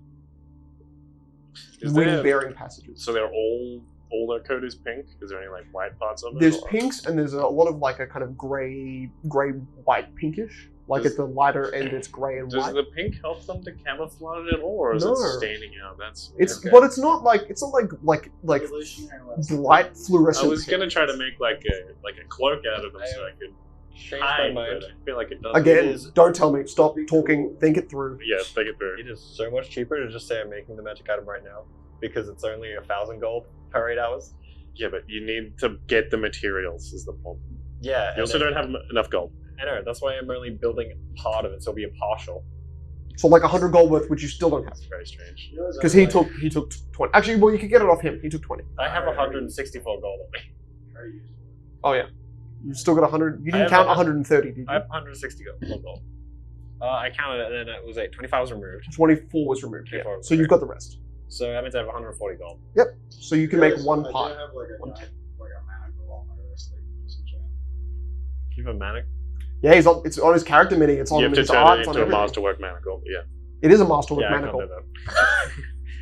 Is there- Wind-bearing passages. So they're all their coat is pink. Is there any like white parts of it? There's or- pinks and there's a lot of like a kind of gray, white, pinkish. Like Does- at the lighter end, it's gray and Does white. the pink help them to camouflage at all, or is No. it standing out? That's It's okay. but it's not like like Evolutionary last. bright I fluorescent. was gonna try to make like a cloak out of them so I could Changed hide, my mind. but I feel like it doesn't. Again, It is- don't tell me. Stop talking. Think it through. Yeah, take it through. It is so much cheaper to just say I'm making the magic item right now because it's only 1,000 gold per 8 hours. Yeah, but you need to get the materials. Is the problem? Yeah, You and also then- don't have enough gold. I know. That's why I'm only building part of it, so it'll be a partial. So like 100 gold worth, which you still don't have, It's very strange. because he took 20. Actually, well, you could get it off him. He took 20. I have 164 gold on me. Oh yeah, you still got 100. You I didn't have count 100. 130, did I you? have 160 gold. I counted it, and then it was 25 was removed. 24 was removed. Yeah. 24 was So you've removed. got the rest. So that means I have 140 gold. So you can make one I part. do have like a manacle on my wrist that you can disenchant. Do you have a manic? Yeah, it's on his character mini. It's on You have to his turn art. it It's on into a everything. masterwork manacle. Yeah. It is a masterwork Yeah, I can't manacle. do that.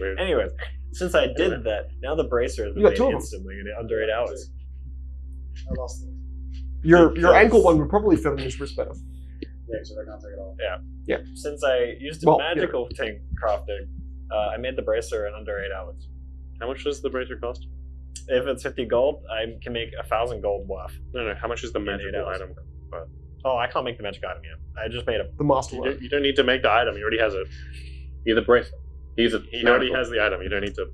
Weird. Anyways, since I did that, now the bracer has been You got made 2 of them. instantly in under 8 hours. I lost it. Your Because- ankle one would probably fit on his wrist better. Yeah, so they're gonna take it off. Since I used a Well, magical thing crafting, I made the bracer in under 8 hours. How much does the bracer cost? If it's 50 gold, I can make 1,000 gold worth. No. How much is the In 8 magical hours. item? Oh, I can't make the magic item yet. I just made a. The masterwork. You don't need to make the item. He already has it. He's a bracelet. He already has the item. You don't need to.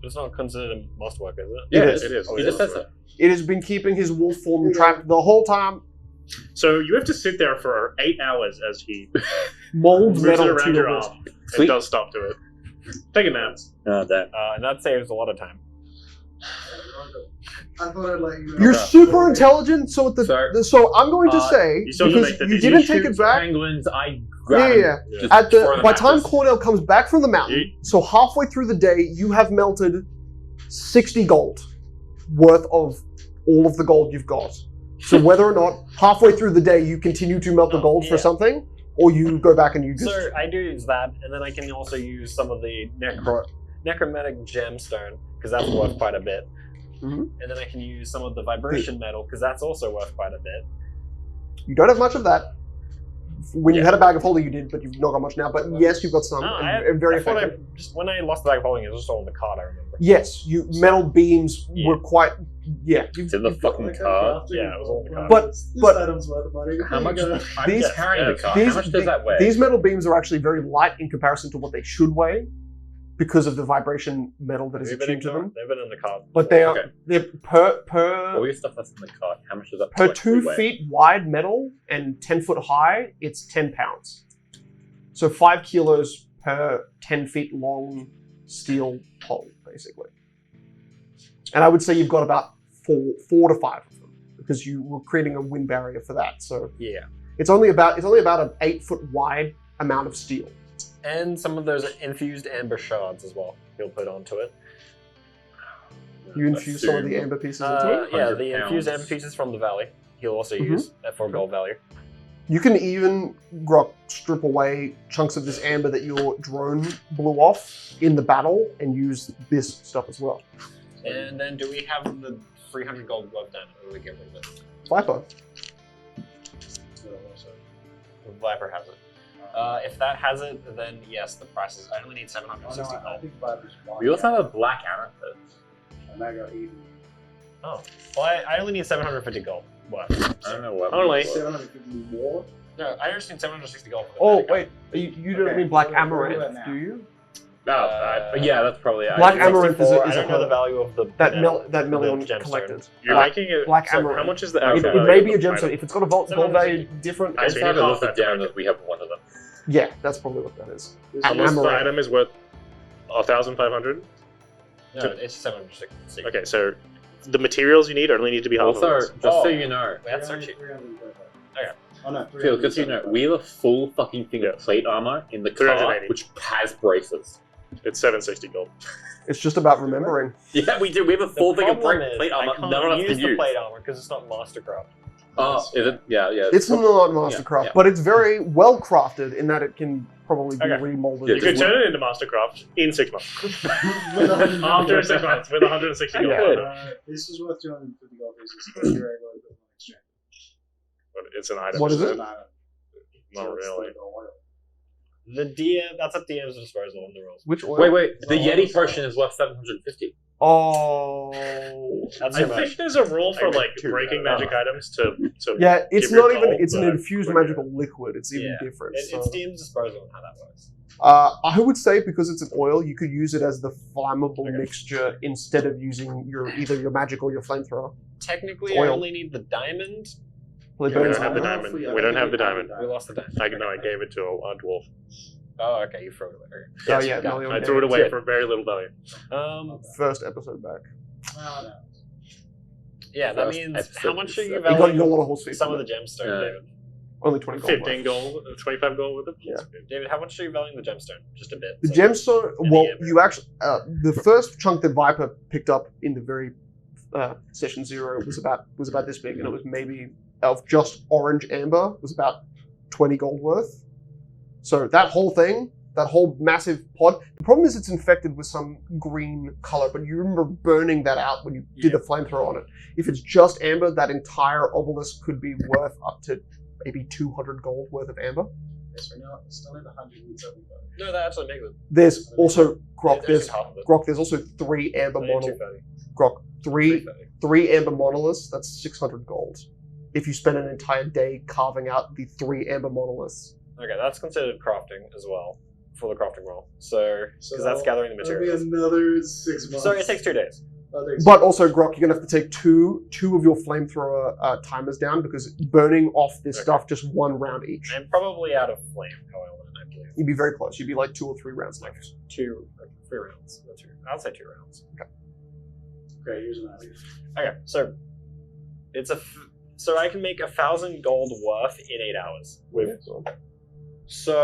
It's not considered a masterwork, is it? It Yeah, is. It is. He just says so. It has been keeping his wolf form trapped the whole time. So you have to sit there for 8 hours as he Molds moves it metal to around your your wrist. arm. Sweet. It does stop to it. Take a nap. That. And that saves a lot of time. I thought I'd let you know. You're Okay. super intelligent, so so I'm going to say you still have to because make the you decision. didn't take it back. Penguins, I grab Yeah. them, just At throw the them by at time us. Cornell comes back from the mountain, so halfway through the day, you have melted 60 gold worth of all of the gold you've got. So whether or not halfway through the day you continue to melt the gold for something, or you go back and you just So I do use that, and then I can also use some of the necromantic gemstone, because that's worth quite a bit. Mhm. And then I can use some of the vibration metal, because that's also worth quite a bit. you don't have much of that. When you had a bag of holding, you did, but you've not got much now. But yes, you've got some, No, and very I thought effective. when I lost the bag of holding, it was just all in the card, I remember. Yes, metal beams were quite. Yeah, It's in the fucking car. Yeah, it was all in the card. But- this item's worth money. How much? I'm These- carrying the car. these- How much does that weigh? These metal beams are actually very light in comparison to what they should weigh, because of the vibration metal that is They've been in attuned to them. They've been in the card. But they are Okay. they're All your stuff that's in the car. How much does that per collectively 2 weigh? feet wide metal and 10 foot high. It's 10 pounds. So 5 kilos per 10 feet long steel pole, basically. And I would say you've got about four to 5 of them, because you were creating a wind barrier for that. So Yeah. it's only about an 8 foot wide amount of steel. And some of those infused amber shards as well, he'll put onto it. You infuse some of the amber pieces into it. Yeah, the 100 infused pounds. amber pieces from the valley, he'll also Mhm. use for gold value. You can even strip away chunks of this amber that your drone blew off in the battle and use this stuff as well. And then do we have the 300 gold worth down, or do we get rid of it? Viper. Viper has it. If that has it, then yes, the price is. I only need 760 I gold. think Viper's one. We also have a black amethyst. And I got 80. Oh, well, I only need 750 gold. What? I don't know what. Only. 750 more? No, I just need 760 gold. For the Oh, magic wait. You don't Okay, mean black where are we amaranth, at do now? you? No, but yeah, that's probably it. Black I- amaranth is a I don't know the value of the That the million gemstone. collected. You're Black- making it. black so amaranth. How much is the It, actual it value may of be a the gemstone. item? If it's got a gold value different, I It's see. hard to half look that it down to make as we have one of them. yeah, that's probably what that is. Unless the Amaranth. item is worth 1,500. No, it's 760. Okay, so the materials you need only need to be half Also, of just this. so Oh. you know, Wait, that's so cheap. 325. Okay. Oh no, Phil, just so you know, we have a full fucking thing of plate armor in the car, 380. which has braces. It's 760 gold. It's just about remembering. Yeah, we do. We have a full The thing of problem is, plate armor. I can't None of us use can the use. plate armor because it's not Mastercraft. Oh, is it? Yeah, yeah. It's not Mastercraft, yeah. but it's very well crafted in that it can probably be Okay. remolded. Yeah, You could as well. turn it into Mastercraft in 6 months. After 6 months, with 160 gold. Yeah. This is worth 250 gold pieces. If you're able to put one exchange. But it's an item. What is it? Not really. The DM, that's at DM's disposal on the rules. Which oil? Wait. The Yeti potion is worth 750. Oh. That's I too much. think there's a rule for I like think two. breaking magic items to Yeah, it's Give your not even. gold, It's an but- infused magical liquid. It's even Yeah. different. It's so. DM's disposal on how that works. I would say because it's an oil, you could use it as the flammable Okay. mixture instead of using either your magic or your flamethrower. Technically, Oil. I only need the diamond. Well, it We burns don't have the more. diamond. We don't have the diamond. We lost the diamond. I gave it to a dwarf. Oh, okay, you threw it away. Oh yeah, no, I threw it away for very little value. First episode back. Yeah, that First means episode how much are you You got a valuing lot of horse feet. some of the gemstone, Yeah. David? Only 20 gold. 15 gold, 25 gold with it. Yeah. David, how much are you valuing the gemstone? Just a bit. The so- gemstone. And Well, the amber. you actually the first chunk that Viper picked up in the very session 0 was about this big, and it was maybe of just orange amber was about 20 gold worth. So that whole thing, that whole massive pod. The problem is it's infected with some green color, but you remember burning that out when you did the flamethrower on it. If it's just amber, that entire obelisk could be worth up to maybe 200 gold worth of amber. Yes, we're now still at 175. No, that actually makes it. There's also Grok. It's There's half of it. Grok. There's also 3 amber Only monoliths. 230. Grok, three 330. amber monoliths. That's 600 gold. If you spend an entire day carving out the 3 amber monoliths. Okay, that's considered crafting as well for the crafting roll. So, because that's So gathering the That'll be materials. another 6 months. So it takes 2 days. But also, Grok, you're gonna have to take two of your flamethrower timers down because burning off this Okay. stuff just 1 round each. I'm probably out of flame oil, then, I believe. You'd be very close. You'd be like 2 or 3 rounds left. 3 rounds. Or 2. I'd say 2 rounds. Okay, here's an idea. Okay, so it's so I can make 1,000 gold worth in 8 hours. So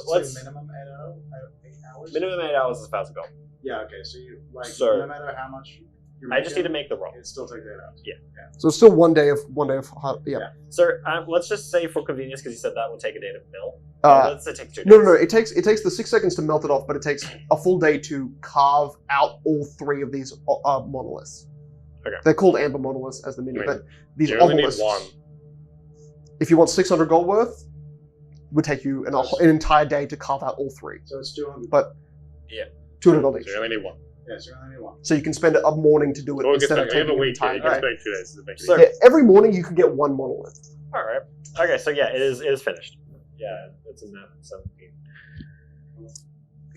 let's minimum 8 hours. minimum 8 hours is 1,000 gold. Yeah. Okay. So you So- no matter how much. I just need to make the roll. It still takes 8 hours. So it's still one day of yeah. So let's just say for convenience, because you said that would take a day to mill. Let's say it takes 2 days. No. It takes the 6 seconds to melt it off, but it takes a full day to carve out all 3 of these monoliths. Okay. They're called amber monoliths as the mini, Wait, but these You only need obelisks. one. If you want 600 gold worth, would take you an entire day to carve out all 3. So it's 200. But Yeah. 200 gold each. So you only need one. Yeah, so you only need one. So you can spend a morning to do it Or you instead of have taking a an week. Yeah, entire you can day. spend 2 days to make it. So- Yeah, every morning you can get 1 monolith. All right. Okay, so yeah, it is finished. Yeah, it's in that 17.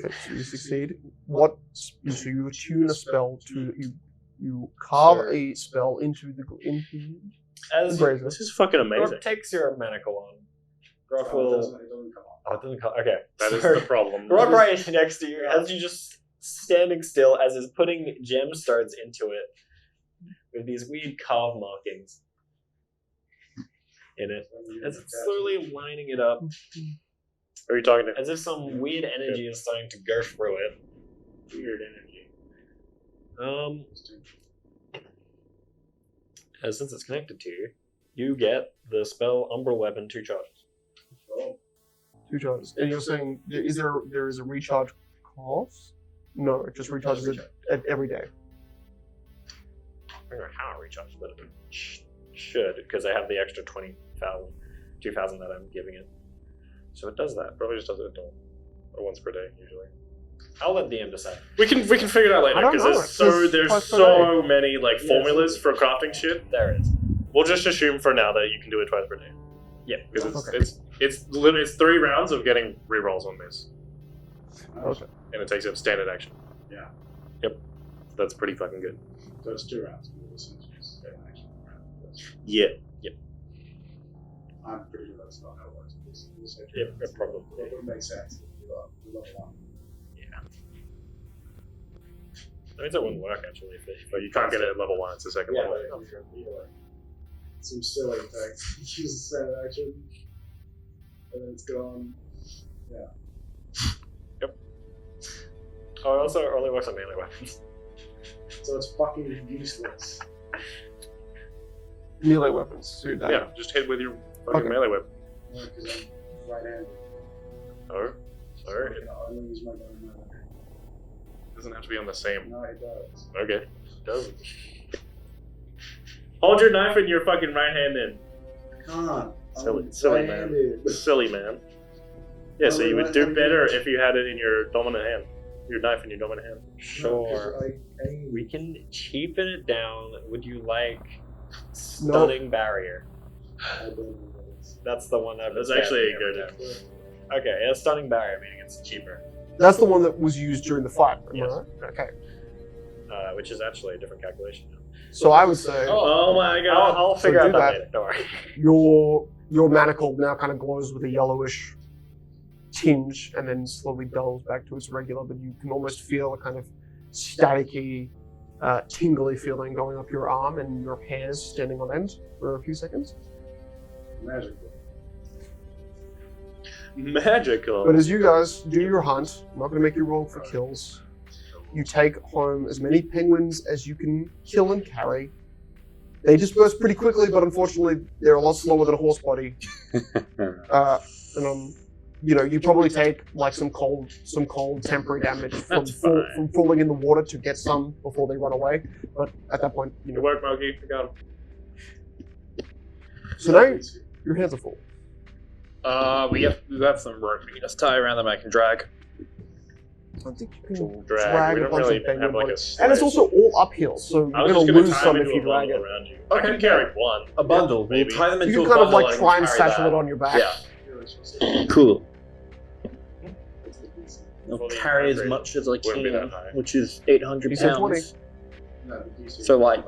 Okay, so you succeed. So you attune a spell to you carve a spell into the As brazier. This is fucking amazing. Groff takes your manicle on. Groff It will. doesn't come on. Oh, it doesn't come. Okay. That is So- the problem. Groff right next to you, as you just standing still, as is putting gemstones into it with these weird carve markings in it, as it's slowly lining it up, Are you talking to? as if some weird energy is starting to go through it. Weird energy. Since it's connected to you, you get the spell Umbral Weapon 2 charges. 2 charges. And you're saying there is a recharge cost? No, it just recharges it every day. I don't know how it recharges, but it should, because I have the extra 2,000 that I'm giving it. So it does that. Probably just does it once per day usually. I'll let DM decide. We can figure it out later I don't because know. there's It says there's twice per so many like formulas for crafting shit. There it is. We'll just assume for now that you can do it twice per day. Yeah. Because Okay. it's literally 3 rounds of getting rerolls on this, Okay. and it takes up standard action. Yeah. Yep. That's pretty fucking good. So it's 2 rounds. Yeah. I'm pretty sure that's not how it works. This It probably. It would make sense. We love one. I mean, it wouldn't work actually But you can't get it at level 1. It's the second level. Some silly thing. Use the standard action, and then it's gone. Oh, it also only works on melee weapons. So it's fucking useless. Melee weapons. So that. Yeah. Just hit with your fucking Okay. melee weapon. Because I'm right-handed. Oh. Sorry. I can only use my gun in my hand. It doesn't have to be on the same. No, it does. Okay. Doesn't. Hold your knife in your fucking right hand then. I can't. Silly man. Silly man. Yeah, so you would do better if you had it in your dominant hand. Your knife in your dominant hand. Sure. We can cheapen it down. Would you like Stunning Barrier? That's the one that That's actually a good. Okay, yeah, Stunning Barrier, meaning it's cheaper. That's the one that was used during the fight, am I Yes. right? Okay. Which is actually a different calculation. So I would say Oh my god. I'll So figure do out that that. later. Don't worry. your manacle now kind of glows with a yellowish tinge and then slowly dulls back to its regular, but you can almost feel a kind of staticky, tingly feeling going up your arm and your hairs standing on end for a few seconds. Magical. Magical. But as you guys do your hunt, I'm not going to make you roll for kills. You take home as many penguins as you can kill and carry. They disperse pretty quickly, but unfortunately, they're a lot slower than a horse body. You probably take like some cold temporary damage from That's fine. from falling in the water to get some before they run away. But at that point, Good work, Monkey. I got him. So now your hands are full. We have some rope we can just tie around them and I can drag. I don't think you can Drag. We a don't bunch really of penguin have like a bodies. sled. And it's also all uphill, so I you're was going just to gonna lose tie some him if into you a drag bundle it. around you. I Okay, can carry one. A bundle. Maybe. We'll tie them into You a can kind of bundle like and try and carry satchel that. it on your back. Yeah. Cool. I'll Fully carry as hydrated. much as I Wouldn't be that can, high. which is 800 You said pounds. 20. So, like,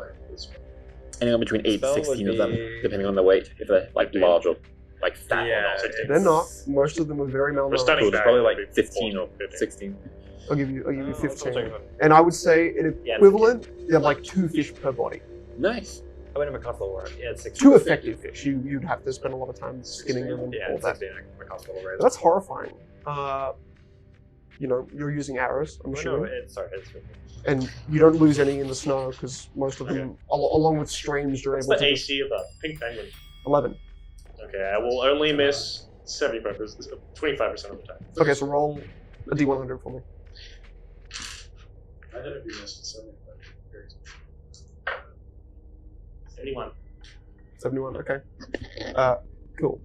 anywhere between 8 to Spell would 16 of them, be- depending on their weight. If they're like large or like fat Yeah, or not. it's- They're not. Most of them are very We're malnourished. stunning Cool, it's back. probably like Maybe 15 or 14, 15. 16. I'll give you I'll 15. take them. And I would say an Yeah, equivalent, they have like 2 fish per body. Nice. I went to McCuskle War. Yeah, it's 16. 2 effective fish. You'd have to spend a lot of time skinning them and Yeah, all it's that. 16 McCuskle War. That's horrifying. You're using arrows, I'm Oh, no, assuming. it's 15. And you don't lose any in the snow because most of them, along with streams, you're What's able the to. AC of the pink penguin? 11. Okay, I will only miss 75%, 25% of the time. Okay, so roll a d100 for me. I had to be missing 75. 71. 71, okay. Cool.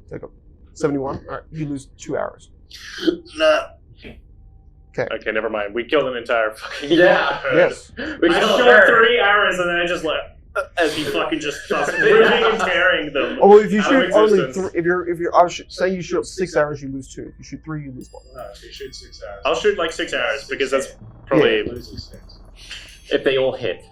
Take up. 71. Alright, you lose 2 arrows. No. Okay. Okay, never mind. We killed an entire fucking Yeah. Yes. We I killed killed her. 3 arrows and then I just left. As he fucking just starts ripping and tearing them. Oh, well, if you out shoot of only existence. 3, if you're, I was saying you shoot 6 arrows, you lose 2. If you shoot 3, you lose 1. No, if you shoot 6 hours. I'll shoot like 6 arrows because that's probably. Losing 6. If they all hit.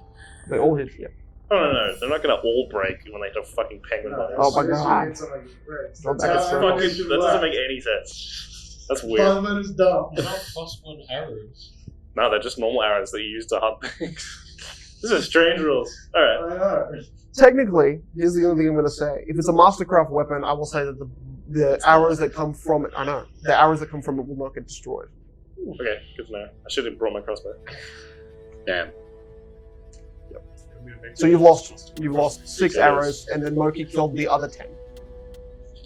They all hit, yeah. Oh no, they're not gonna all break when they hit a fucking penguin body. Oh my God. It's like it breaks. Go That's back how and I forth. always Fucking, shoot that doesn't left. make any sense. That's weird. Parliament is dumb. Not +1 arrows. No, they're just normal arrows that you use to hunt things. These are strange rules. Alright. I know. Technically, here's the only thing I'm going to say. If it's a Mastercraft weapon, I will say that the arrows that come from it, the arrows that come from it will not get destroyed. Okay, good to know. I should have brought my crossbow. Damn. So you've lost 6 arrows, and then Moki killed the other 10.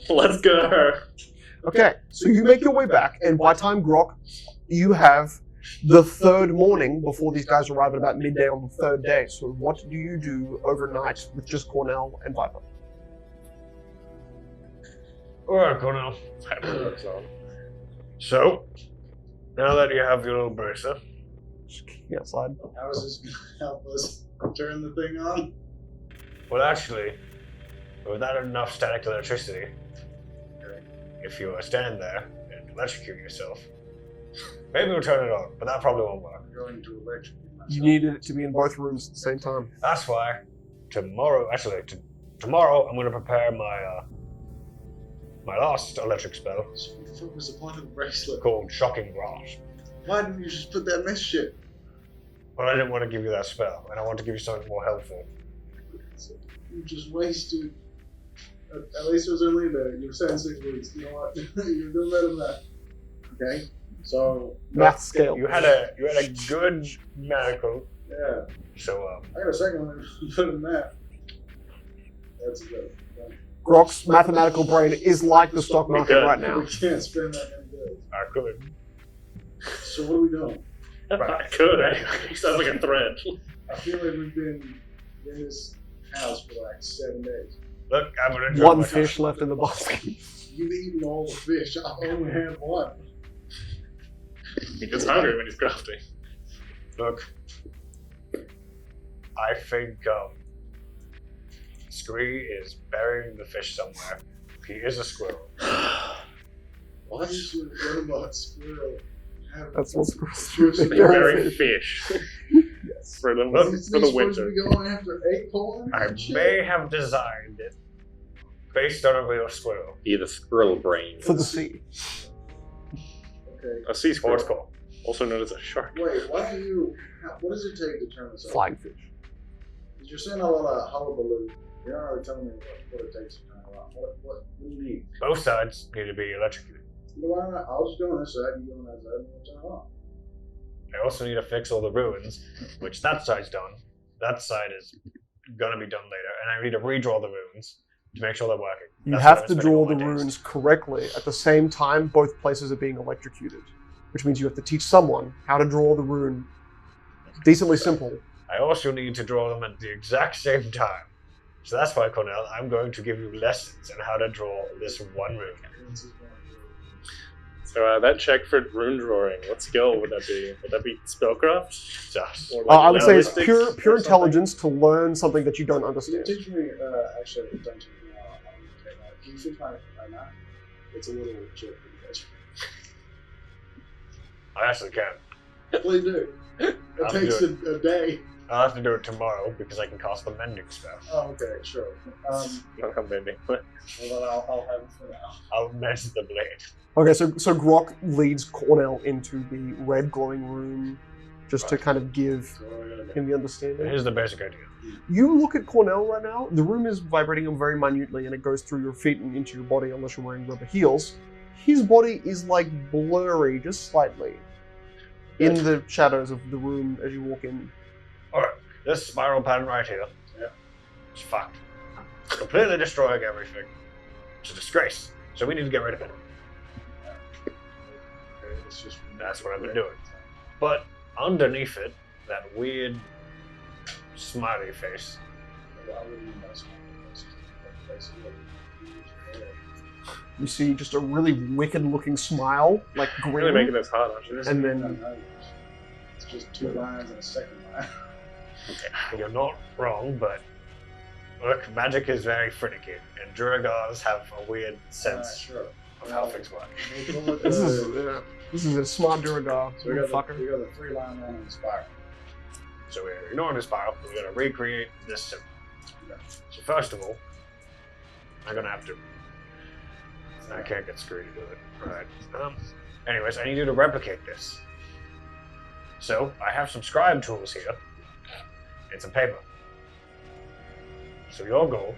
Let's go. Okay, so you make your way back, and by time Grok, you have the 3rd morning before these guys arrive at about midday on the 3rd day. So what do you do overnight with just Cornell and Viper? Alright, Cornell. So, now that you have your little bracer, Just kick me outside. How is this going to help us turn the thing on? well, actually, without enough static electricity, if you stand there and electrocute yourself, maybe we'll turn it on, but that probably won't work. I'm going to electrocute myself. You needed it to be in both rooms at the same time. That's why tomorrow, tomorrow, I'm going to prepare my last electric spell So what was the point of the bracelet? called Shocking Grasp. Why didn't you just put that in this shit? But I didn't want to give you that spell, and I want to give you something more helpful. You just wasted. At least it was only there. You were saying 6 weeks. You know what? You're doing better than that. Okay? So, Math scale. You had a good medical, yeah. so I got a second one put in that. That's a joke. Grok's mathematical brain is like the stock market Okay. right now. We can't spend that many days. I could. So what are we doing? I could, anyway. Sounds like a threat. I feel like we've been in this house for like 7 days. Look, I'm gonna enjoy One my fish time. left in the basket. You've eaten all the fish. I only had one. He gets hungry when he's crafting. Look, I think Scree is burying the fish somewhere. He is a squirrel. Why did you learn about squirrel? That's what's Seriously, Very Very fish. fish. Yes. For the, Look, Is for this the supposed to winter. be going after acorns? I and shit? may have designed it based on a real squirrel. Either squirrel brain. For the sea. Okay. A sea Or squirrel, it's called. also known as a shark. Wait, what does it take to turn this on? Flying fish. Because you're saying a lot of hullabaloo. You're not really telling me what it takes to turn it on. What do you need? Both sides need to be electrocuted. You know, why not? I'll just go on this side, you go on that side, and we'll turn it on. I also need to fix all the ruins, which that side's done. That side is gonna be done later, and I need to redraw the ruins to make sure they're working. You That's have what to I'm spending all draw the my days. runes correctly. At the same time, both places are being electrocuted. Which means you have to teach someone how to draw the rune decently simple. I also need to draw them at the exact same time. So that's why, Cornell, I'm going to give you lessons on how to draw this one rune. So that check for rune drawing, what skill would that be? Would that be spellcraft? Just Or like I would say it's linguistics pure or something? intelligence to learn something that you don't Can you understand. teach me, actually, don't teach me now. Can you teach my map? It's a little shit for you guys. I actually can. Please do. It I'll takes do a day. I'll have to do it tomorrow because I can cast the mending spell. Oh, okay, sure. You don't have mending, but Well, then I'll have it for now. I'll mend the blade. Okay, so Grok leads Cornell into the red glowing room just to kind of give him the understanding. Here's the basic idea. You look at Cornell right now, the room is vibrating very minutely and it goes through your feet and into your body unless you're wearing rubber heels. His body is like blurry, just slightly, in the shadows of the room as you walk in. Alright, this spiral pattern right here. Yeah. It's fucked. It's completely destroying everything. It's a disgrace. So we need to get rid of it. Okay, it's just That's what I've been doing. But underneath it, that weird smiley face. Why wouldn't you mess with it? You see just a really wicked looking smile, like really grin, making this hard, aren't you? and then It's just 2 lines and a second line. You're not wrong, but look, magic is very finicky, and Duragars have a weird sense Sure. of how things work. this is a smart Duragar, So we got motherfucker. the 3-line one and the spiral. So we're ignoring the spiral, we're going to recreate this symbol. So first of all, I'm going to have to... I can't get screwed into it. Right. Anyways, I need you to replicate this. So, I have some scribe tools here. And some paper. So your goal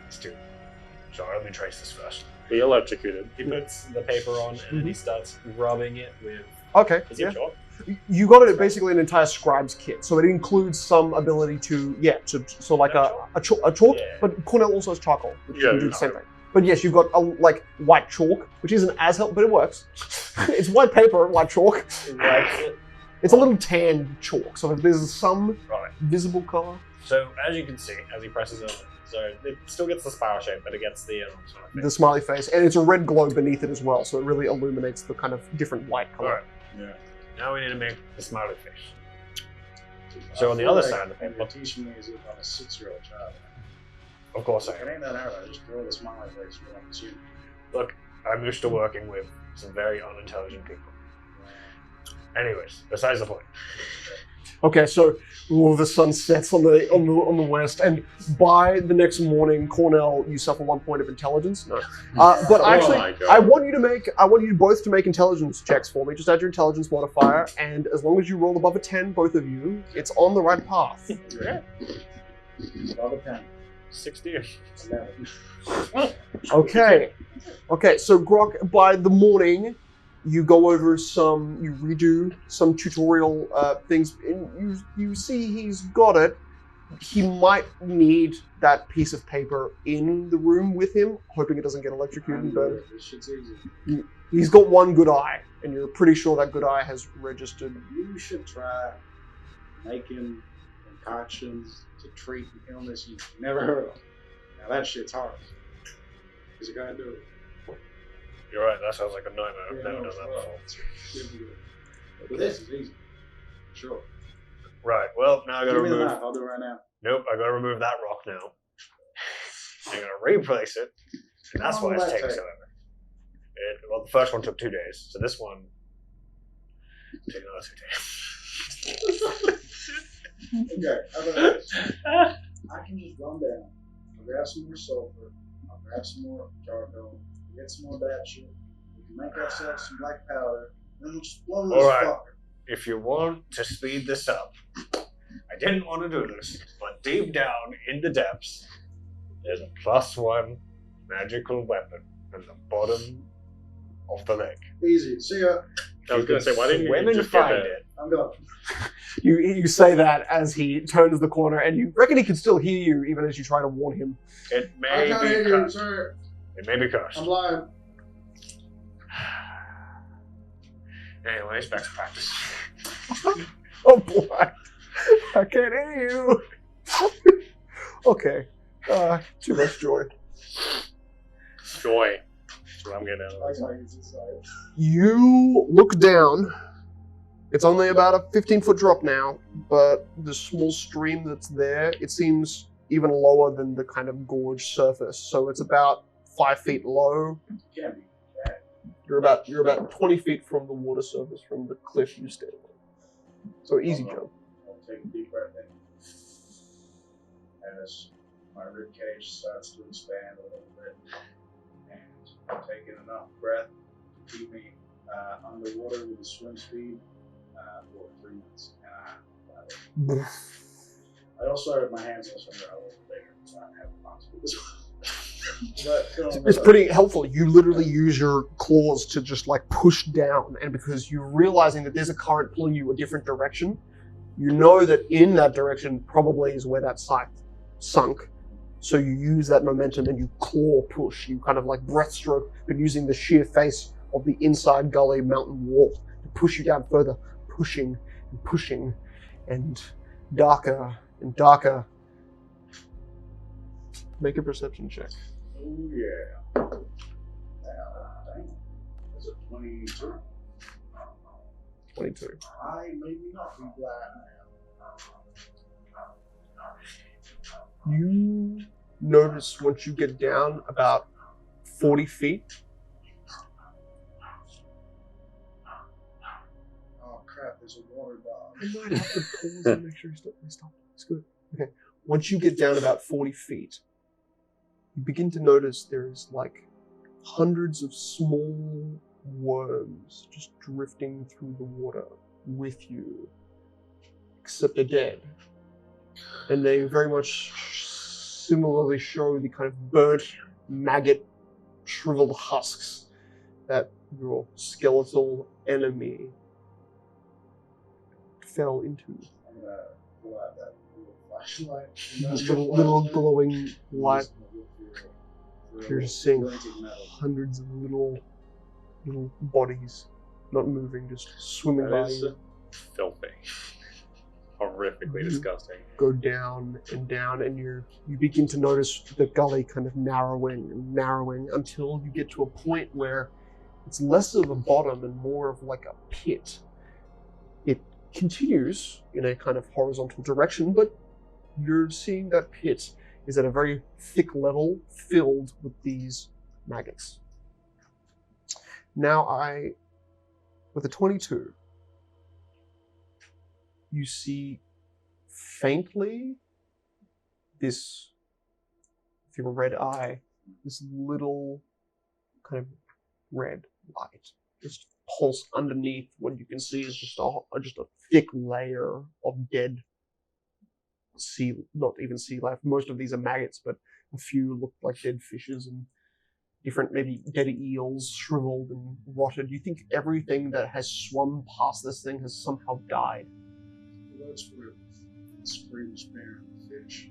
is to... Sorry, let me trace this first. Be electrocuted. He puts the paper on and then he starts rubbing it with... Okay, Is yeah. it chalk? You got it basically an entire scribe's kit, so it includes some ability to, so like a chalk, Yeah. but Cornell also has charcoal, which Yeah, can do yeah. the same thing. But yes, you've got a white chalk, which isn't as helpful, but it works. It's white paper, white chalk. Right. It's a little tan chalk, so there's some Right. visible color. So, as you can see, as he presses on it, so it still gets the spiral shape, but it gets the sort of thing. The smiley face, and it's a red glow beneath it as well, so it really illuminates the kind of different white color. Alright. Yeah. Now we need to make the smiley face. So on the other side of the paper- You're teaching me as if I'm a 6-year-old child. Of course I It am. ain't that hard. I just throw the smiley face right on the chin. Look, I'm used to working with some very unintelligent people. Anyways, besides the point. Okay, so the sun sets on the west, and by the next morning, Cornell, you suffer 1 point of intelligence. No, but actually, my God. I want you both to make intelligence checks for me. Just add your intelligence modifier, and as long as you roll above a 10, both of you, it's on the right path. Yeah. Above a 10. 60. 11. Okay, so Grok, by the morning, you go over you redo some tutorial things, and you see he's got it. He might need that piece of paper in the room with him, hoping it doesn't get electrocuted, but This shit's easy. he's got one good eye, and you're pretty sure that good eye has registered. You should try making concoctions to treat an illness you've never heard of. Now that shit's hard. Because you gotta do it. You're right, that sounds like a nightmare. I've Yeah, never no, done it's that hard. before. It's good. But this is easy. Sure. Right, well, now I gotta Give me the remove... map. I'll do it right now. Nope, I gotta remove that rock now. I'm gonna replace it, and that's How why long it will that takes take? over. Well, the first one took 2 days, so this one took another 2 days. Okay, how about this? I can just run down. I'll grab some more sulfur. I'll grab some more charcoal. Get some more bat shit. We can make ourselves some black powder. Then we'll just blow this Alright. fucker. If you want to speed this up, I didn't want to do this, but deep down in the depths, there's a +1 magical weapon in the bottom of the lake. Easy. See ya. I was going to say, why didn't Swim you and just get find that? it? I'm gone. You say that as he turns the corner, and you reckon he can still hear you even as you try to warn him. It I may can't be hear you, cursed. sir. It may be cursed. I'm blind. Anyways, back to practice. Oh boy, I can't hear you. Okay, too much joy. Joy. That's what I'm getting out of I this. can't use this side. You look down. It's only about a 15-foot drop now, but the small stream that's there, it seems even lower than the kind of gorge surface. So it's about 5 feet low. Can't be. You're about 20 feet from the water surface from the cliff you stand on. So easy jump. take a deep breath in. As my rib cage starts to expand a little bit, and I'm taking enough breath to keep me underwater with a swim speed for 3 minutes. And I also have my hands also a little bigger, so I have a box as well. It's pretty helpful. You literally use your claws to just like push down, and because you're realizing that there's a current pulling you a different direction, you know that in that direction probably is where that site sunk. So you use that momentum and you claw push. You kind of like breaststroke, but using the sheer face of the inside gully mountain wall to push you down further, pushing and pushing, and darker and darker. Make a perception check. Oh yeah. Dang. That's a 22. 22. I maybe not be glad now. You notice once you get down about 40 feet, Oh crap, there's a water dog. I might have to pause and make sure you stop. It's good. Okay. Once you get down about 40 feet, you begin to notice there's like hundreds of small worms just drifting through the water with you, except they're dead. And they very much similarly show the kind of burnt, maggot, shriveled husks that your skeletal enemy fell into. I'm gonna pull out that little flashlight. This little glowing light. You're just seeing hundreds of little bodies, not moving, just swimming by you. Filthy. Horrifically disgusting. Go down, and you begin to notice the gully kind of narrowing and narrowing until you get to a point where it's less of a bottom and more of like a pit. It continues in a kind of horizontal direction, but you're seeing that pit is at a very thick level filled with these maggots. Now with a 22, you see faintly this, with your red eye, this little kind of red light just pulse underneath what you can see is just a thick layer of dead not even sea life. Most of these are maggots, but a few look like dead fishes and different, maybe dead eels, shriveled and rotted. You think everything that has swum past this thing has somehow died. That's where spring spare fish.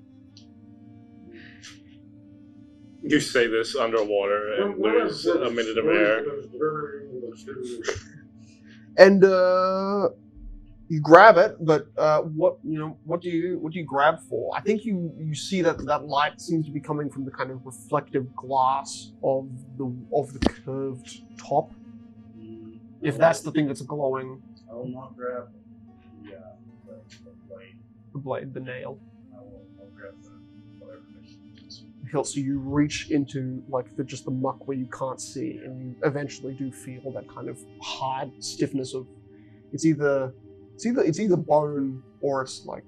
You say this underwater and lose a minute of air. And you grab it, but what do you grab for? I think you see that light seems to be coming from the kind of reflective glass of the curved top. If that's the thing that's glowing. I will not grab the blade. The blade, the nail. I'll grab whatever it is. So you reach into like just the muck where you can't see, and you eventually do feel that kind of hard stiffness of it's either bone or it's like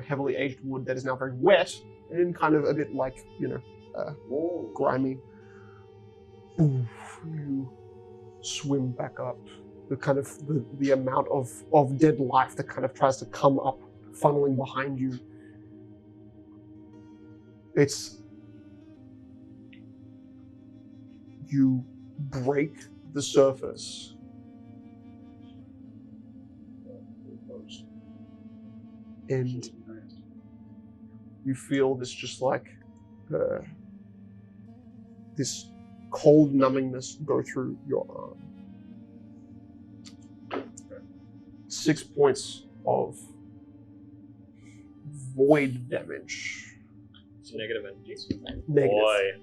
heavily aged wood that is now very wet and kind of a bit like grimy. Oof, you swim back up. The kind of the amount of dead life that kind of tries to come up, funneling behind you. You break the surface. And you feel this just like this cold numbingness go through your arm. 6 points of void damage. So negative energy. Negative. Boy.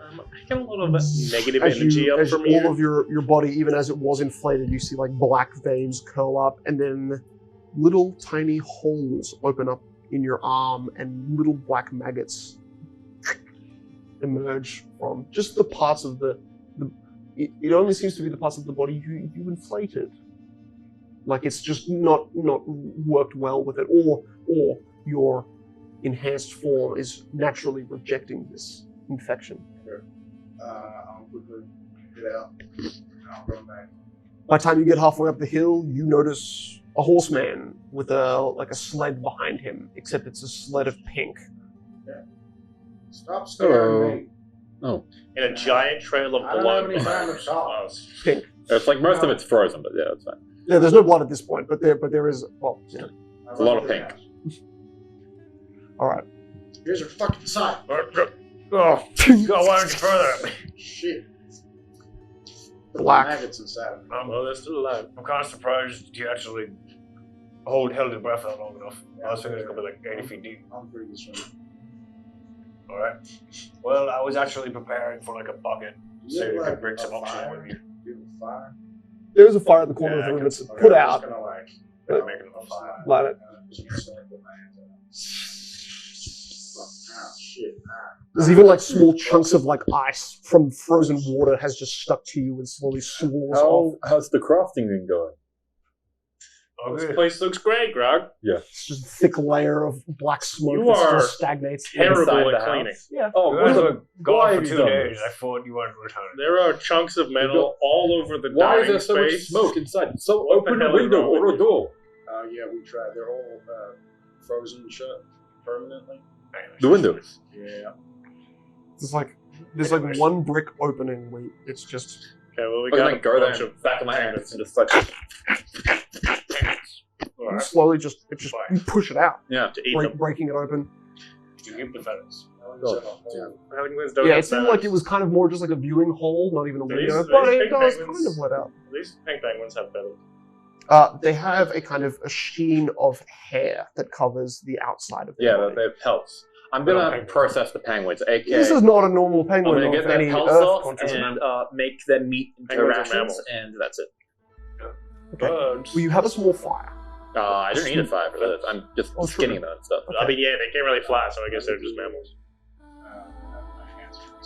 I get a lot of negative As energy up from all here. of your body, even as it was inflated, you see like black veins curl up, and then little tiny holes open up in your arm, and little black maggots emerge from just the parts of it only seems to be the parts of the body you inflated. Like it's just not worked well with it, or your enhanced form is naturally rejecting this infection. I'll quickly get out. And I'll go back. By the time you get halfway up the hill, you notice a horseman with a sled behind him, except it's a sled of pink. Stop scaring me. Oh, And a giant trail of I don't blood have any behind time to talk. us. Pink. it's like most of it's frozen, but yeah, it's fine. Yeah, there's no blood at this point, but there is. Well, yeah. It's a lot of pink. All right. Here's your fucking sign. Oh, go one further. Shit. Black. Maggots inside of me. Well, they're still alive. I'm kind of surprised you actually held your breath that long enough. I was thinking it could be like 80 feet deep. I'm pretty sure. All right. Well, I was actually preparing for like a bucket, so you like could bring some a oxygen fire? with you. Do you have a fire? There is a fire at the corner of the room. It's put I'm out. just gonna like Make it a fire. Light it. just gonna start with my hands up. Ah, shit. There's even like small chunks of like ice from frozen water has just stuck to you and slowly swirls off. How's the crafting thing going? This Okay. place looks great, Grog. It's just a thick layer of black smoke You that are still stagnates. Terrible Inside the at cleaning. house? Yeah. Oh, You guys why were gone have for you 2 done days. this? I thought you weren't returning. There are chunks of metal all over the Why is dining there so much space. smoke inside? So What the open a hell is window wrong or with a door. Yeah, we tried. They're all frozen shut permanently. The windows. Yeah. There's like one brick opening where it's just Okay, well, we I'm got gonna a go there bunch and of back of my hand penguins. and just like you Alright, slowly just you push it out, to eat them. breaking it open. You keep the feathers. How many ones don't Yeah, have it seemed like it feathers? was kind of more just like a viewing hole, not even a These- window, these but it big does penguins- kind of let out. These pink penguins have feathers. They have a kind of a sheen of hair that covers the outside of their yeah, body. they have pelts. I'm They don't gonna penguins. process the penguins, aka This is not a normal I'm penguin gonna of get their any pelts Earth off continent. and make them meat into Penguins are rations, mammals. and that's it. Okay. Birds. Well, you have a small fire. I don't need a fire for this. I'm just Oh, true. skinning them and stuff. I mean, yeah, they can't really fly, so I guess they're just mammals.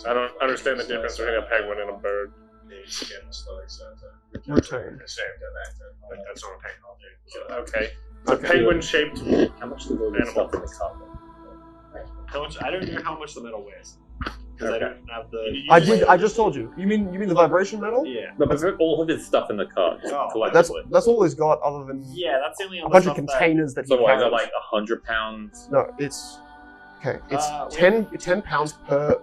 I don't understand the difference between a penguin and a bird. Return. That's not a penguin. Okay. The penguin-shaped. How much does all this Animal. stuff in the carpet? How much? I don't know how much the metal weighs because I don't have the. I just told you. You mean the vibration metal? Yeah. No, but put all of his stuff in the cart Oh. collectively. That's all he's got, other than Yeah, that's the only a other bunch of stuff containers that he So what, is carries. it like 100 pounds? No, it's okay. It's wait. 10 pounds per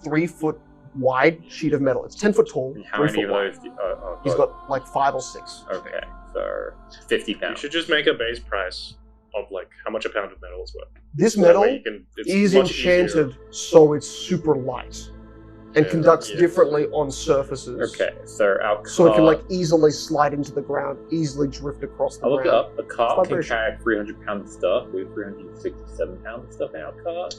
3 foot wide sheet of metal. It's 10 foot tall, And how 3 many foot of wide. those? He's got like 5 or 6. Okay, so 50 You pounds. should just make a base price of like how much a pound of metal is worth. This So that metal way you can, it's is much easier. enchanted so it's super light and Yeah, conducts yeah. differently on surfaces. Okay, so our cart. So it can like easily slide into the ground, easily drift across the I looked it ground. up. A cart can vibration. carry 300 pounds of stuff. We have 367 pounds of stuff in our cart.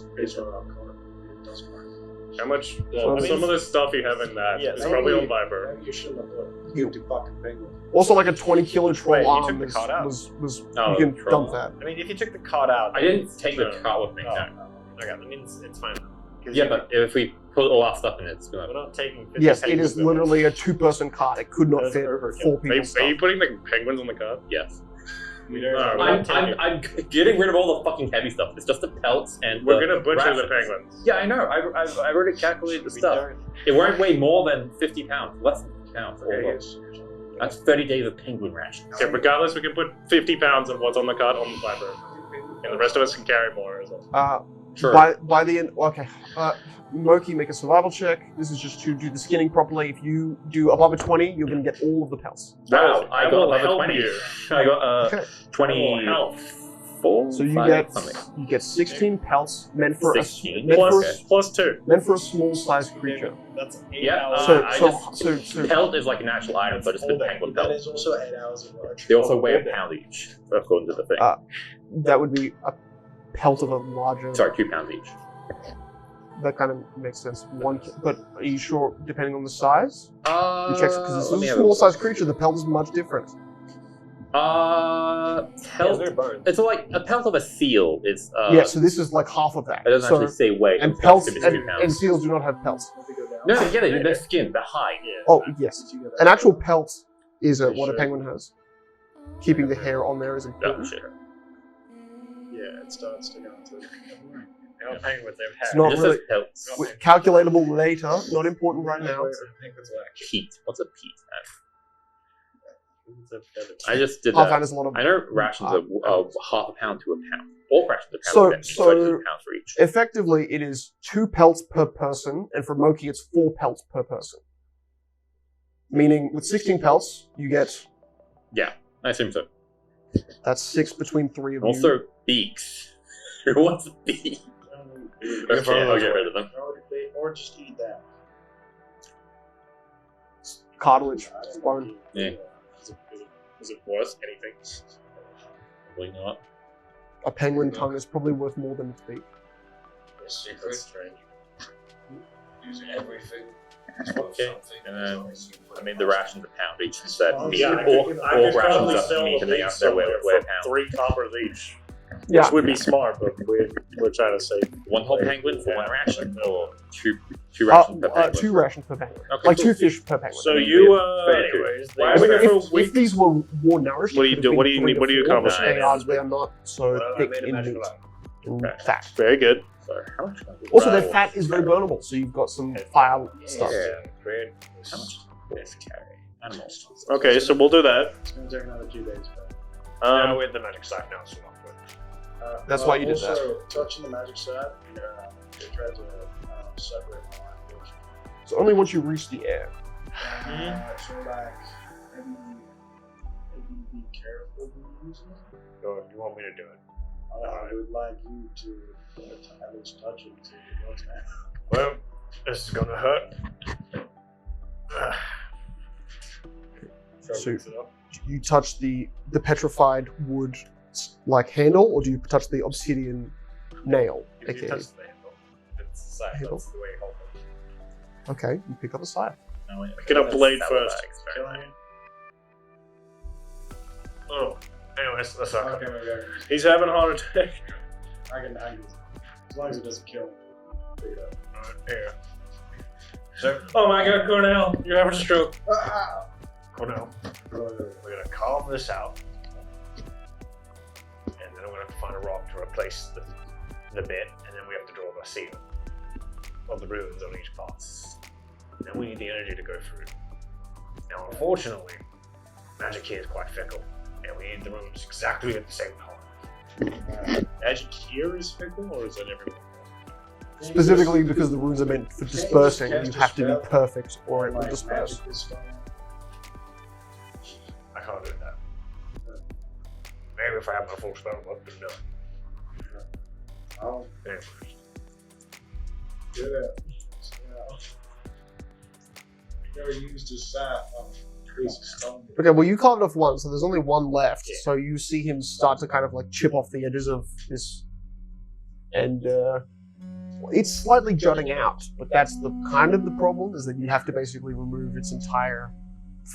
How much? So Some of the stuff you have in that Yeah, is so probably we- on Viber. You shouldn't have put 50 fucking penguins. Also, like a 20 kilo troll Wait, you arm took the card out? was Oh, you can troll dump that. I mean, if you took the card out, I didn't take the No. cart with me. Oh, No. okay, that means it's fine. 'Cause Yeah, you- but if we put all our stuff in it, it's we're gonna. not taking. 50 Yes, it penguins is with us. literally a 2-person cart. It could not That's fit overkill. 4 Are people. you putting the penguins on the cart? Yes. We don't. No, we're we're not I'm, taking. I'm getting rid of all the fucking heavy stuff. It's just the pelts and We're the gonna butcher the rations. penguins. Yeah, I know. I've already calculated the we stuff. don't. It won't weigh more than 50 pounds. Less than 50 pounds. Okay, all up. here's- That's 30 days of penguin rations. Okay, regardless, we can put 50 pounds of what's on the cart on the Viber. And the rest of us can carry more as well. Sure. By the end, okay. Moki, make a survival check. This is just to do the skinning properly. If you do above a 20, you're going to get all of the pelts. Wow, I got will another help 20. you. I got Okay. 24. So you 5, get something. 16 pelts meant for 16? meant for, Okay. Plus 2. meant for a small-sized creature. That's 8 Yeah, hours. So I so Pelt is like an actual item, so I just put penguin That pelt. is also 8 hours of work. They also weigh a pound each, according to the thing. that would be a pelt of a larger. Sorry, 2 pounds each. That kind of makes sense. But are you sure? Depending on the size, you check because this let is me a have a small-sized look. creature. The pelt is much different. Yeah, Pelt. they're bones. It's like a pelt of a seal. Is Yeah, so this is like half of that. It doesn't So- actually say weight. and it's pelts just and, 2 pounds. and seals do not have pelts. No, yeah, they're skin, they're hide. Oh yes, an actual pelt is what a penguin has. keeping the hair on there is Oh, important. shit. Yeah, it starts to go into. Now penguins, they've It's had. not It just really says pelts. calculatable later, not important right now. Peat. What's a peat? It's a feather. I just did Pathfinder that. is a lot of I know rations are half a pound to a pound. All rations are So- pound. I just so- did a pound for each. effectively it is 2 pelts per person, and for Moki it's 4 pelts per person. Meaning with 16 pelts, you get I assume so. that's 6 between 3 of you. Also, beaks. Who wants a beak? Okay, I'll get rid of them. Or just eat that. Cartilage, bone. Yeah. Is it worth anything? Probably not. A penguin tongue is probably worth more than its beak. That's strange. Using everything. Okay, and then I made the rations a pound each instead. Oh, Meat. yeah, I all could rations probably up sell meat the and they beaks they're way somewhere a for pound. 3 coppers each. Yeah. Which would be smart, but we're trying to save. One whole penguin for 1 ration, or two rations per penguin. 2 rations per penguin. Okay, Like cool. 2 fish per penguin. So I mean, you, Fair. Anyways, Why are we they- going if, for if these were more nourished, What do it you could do- have what been do you 3 to what do you 4, accomplish? but they are not so Well, I thick made a in magic meat line. and Okay. fat. very good. So how much? Also, their fat is very burnable, so you've got some fire stuff. Yeah. Great. How much does this carry? Animals. Okay, so we'll do that. It's going to take another 2 days. Now with the magic scythe now, so not good. That's why you did that. Also, touching the magic side, they tried to separate my language. So only once you reach the air. So, like, maybe be careful when using it. So you want me to do it? I would like you to at least touch it to what's happening. Well, this is gonna hurt. So you touch the petrified wood like handle, or do you touch the obsidian nail? If you aka? touch the handle, it's the scythe. Handle? That's the way you hold it. Okay, you pick up a scythe. No, wait, Get a that's blade saddlebags, first. apparently. Oh, anyways, that's not Okay, okay. He's having a heart attack. I can, as long as it doesn't kill him. Pick it up. Here. So, Oh my god, Cornell, you're having a stroke. Cornell, we're gonna carve this out, and then I'm gonna have to find a rock to replace the bit, and then we have to draw a seal of the runes on each part. Then we need the energy to go through. Now, unfortunately, magic here is quite fickle, and we need the runes exactly at the same time. Magic here is fickle, or is it everywhere? Specifically because the runes are meant for dispersing, you have to be perfect or it will disperse. Magic is going. I can't do that. Maybe if I have my full spell book, but no. I'll Anyways. do it. Never used his scythe on crazy stone. Okay, well you carved off one, so there's only one left. So you see him start to kind of like chip off the edges of this, and it's slightly jutting out. But that's the kind of the problem, is that you have to basically remove its entire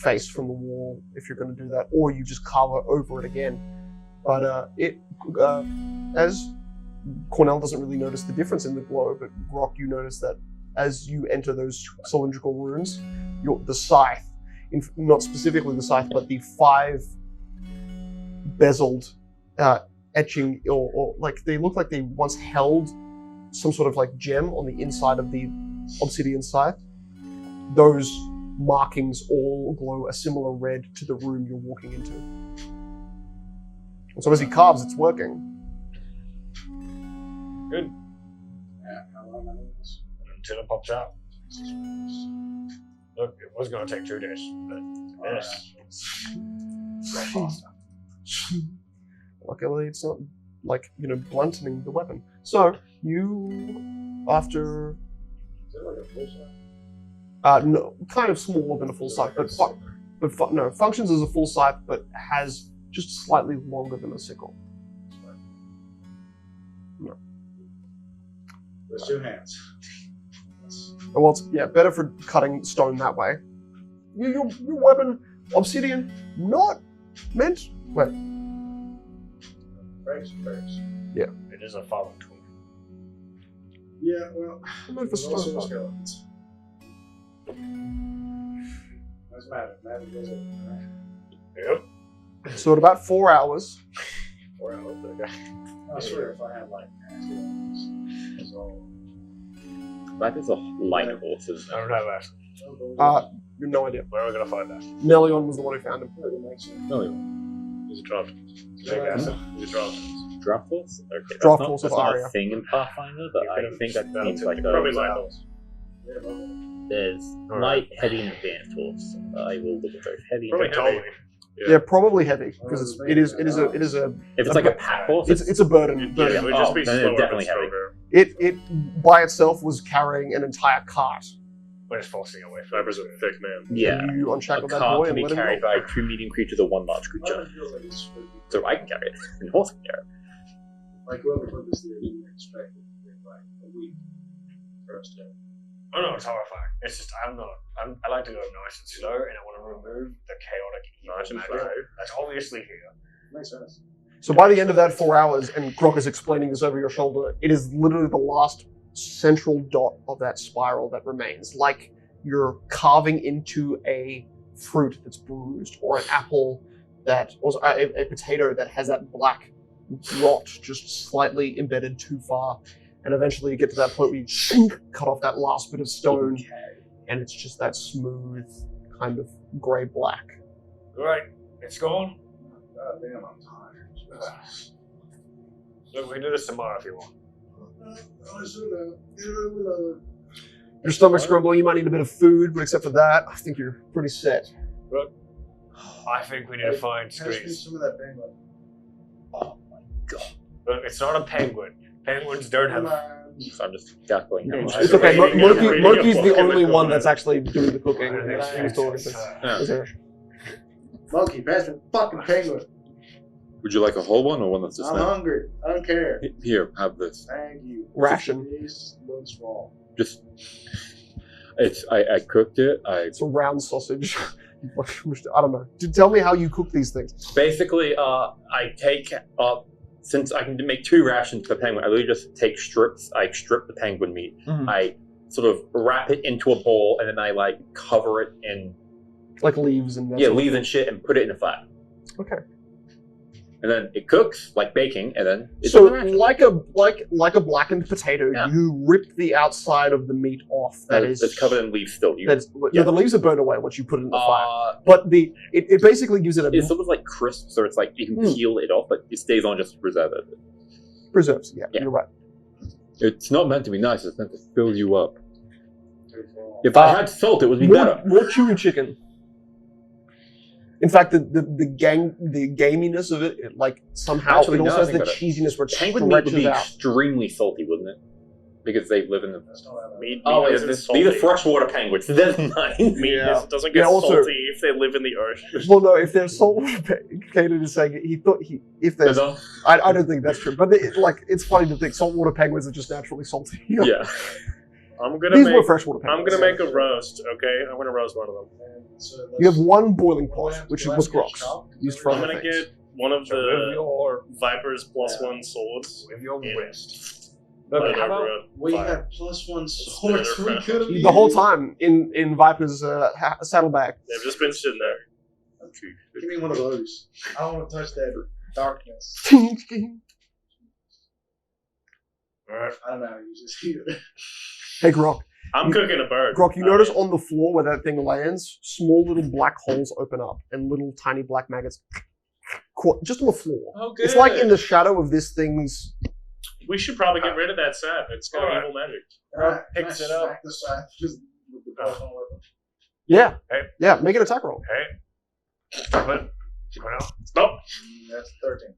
face from the wall if you're going to do that, or you just carve over it again. But as Cornell doesn't really notice the difference in the glow, but Rock, you notice that as you enter those cylindrical runes, the scythe, not specifically the scythe, but the 5 bezeled etching, or like they look like they once held some sort of like gem on the inside of the obsidian scythe. Those markings all glow a similar red to the room you're walking into. And so as he carves, it's working. Good. Yeah, how long I this? Until it pops out. Look, it was going to take 2 days, but this is way faster. Luckily, it's not like, blunting the weapon. So, you, after... Is it like a full scythe? No, kind of smaller than a full scythe, no, functions as a full scythe, but has just slightly longer than a sickle. No. With 2 hands. Well, it's, better for cutting stone that way. Your weapon, obsidian, not meant... Wait. Breaks. It is a falling tool. Yeah, well, Meant for there's also stone. skeletons. Doesn't matter. Magic does it. Right? Yep. So at about 4 hours, 4 hours, okay. I swear, if I had like accidents, that's all. That is a line of horses. I don't know that. you have no idea. Where are we gonna find that? Melion was the one who found him. No, Is it dropped? Big acid. Is it dropped? draft force? Okay, Draft that's force not, of that's not Aria. a thing in Pathfinder, but I think that seems like Probably a, line those. there's light, heavy, and advanced force. I will look at those. Heavy and Probably advanced. heavy. Yeah, probably heavy because it is a If it's like a pack horse, it's a burden. Yeah, burden. it would just be then it's slower, definitely but heavy. stronger. It by itself was carrying an entire cart. We're just forcing it away. Viper's a thick man. yeah. And you A unshackled that cart boy can and be let him carried go. by 2 medium creatures or 1 large creature. So I can carry it, and horse can carry it. Like whoever put this there didn't expect it to take like a week first day. Oh no, it's horrifying. It's just I like to go nice and slow, and I want to remove the chaotic evil Nice and magic slow. that's obviously here. Makes sense. So by the end of that 4 hours, and Grok is explaining this over your shoulder, it is literally the last central dot of that spiral that remains, like you're carving into a fruit that's bruised, or an apple that, or a potato that has that black rot just slightly embedded too far, and eventually you get to that point where you cut off that last bit of stone, and it's just that smooth kind of grey-black. Right, it's gone. God damn, I'm tired. Look, we can do this tomorrow if you want. Your stomach's grumbling, you might need a bit of food, but except for that, I think you're pretty set. I think we need to find Pass me Screens. some of that penguin. Look, it's not a penguin. Penguins don't have. So I'm just gasping. It's okay, Monkey's the only one that's actually doing the cooking. He's talking to Monkey, pass me the fucking penguin. Would you like a whole one or one that's just I'm hungry. I don't care. Here, have this. Thank you. Ration. This looks small. Just, I cooked it. It's a round sausage. I don't know. Tell me how you cook these things. Basically, I take since I can make 2 rations per penguin. I literally just take strips. I strip the penguin meat. Mhm. I sort of wrap it into a bowl, and then I like cover it in Like leaves and that yeah sort of leaves thing. and shit, and put it in a fire. Okay. And then it cooks like baking, and then it's So in the ration. like a blackened potato, Yeah. you rip the outside of the meat off. That is it's covered in leaves still. That's yeah. the leaves are burned away once you put it in the fire. But But it basically gives it a it's sort of like crisp, so it's like you can peel it off, but it stays on just to preserve it. preserves. Yeah, Yeah. you're right. It's not meant to be nice, it's meant to fill you up. If I had salt, it would be better. More chewy chicken. In fact, the gaminess of it like somehow Actually, it also now I has the think about it, cheesiness where it Penguin meat would stretches be out. extremely salty, wouldn't it? Because they live in the... Meat Oh, isn't these salty. are freshwater penguins. They're nice. Meat doesn't get Yeah, also- salty if they live in the ocean. Well, no, if there's saltwater, Kaden is saying he thought if there's, I don't think that's true, but it's funny to think saltwater penguins are just naturally salty. Yeah. I'm gonna These make. were freshwater I'm penguins. gonna make a roast. Okay, I'm gonna roast one of them. You have one boiling pot, which was Grok's, used for I'm other gonna things. get one of With the your Viper's +1 swords. with your Yeah. wrist. Light Look, how over about a We fire. had +1 It's swords. better, We could have The whole time in Viper's saddlebag. They've just been sitting there. Give me one of those. I don't want to touch that darkness. Alright. I don't know how to use this either. Hey Grok, I'm cooking a bird. Grok, you notice on the floor where that thing lands, small little black holes open up and little tiny black maggots just on the floor. Oh, good. It's like in the shadow of this thing's. We should probably get rid of that sap. It's got Alright. evil magic. Picks it up. Smack the side with the +1 weapon. Yeah. Hey. Yeah, make an attack roll. Hey. But Cornell. Stop. That's 13.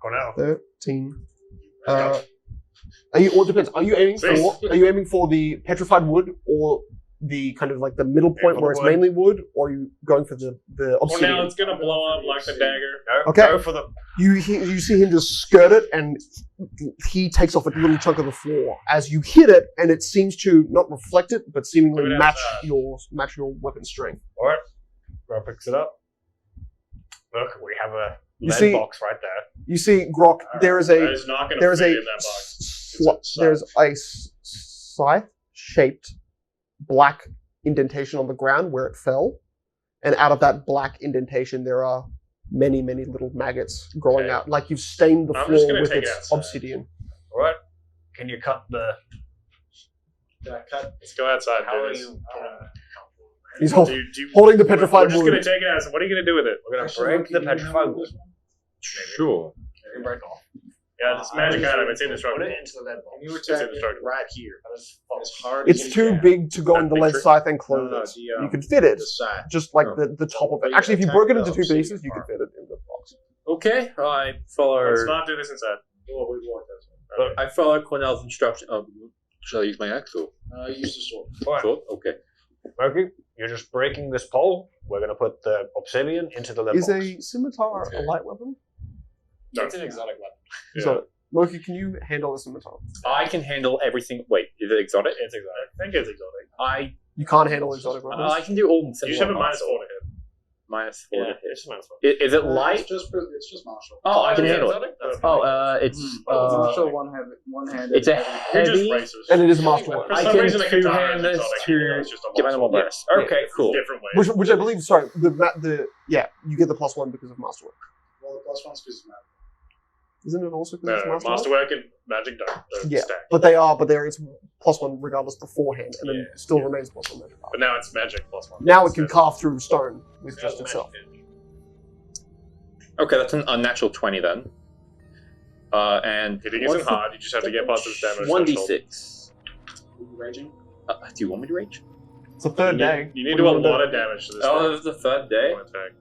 Cornell. 13. Are you? Well, it depends. Are you aiming Six. for? Are you aiming for the petrified wood or the kind of like the middle point for where the it's wood. mainly wood, or are you going for the Well, obsidian? now it's gonna blow up like the dagger. No, Okay. Go for the. You see him just skirt it, and he takes off a little chunk of the floor as you hit it, and it seems to not reflect it, but seemingly Put it match outside. your weapon strength. Alright. Bro picks it up. Look, we have a You lead see- box right there. You see, Grok, there is That a is not gonna there is fit a in that box. there's a scythe-shaped black indentation on the ground where it fell, and out of that black indentation there are many, many little maggots growing Okay. out. Like you've stained the I'm just floor gonna with take it its outside. obsidian. Alright. Can you cut the... Let's go outside. How are do this. you... He's holding the petrified We're just wood. gonna take it out. What are you gonna do with it? We're going to break the petrified wood. Sure. Break off. Yeah, it's a magic item. It's Put indestructible. it into the lead box. You It's attack indestructible. right here. As hard It's as too you can. big to go in the lead picture- scythe and close No, it. the, You could fit it, the side. just like Oh. the top of But it. you Actually, if you attack broke it the into two obsidian pieces, you could part. fit it in the box. Okay, I follow. Let's not do this inside. Well, we walk that way. I follow Cornell's instruction. Shall I use my axe or Use the sword. Alright. sword? Okay. Murky, you're just breaking this pole. We're going to put the obsidian into the lead Is box. a scimitar a light weapon? No. It's an exotic weapon. Yeah. So, Loki, can you handle a scimitar? I can handle everything. Wait, is it exotic? It's exotic. I think it's exotic. You can't handle exotic weapons. I can do all. You should have a -4 to hit. minus 4 to hit. it's a -4. Is it light? It's just martial. Oh, I can Yeah, handle it. exotic? That's Oh, fine. it's martial one-handed. it's a You're just heavy. racist. And it is a master For weapon. I some can reason, a katana two-hand is this exotic, to even though it's just a get my normal martial bonus. Yeah. Okay, cool. Different ways. Which I believe, sorry, you get the +1 because of masterwork. Well, the plus one's because it's magic. Isn't it also because No, it's masterwork? masterwork and magic don't Yeah. stack. But there is +1 regardless beforehand, and then Yeah, it still yeah. remains +1 magic. But now it's magic +1. Now it can carve through stone with just itself. Okay, that's an unnatural 20 then. And If you're using hard, you just have to get past this damage. 1d6. Are you raging? Do you want me to rage? It's the third day. You need What to do do a you lot wanna of damage to this Oh, thing. this is the third day? One attack.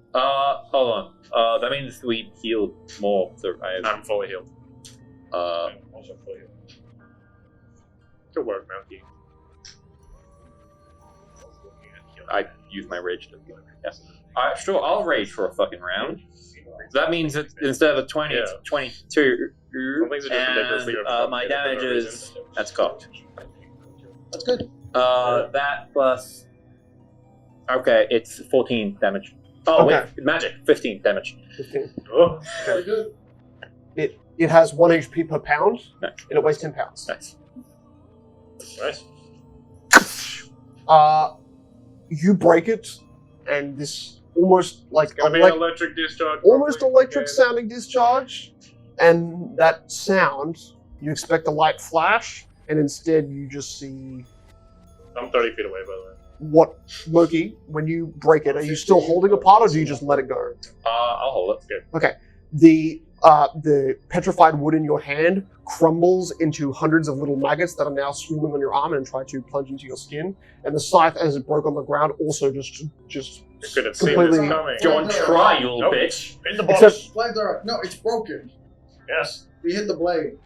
Hold on. That means we healed more. So I'm fully healed. I'm Also fully healed. Good work, Monkey. I use my rage to heal. Yeah. Sure, I'll rage for a fucking round. That means that instead of a 20, it's Yeah. 22. Some things are just ridiculously And overcomplicated my for no damage is. reason. That's cocked. That's good. That plus. Okay, it's 14 damage. Oh, Okay. wait, magic, 15 damage. 15. Oh, Very good. It has 1 HP per pound, Nice. and it weighs 10 pounds. Nice. nice. You break it, and this almost like Gonna be an electric discharge. almost probably. electric Yeah. sounding discharge, and that sound, you expect a light flash, and instead you just see I'm 30 feet away, by the way. what, Loki, when you break it, are you still holding a part, or do you just let it go? I'll hold it. Good. The petrified wood in your hand crumbles into hundreds of little maggots that are now swarming on your arm and try to plunge into your skin. And the scythe, as it broke on the ground, also just You could have seen Completely- this coming. Don't try, you little Nope. bitch. In the box. Except Blades are no, it's broken. Yes. We hit the blade.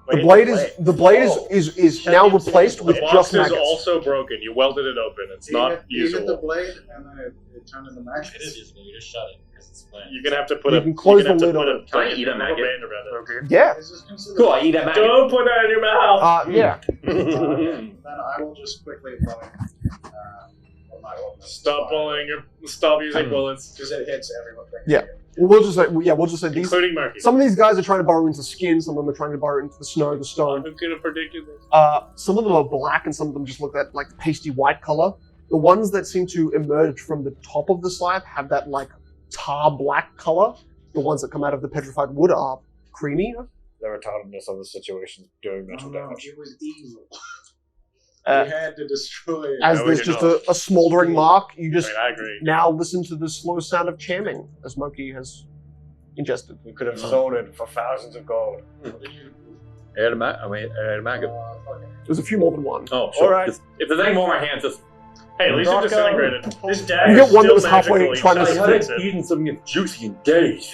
the blade is now replaced The with box just is maggots. also broken. You welded it open. It's You not hit the usable. blade, and then it turned into magic. usable. You just shut it because it's flat. You're gonna have to put You a. can close you're gonna the have to lid put on it. Can I eat a rubber maggot? band around it. Yeah. Is this considered? Cool, I eat that maggot. Don't put that in your mouth. Yeah. Then I will just quickly put my ordnance. Stop using bullets, Because it hits everyone. Yeah. We'll just say these. including Murky. Some of these guys are trying to burrow into skin. Some of them are trying to burrow into the snow, the stone. Who could have predicted this? Some of them are black, and some of them just look at like pasty white color. The ones that seem to emerge from the top of the slab have that like tar black color. The ones that come out of the petrified wood are creamy. The retardedness of the situation doing mental damage. It was evil. Uh, we had to destroy it. As No, we there's did just not. a smoldering mark, you I just mean, I agree. now listen to the slow sound of chamming as Monkey has ingested. We could have sold it for thousands of gold. I ate a maggot. There's a few more than one. Oh, sure. Alright. If there's any more in my hands, just. Hey, at least it Rocco. disintegrated. This dagger You get is one that still was halfway magically trying to I just stick. haven't fix it. eaten something juicy in days.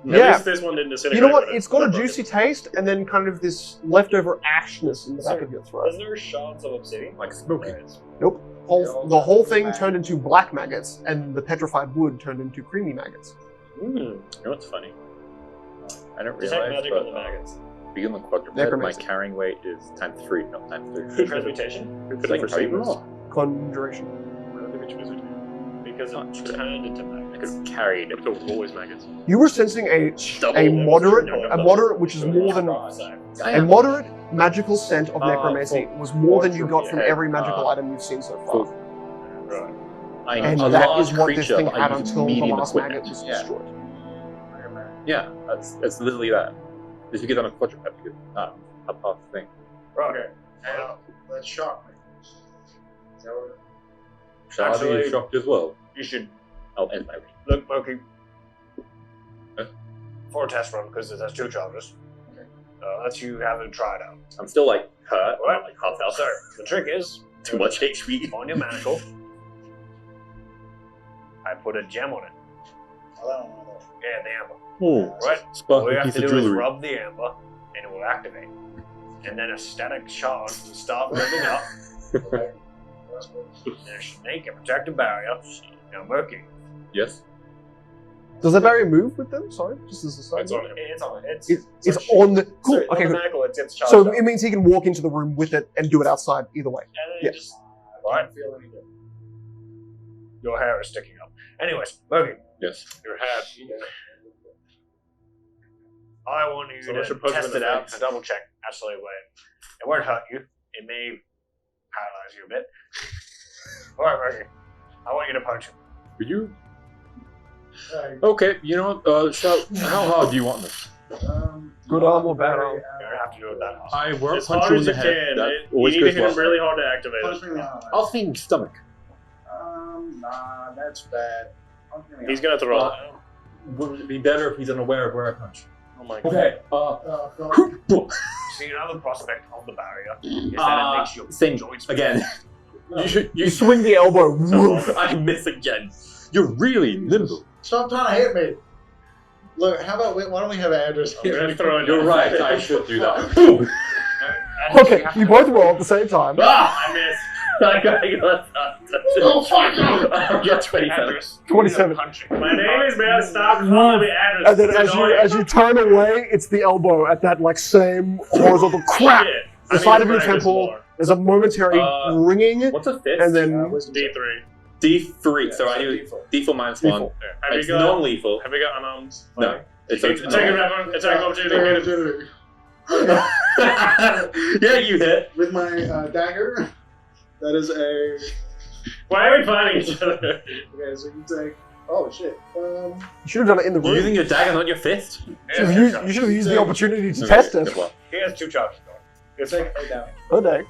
At Yeah. least this one didn't disintegrate. You know what? with it. It's got a Not broken. juicy taste, and then kind of this leftover ashness in the back of your throat. Is there shards of obsidian? Like smoking. Nope. The whole thing turned into black maggots, and the petrified wood turned into creamy maggots. You know what's funny? I don't Detect realize, magic but on the maggots. being on the quadruped, my Necromancy. carrying weight is ×3, not ×3. Transmutation? Who could Like, have are you foreseen this? wrong? Conjuration. Which wizard? Because Not it true. turned into I maggots. could have carried it. So always maggots. You were sensing a moderate, which is more than a moderate magical scent of necromancy was more than you got from every magical item you've seen so far. Cool. And a that large is what this creature, thing but I had use until the medium last equipment. maggot was Yeah. destroyed. Yeah, it's literally that. If you get on a quadruped, you get a half thing. Okay. Let's shock me. Is that what Shall I Actually- be shocked as well? You should I'll end my reading. look, Moki. Huh? For a test run, because it has 2 charges. Okay. Lets you have it tried out. I'm still like hurt. What? I'm like half health. So, the trick is, Too much HP. on your manacle, I put a gem on it. I don't know that. Yeah, the amber. Oh, Right? All sparkly you have piece to of do is jewelry. rub the amber, and it will activate. And then a static shard will start building up. okay. That's good. There's a snake, a protective barrier. Now, Murky. Yes. Does the barrier move with them? Sorry, just as a side It's note. on him. It's on. It's It's on the cool. Sorry, Okay, on the good. manacle, it's charged So up. it means he can walk into the room with it and do it outside either way. And then Yeah. you just I don't feel any good. your hair is sticking up. Anyways, Murky, Yes. your hair. I want you So to I should poke him test in it the out face. to double check. Actually, it won't hurt you. It may paralyze you a bit. All right, Murky. I want you to punch him. Would you? Hey, Okay. You know what? How hard do you want this? Good arm or bad arm? You don't have to do it that hard. I won't As punch hard you in as the you head. can. That You always need to goes hit him well. really hard to activate Punch it. me in the eye. I'll think stomach. Nah, that's bad. Punch me in the He's eye. gonna throw it. Would it be better if he's unaware of where I punch? Oh my god. Okay. no. See, another prospect of the barrier is that it makes your same joints again. You should. You swing the elbow. woof. I miss again. You're really nimble. Stop trying to hit me. Look, how about why don't we have Andrews I'm hit gonna me? throw it. You're right. I should do that. Okay, you both roll at the same time. Ah! I missed. I got Oh, fuck no! I got 27. Andrews, 27. My name is man. Stop calling me Andrews. And then It's annoying. as you turn away, it's the elbow at that like same horizontal crack. Shit. The I need side to of your practice temple. more. There's a momentary ringing, What's a fist? and then D3. D3. So I do D4 minus 1. D4. Have you It's got? non-lethal. Have you got unarmed? No. It's Take a rep. Attack opportunity. Yeah, you hit. With my dagger, that is a. Why are we fighting each other? Okay, so you take. Oh shit. you should have done it in the You're room. using your dagger, not your fist? You should have used the opportunity to test it. Well, He has 2 charges going. It's like right down. Oh dang.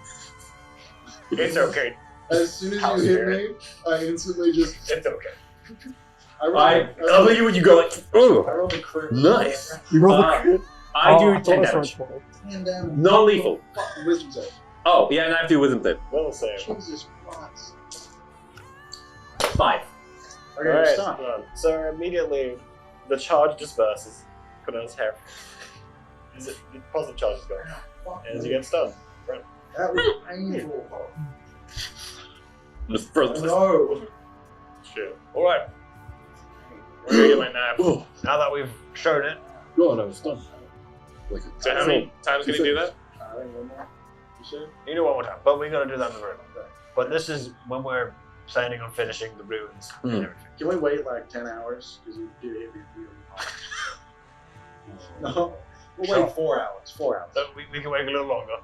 It's okay. As soon as House you hit spirit. me, I instantly just. It's okay. I I rolled, you when you go like, I oh, rolled a crit. nice. You rolled Uh, the crit. I do Oh, 10 thought it was damage. 12. 10 damage. Non-lethal. Fucking wisdom save. Oh, yeah, and I have to do wisdom save. Little save. Jesus Christ. 5. Okay, Alright, stop. so immediately the charge disperses. Put on his hair. The positive charge is gone. And as you get stunned. That was painful. Just frozen. No. Shit. Alright, We're gonna get my knife. Oh, now that we've shown it, God, I was stunned. Like So how many times can you do that? I think one more. You said? you do one more time, but we gotta do that in the room. But this is when we're planning on finishing the ruins and everything. Can we wait like 10 hours? Because you did hit me really hard. No. We'll Sure. wait 4 hours. 4 hours. So we can wait a little longer,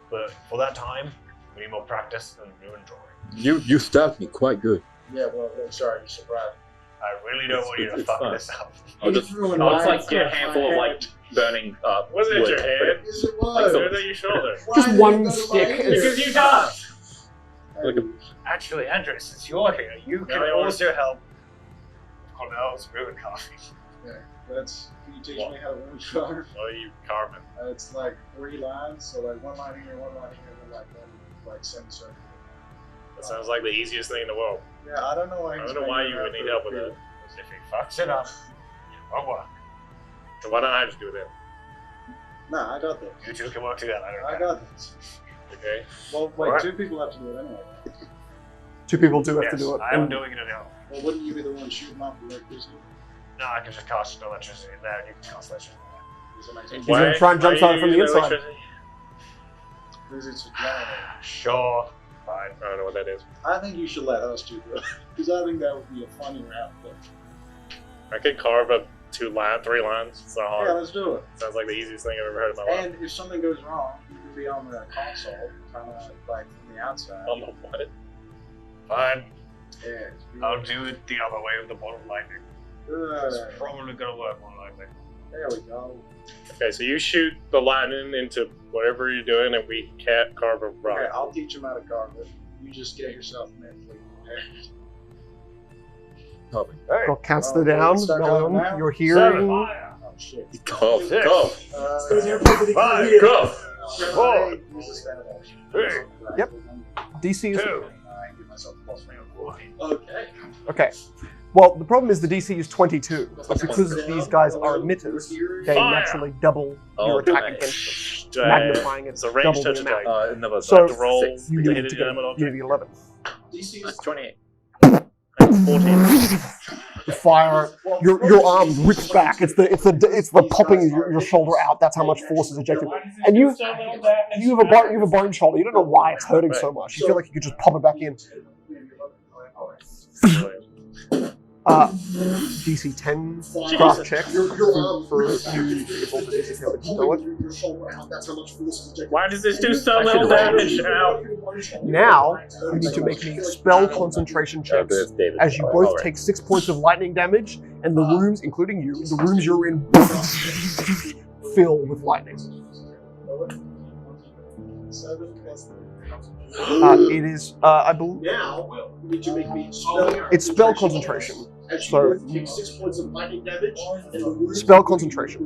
but for that time, we need more practice and new drawing. You stabbed me quite good. Yeah, well, I'm sorry, you surprised. I really don't want you to It's fuck fine. this up. I'll just threw an I'll just iron like get a across handful my of head. like burning Wasn't it wood, your but hand? Yes, it Like was. so- It was at your shoulder. Why Just did one it go to my stick head? and- Because you died. Like a- Actually, Andrew, since you're here, you can Now you're- also help Cornell's ruin coffee. Okay, that's. Can you teach me how to run carve? What are you carving? It's like 3 lines, so like 1 line here, 1 line here, and then like one like semicircle. That sounds like the easiest thing in the world. Yeah, I don't know why. I he's don't know why making you would that need for help with a that. If he fucks it up, it won't work. So why don't I just do that? Nah, I got this. You two can work together. I got this. Okay. Well, wait, Alright. 2 people have to do it anyway. 2 people do have Yes, to do it. I am And doing it now. Well, wouldn't you be the one shooting off the electricity? No, I can just cast electricity in there, and you can cast electricity Does it make sense? He's gonna try and jump start it from the inside. Because it's a generator. in there. Sure. Fine. I don't know what that is. I think you should let us do it. Because I think that would be a funny route. But I could carve up 3 lines. It's not yeah, hard. let's do it. Sounds like the easiest thing I've ever heard in my life. And if something goes wrong, you can be on the console, kind of like from the outside. On the what? Fine. Yeah. I'll do it the other way with the ball of lightning. It's probably gonna work more likely. There we go. Okay, so you shoot the lightning into whatever you're doing, and we can't carve a rock. Okay, I'll teach him how to carve it. You just get yourself mentally prepared. Copy. Got caster down. Stuck on Melon, now? you're hearing. Oh shit. Cough. Six. Cough. Five. Cough. Four. Use a standard action. Three. Yep. DC is. 2. Give myself a plus 4. Okay. Okay. Well, the problem is the DC is 22, but because these guys are emitters, they Fire. naturally double your attack against them, magnifying it It's a range double touch the attack. amount. Another So- To roll six. You to need hit to an get inanimate you object. need 11. DC is 28. 14. The fire, your arm rips back. It's the popping your shoulder out. That's how much force is ejected. And you have a bone shoulder. You don't know why it's hurting so much. You feel like you could just pop it back in. DC 10 craft check your arm for you. It's also DC 10, but you know it. your shoulder out. That's how much force is ejected. Why does this do so little damage now? Now you need to make me spell concentration checks. As you both take 6 points of lightning damage, and the rooms, including you, the rooms you're in, fill with lightning. It is, I believe, Now you need to make me spell. it's spell concentration. As you So- both take 6 points of lightning damage, and the rooms Spell concentration,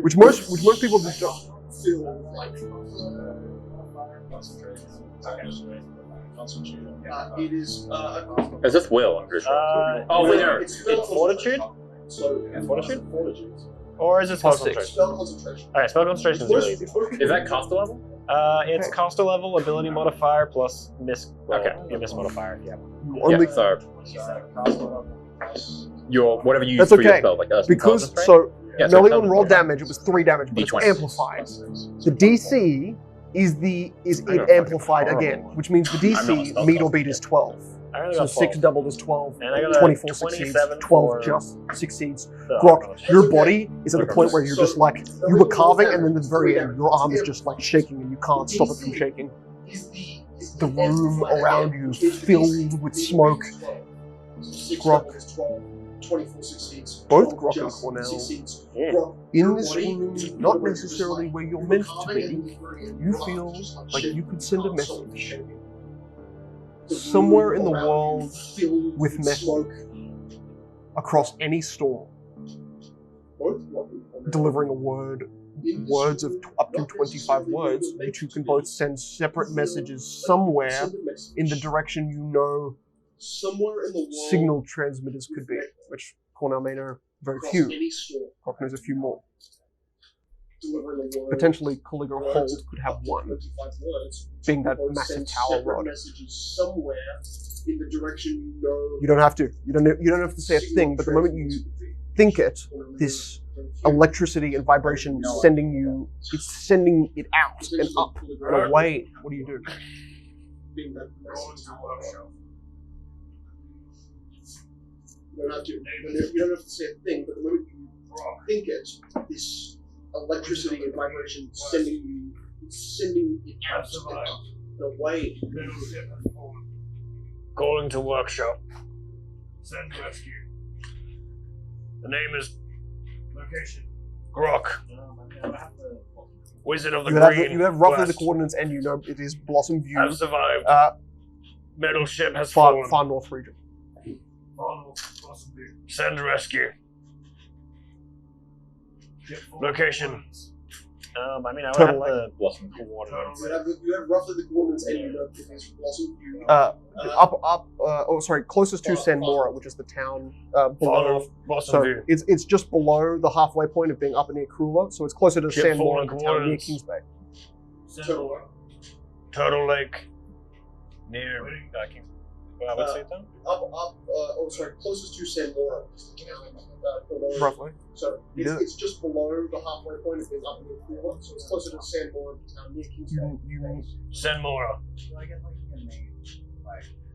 which most people just don't. fill with lightning. It is. Is this will? I'm pretty sure. Oh, wait, there. It's spell Fortitude? So Fortitude? Fortitude. Or is it spell Plus 6. concentration? Spell concentration. Alright, spell concentration is really easy. Is that caster level? It's caster level, ability modifier, plus miss. Well, Okay. your miss modifier, yeah. You only Yeah, so your whatever you use That's for your okay, spell, like because concentrate? so Yeah, so Melion it's rolled damage. It was 3 damage, but it's D20. amplified. The DC is it amplified again, which means the I'm not a DC spellcaster. meet or beat is 12. I only So got 6 12. doubled is 12. And I got a 24 succeeds. 27 12 for- just succeeds. Oh, Grok, gosh. your body is at the point where you're just like you were carving, and then at the very end, your arm is just like shaking, and you can't stop it from shaking. The room around you filled with smoke. Grok. 24 succeeds. Both 12 Grok and just Cornell. succeeds. Yeah. Grok, In your this body room, is not just necessarily like where you're you're meant to carving be, and the very end, you your arm feel is just like like shaking. you could send a Can't stop it from message shaking. The room somewhere in the around you world filled with message. smoke. across any storm, Both Grok and Cornell. delivering a word, In this words of room, up to not 25 necessarily where words. you're You meant two to can be. both send separate Feel messages like somewhere send a message. in the direction you know Somewhere in the world. signal transmitters could be, which Cornell may know very across few. Any storm. Grok knows a few more. Delivering a word. Potentially, Caligula words Hold of could have up to one, 25 words. being that Both massive send tower separate rod. messages somewhere in the direction you know. You don't have to. You don't have to say a thing, but the moment you think it, this electricity and vibration is sending you, it's sending it out and up and away. What do you do? Being that message. You don't have to. You don't have to say a thing, but the moment you think it, this electricity and vibration is sending it out and up and away. Calling to workshop. Send rescue. The name is location. Grok. Wizard of the Green. You have roughly the West. coordinates, and you know it is Blossom View, Have survived. Metal ship has far fallen. north region. Send rescue. Location. I mean, I would Turtle have the Blossom. coordinates. You have roughly the coordinates, and you know it is Blossom View. Closest to San Mora, which is the town Far below. north, Blossom So View. it's just below the halfway point of being up near Krula, so it's closer to Ship San Mora, falling the town near coordinates. Kings Bay. Turtle Lake. Near Kings. What's it then? Closest to San Mora. Below. Roughly. So Yeah. it's just below the halfway point of being up near Krula, so it's closer to San Mora, the town near Kings Bay. Send Mora.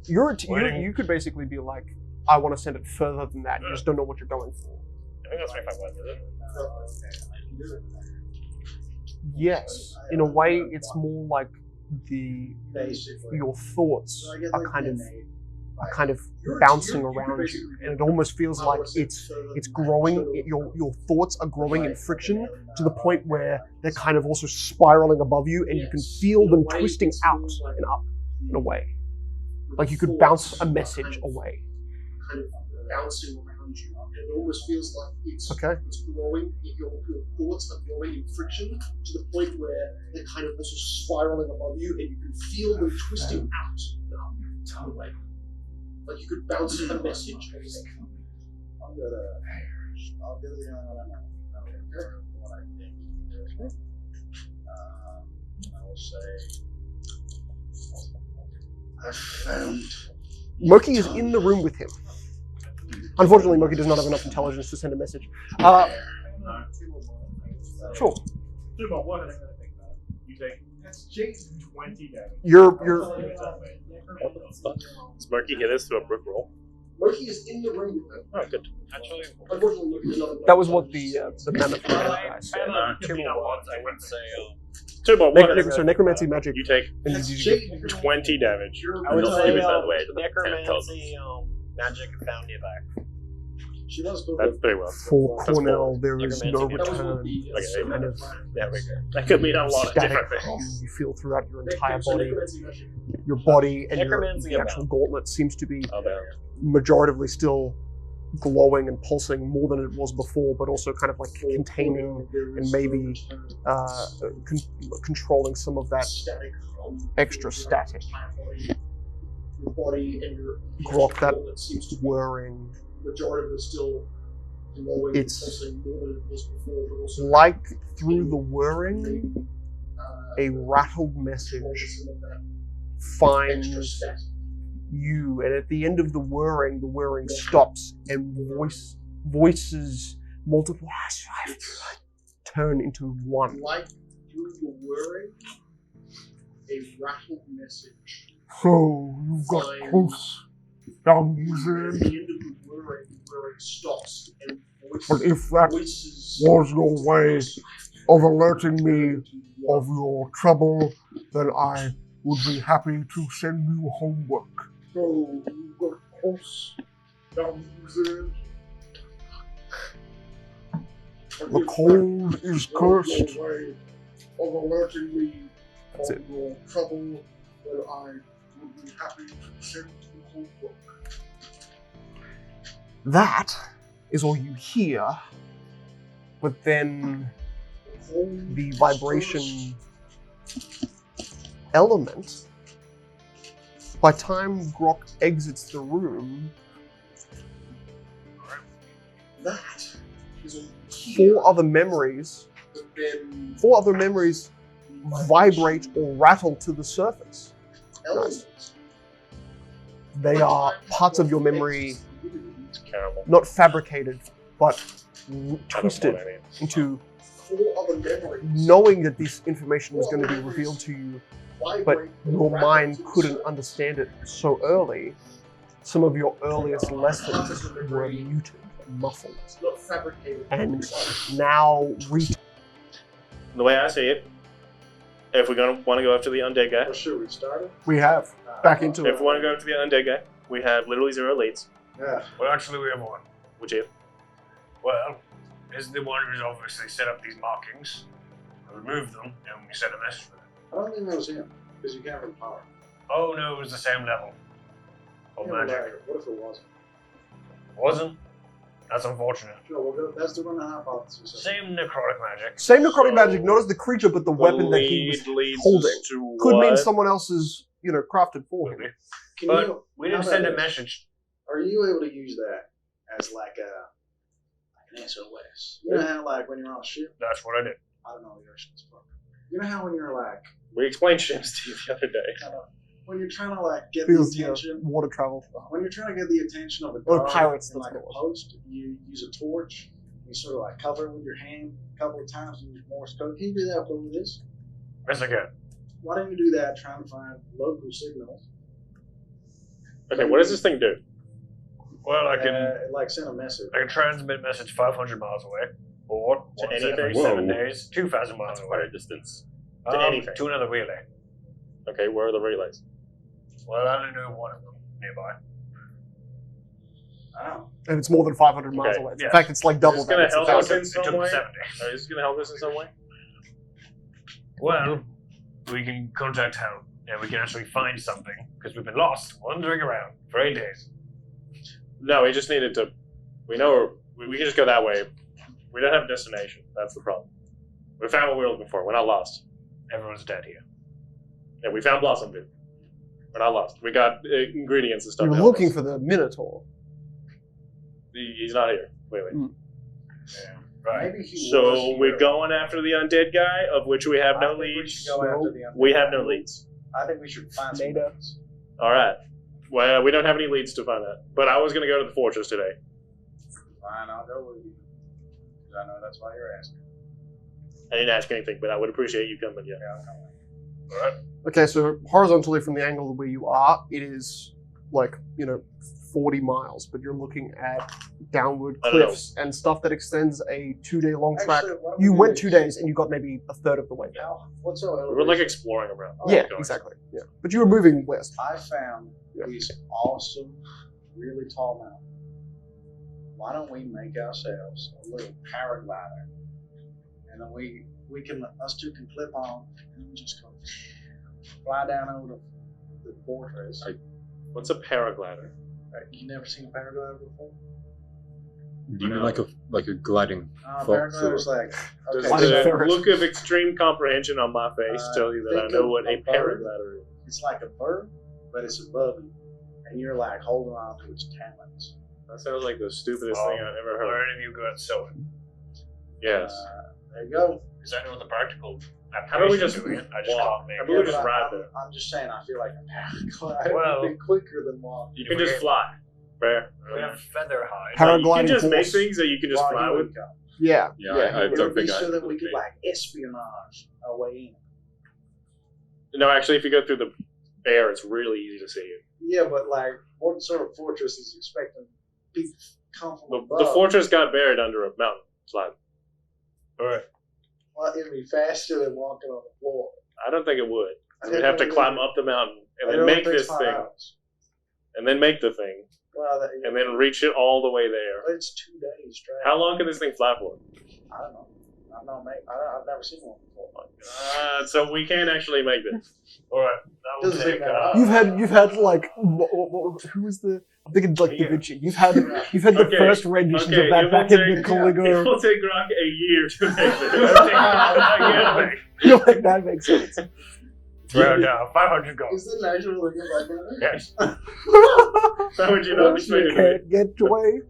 You could basically be like, I want to send it further than that. You just don't know what you're going for. I think that's 25 words, is it? Yes, in a way, it's more like your thoughts are kind of are kind of bouncing around you, and it almost feels like it's growing. Your thoughts are growing in friction to the point where they're kind of also spiraling above you, and you can feel them twisting out and up in a way, like you could bounce a message away. Kind of bouncing around you. It almost feels like it's growing. Your thoughts are growing in friction to the point where they're kind of also spiraling above you, and you can feel them twisting out and up in a way. Like you could bounce a message. I'll give you what I think. I will say I found. Moki is in the room with him. Unfortunately, Moki does not have enough intelligence to send a message. Sure. You take 20 damage. You're Does Murky hit us through a brick roll? Moki is in the room with them. Oh, good. Actually, Unfortunately, Moki does not. that was what the mammoth guy said. two more ones, I would say. 2 more. So necromancy magic. You take And you 20 damage. I would Not say even by the way, the necromancy, magic found you back. She does go That's pretty well. for That's Cornell, there is no Necromancy. return. Okay, Kind of there we go. That could mean a lot of static different hum things. you feel throughout your entire So body. necromancy magic. Your body and Necromancy the actual gauntlet seems to be Oh, there. majoritively still glowing and pulsing more than it was before, but also kind of like containing and maybe controlling some of that Static. extra static. Your body and your Grok, that that seems to be whirring. majority of it is still glowing It's- and pulsing more than it was before, but also Like through the whirring, a rattled message some of that extra finds static. you, and at the end of the whirring stops, and voices, multiple turn into one. Like through the whirring, a rattled message So you've got close down At user. the end of the whirring stops and But if that voices was your way of alerting me of your trouble, then I would be happy to send you homework. So you've got close down user. The cold is cursed. Way of alerting me That's of it. your trouble, then I would be happy to send you homework. That is all you hear, but then the vibration element, by the time Grok exits the room, That is all you hear, four other memories but then vibrate or rattle to the surface. element. They are parts of your memory, It's caramel. not fabricated, but I don't know twisted what that means. into Four other memories knowing that this information was going to be revealed to you, but vibrate your and mind rattle to the couldn't surface. understand it so early. Some of your earliest lessons were muted, muffled, It's not fabricated. and now The way I see it, if we're gonna want to go after the undead guy, For sure, we started. we have back into if it. we want to go after the undead guy, we have literally 0 leads. Yeah. Well, actually, we have one. Which is Well, is the one who's obviously set up these markings. We removed them, and we sent a message with it. I don't think that was him, because you can't from power. Oh no, it was the same level. Oh, Yeah, magic. like, what if it wasn't? Wasn't? That's unfortunate. Sure, that's the running hypothesis. Same necrotic magic. Same necrotic magic, not as the creature, but the weapon that he was leads holding. us to could mean what? someone else's, crafted for him. Can But you, we didn't how send a about this? message. Are you able to use that as like an SOS? You know how like when you're on a ship, That's what I did. I don't know the ocean's fuck. You know how when you're like We explained ships to you the other day. kind of when you're trying to like get Feels, the attention, water travel. when you're trying to get the attention of a Or guard pirates, in that's like a what it post, you use a torch. You sort of like cover it with your hand a couple of times and use Morse code. Can you do that with this? Yes, I can. Why don't you do that trying to find local signals? Okay, what does this thing do? Well, I can like send a message. transmit message 500 miles away, or To once anything? every 7 days, 2,000 miles That's quite away. a distance. Um, anything. To another relay. Okay, where are the relays? Well, I only know one of them nearby. Wow. And it's more than 500 miles Okay, away. In yes. fact, it's like double Is that. this It's gonna help us 1,000. in some took way? 70. Is this gonna help us in some way? Well, we can contact help, and we can actually find something, because we've been lost, wandering around for 8 days. No, we just needed to. We know we can just go that way. We don't have a destination. That's the problem. We found what we were looking for. We're not lost. Everyone's dead here. Yeah, we found Blossom, dude. We're not lost. We got ingredients and stuff. You're to help looking us. for the Minotaur. He's not here. Wait. Yeah, right. Maybe he So was we're here. going after the undead guy, of which we have I no think we leads. should go after the We undead have no guy. leads. I think we should find some Later. leads. All right. Well, we don't have any leads to find that. But I was going to go to the fortress today. Fine, I'll go with you. Because I know that's why you're asking. I didn't ask anything, but I would appreciate you coming. Yeah. Yeah, I'll come with you. Alright. Okay, so horizontally from the angle where you are, it is like, 40 miles, but you're looking at downward I don't know. cliffs and stuff that extends a 2-day long track. Actually, why don't You we went do 2 this? days and you got maybe a third of the way there. How, what's our We were like elevation? exploring around. Yeah, Going. exactly. Yeah, but you were moving west. I found Yeah. these awesome, really tall mountains. Why don't we make ourselves a little paraglider, and then us two can clip on and we just go fly down over the fortress. What's a paraglider? You never seen a paraglider before? Do you mean like a gliding fox? Paraglider's like Does Flying the ferret. look of extreme comprehension on my face tell you that I think know of what a a bird. paraglider is? it's like a bird, but it's above you, and you're like holding on to its talons. That sounds like the stupidest Oh, thing I've ever heard. Where any of you got sewing? Yes. There you go. Because I know the practical How about we application just to it. I just walk? can't make How about we it. just but ride there? I'm just saying, I feel like a paraglider Well- would be quicker than walking. You can just fly. Fair. We have feather hide. Para- You can Paragliding just make course. things that you can just While fly you with. would go. Yeah. Yeah, I It don't would be think I so that we would could be. like espionage our way in. No, actually, if you go through the air, it's really easy to see you. Yeah, but like, what sort of fortress is expecting people to come from above? The fortress got buried under a mountain slide. Alright. Well, it'd be faster than walking on the floor. I don't think it would. I We'd think have to it climb would. up the mountain and It then only make takes this 5 thing, hours. and then make the thing, Well, and then reach it all the way there. But it's 2 days straight. How long can this thing fly for? I don't know. I've never seen one before. So we can actually make this. Alright. That will Doesn't take. take that long. You've had like who was the? I'm thinking like Da Vinci. You've had the Okay, first renditions okay, of that it back will in the take- Caligula. It will take Grok a year to make this. Yeah, You're like, that makes sense. Throw down 500 gold. Is the natural looking like that? Yes. How would you not explain You it to me? can't get your way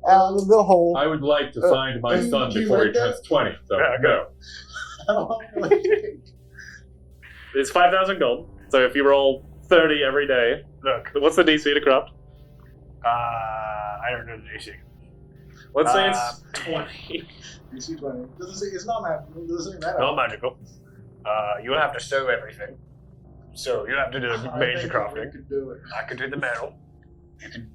out of the hole. I would like to find my do you- son do you before he like that? turns 20. So Yeah, no. It's 5,000 gold. So if you roll 30 every day, Look. what's the DC to corrupt? I don't know the DC. Let's say it's 20. DC 20. It's not magical. It doesn't matter. Not magical. You'll have to sew everything. So you have to do the I major think crafting. we could do it. I could do the metal.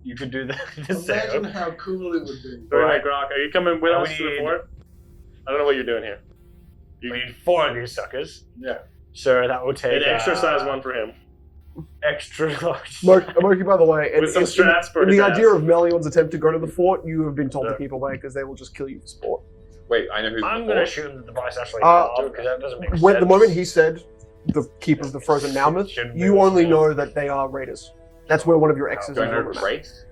You could do the Imagine sew. how cool it would be. All right, Right. Grok, are you coming with And us we to the need- fort? I don't know what you're doing here. We need 4 of these suckers. Yeah. So that will take An exercise one for him. extra large. Moki, by the way, With some straps for in his the ass. idea of Melion's attempt to go to the fort, you have been told to Yeah. keep away because they will just kill you for sport. Wait, I know who's I'm the going to fourth. assume that the device actually Uh, off because that doesn't make sense. When the moment he said the keep of the frozen mammoth, Shouldn't you be. only know that they are raiders. That's where one of your exes Do is I know from. race?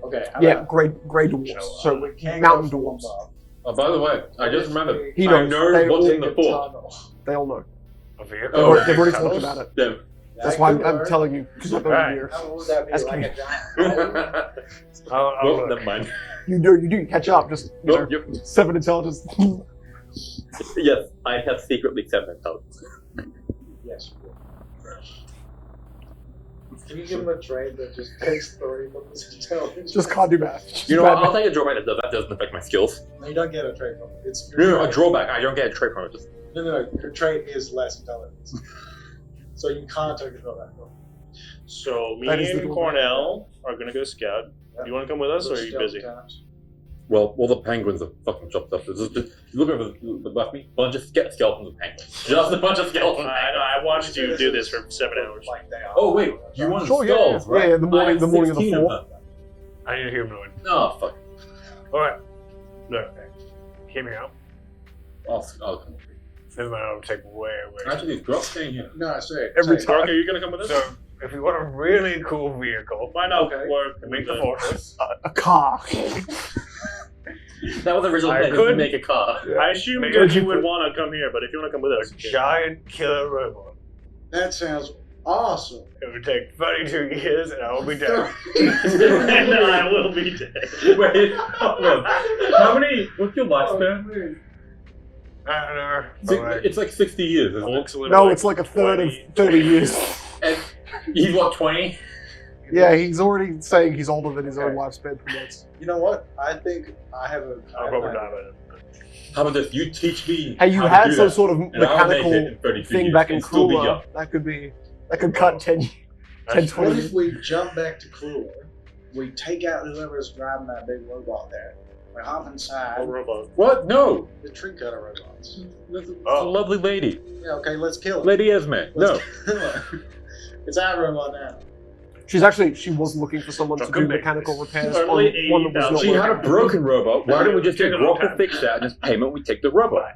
Okay. how Yeah, about- grey dwarves. So we can't mountain go dwarves. full above. Oh, by the way, I just remembered. He I knows. know They what's all in the Dig a fort. tunnel. They all know. A vehicle. Oh, They've already talked tunnels? about it. Yeah. That's That why could I'm work. telling you. Because I've been Right. here. How would that be? Ask Like me. a giant hole? I'll Well, look. never mind. You do catch up. Just you know, Oh, yep. 7 intelligence. Yes, I have secretly 7 intelligence. Yes. Can you give him a trade that just takes 3 from his intelligence? Just can't do math. You know Bad what? I'll math. take a drawback that doesn't affect my skills. No, you don't get a trade from it. It's No, a drawback. I don't get a trait from it. Just No. Your trade is less intelligence. So you can't take a drawback from it. So me That is the and goal. Cornell are going to go scout. Yeah. You want to come with us, or are Those you stealth busy? attacks. well, all the penguins are fucking chopped up. There's just, you look over the left me, bunch of skeletons of penguins. Just a bunch of skeletons. I know. I watched you do this for 7 hours. Like they are. Oh wait, you want Sure, yeah, skulls, yeah. right? Yeah, the morning- I have the morning of the 16 fourth. them. I need a humanoid. Oh, fuck. Alright. Look, hear me out. I'll come. This man will take way. Actually, is Grok staying here? No, I say Every say- time. Grok, are you gonna come with us? So, if you want a really cool vehicle, Why not Okay. work to make the with fortress, A car. That was the original I plan, could- to make a car. I assumed Maybe that we you could would put- want to come here, but if you want to come with us, a you can. giant killer robot. That sounds awesome. It would take 32 years and I will be dead. And I will be dead. Wait, how many? What's your lifespan? I don't know. Alright. It's like 60 years, isn't it? Volks live No, like it's like a third 20. of 30 years. And he's what, 20? Yeah, he's already saying he's older than his own Okay. lifespan permits. You know what? I think I have a. I I'll have probably an die idea. by then. How about this? You teach me. Hey, you how to had do some that, sort of and I'll make it mechanical in 32 thing years back in and still be Cooler. young. That could cut 10, 10 What 20 if we jump back to Cooler? We take out whoever's driving that big robot there. We hop inside Oh, robot. What? No. the tree cutter robots. That's a Oh. lovely lady. Yeah, okay, let's kill it. Lady Esme. No. Let's kill it. It's our robot now. She was looking for someone to do Fucking mechanical repairs on Only one that was 80,000. not She had a working. broken robot. Why don't we just get Take it Grok on to fix that and as payment we take the robot?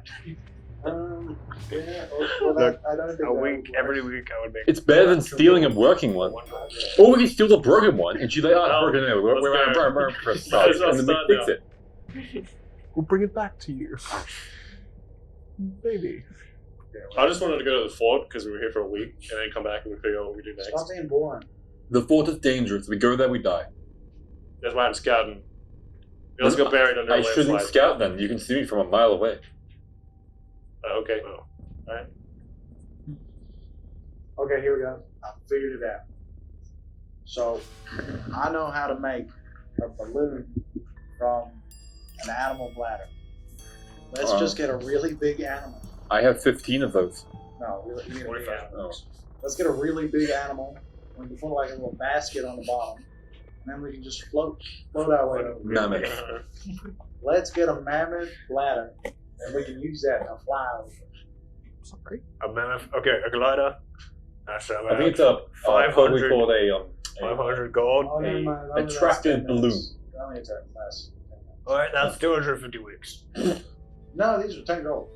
Yeah, well, that, I don't think A that week, would every work. week I would make. It's better than stealing a working one. Or we can steal the broken one and she's like, oh, it's No, broken anyway. let's go. Let's And then we start fix now. it. We'll bring it back to you. Maybe. I just wanted to go to the fort because we were here for a week and then come back and we figure out what we do next. Stop being boring. The fort is dangerous. We go there, we die. That's why I'm scouting. Let's go buried under a I shouldn't landslide. scout then. You can see me from a mile away. Okay. Okay, here we go. I figured it out. So, I know how to make a balloon from an animal bladder. Let's just get a really big animal. I have 15 of those. No, really, we need a big 25. animal. Let's get a really big animal. We can put like a little basket on the bottom, and then we can just float our way over. Mammoth. Let's get a mammoth bladder, and we can use that to fly over. Sorry. A mammoth. Okay, a glider. That's I think it's a 500 called a 500 gold. Oh, never mind. a Only that's tractor 10 minutes. balloon. Only it's less. Alright, that's 250 weeks. No, these are 10 gold.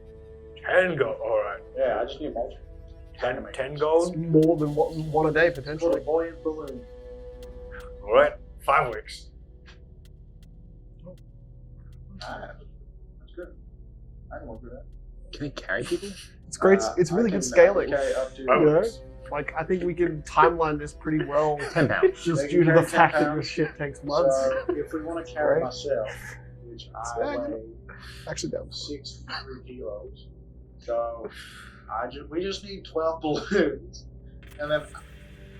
10 gold. Alright. Yeah, I just need multiple. 10 It's gold. more than one a day, For a potentially. buoyant balloon. Alright, 5 weeks. Alright. That's good. I can work with that. Can it carry people? It's great. It's I really can- good scaling. I can carry up to, Oh, You know? Like, I think we can timeline this pretty well, 10 pounds. just They due to can the carry 10 fact that pounds. this shit takes months. So, if we want to carry Right. myself, which I Exactly. weigh Actually, down. 63 kilos, so we just need 12 balloons, and then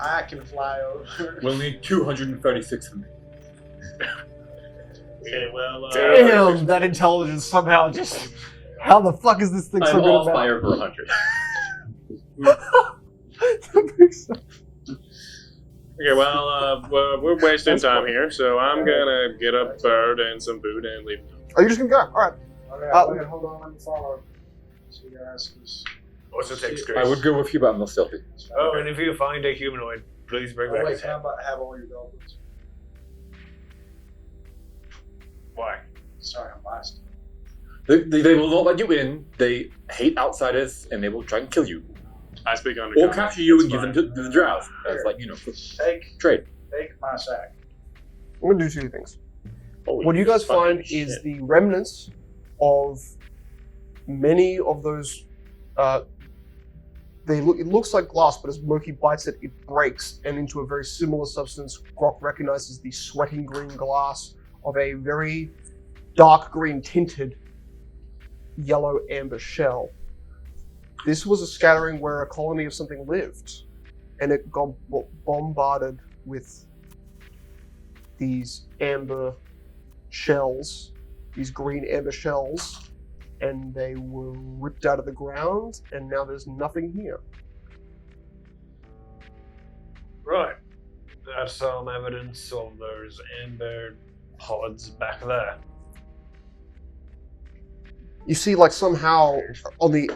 I can fly over. We'll need 236 of them. Okay, well, Damn, that intelligence somehow just. How the fuck is this thing so I'm good off about? by over 100. That makes sense. okay, well, we're wasting time here, so I'm gonna get a bird and some food and leave. Are you just gonna go? Alright. Okay, hold on, let me follow. So you guys just. Also takes I grace. would go with you, but I'm not stealthy. Oh, and if you find a humanoid, please bring back wait, his can head. I have all your goblins? Why? Sorry, I'm biased. They will not let you in. They hate outsiders, and they will try and kill you. I speak under Or common. capture you It's and give fine. them to the drow. That's like, Take trade. my sack. I'm gonna do two things. Holy What you guys fucking find shit. is the remnants of many of those. It looks like glass, but as Moki bites it, it breaks, and into a very similar substance, Grok recognizes the sweating green glass of a very dark green tinted yellow amber shell. This was a scattering where a colony of something lived, and it got bombarded with these amber shells, these green amber shells, and they were ripped out of the ground, and now there's nothing here. Right. That's some evidence of those amber pods back there. You see, like, somehow on the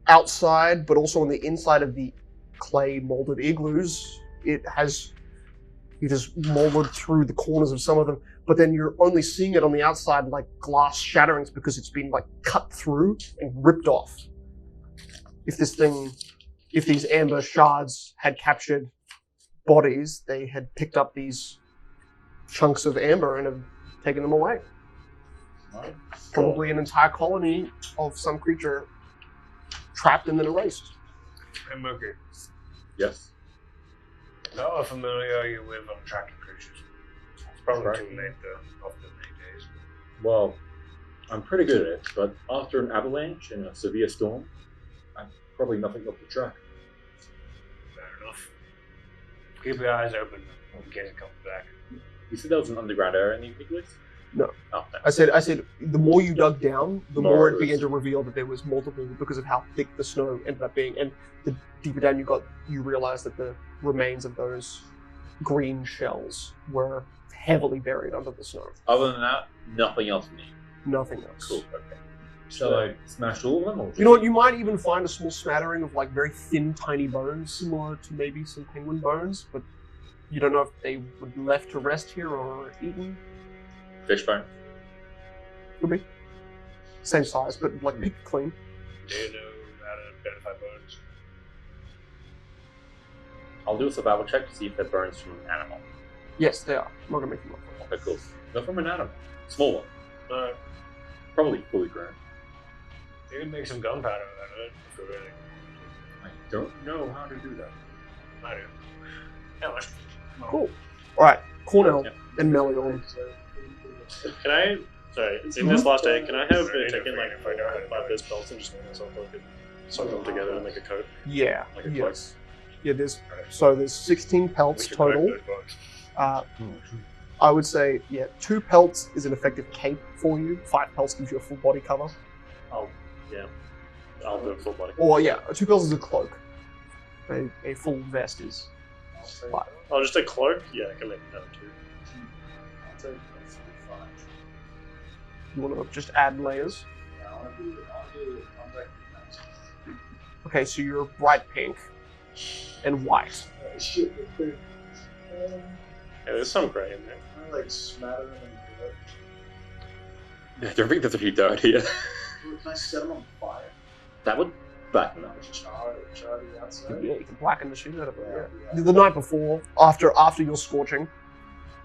outside, but also on the inside of the clay molded igloos, it has You just molded through the corners of some of them, but then you're only seeing it on the outside like glass shatterings because it's been like cut through and ripped off. If these amber shards had captured bodies, they had picked up these chunks of amber and have taken them away. Probably an entire colony of some creature trapped and then erased. Hey, Mookie, Yes. how familiar are you with tracking creatures? It's probably Tracking? too late, though, after many days. Well, I'm pretty good at it, but after an avalanche and a severe storm, I'm probably nothing up to track. Fair enough. Keep your eyes open in case it comes back. You said there was an underground area in the Igloo? No. Oh, thanks. I said, the more you dug down, the more it More began is- to reveal that there was multiple because of how thick the snow ended up being. And the deeper down you got, you realized that the remains of those green shells were heavily buried under the snow. Other than that, nothing else neat. Nothing else. Cool, okay. Shall I smash all of them? Or You know what? You might even find a small smattering of like very thin, tiny bones, similar to maybe some penguin bones, but you don't know if they were left to rest here or eaten. Fishbone? Could be. Same size, but like picked clean. Do you know how to identify bones? I'll do a survival check to see if they're bones from an animal. Yes, they are. I'm not gonna make them up. Okay, cool. They're from an animal. Small one. No, Probably fully grown. you can make some gunpowder out of it if you're really. I don't know how to do that. I do. Yeah, much. Cool. Alright, Cornell Yep. and Melion. Can I? Sorry, in this last day, can I have taken like 5 base belts and just make myself like sew them together and make a coat? Yeah, Like a yes. Yeah, there's 16 pelts total. I would say, 2 pelts is an effective cape for you. 5 pelts gives you a full body cover. I'll do a full body. Or 2 pelts is a cloak. A full vest is 5. Oh, just a cloak? Yeah, I can make that too. I'll take that's fine. You want to just add layers? Yeah, I'll do contact defense. Okay, so you're bright pink and white. Shit, Yeah, there's some gray in there. I like smatter them in blood. I don't think that's a few dirt here. Can I set them on fire? That would blacken up. Char the outside? Yeah, you can blacken the shit out of it. Yeah. Yeah. The night before, after your scorching,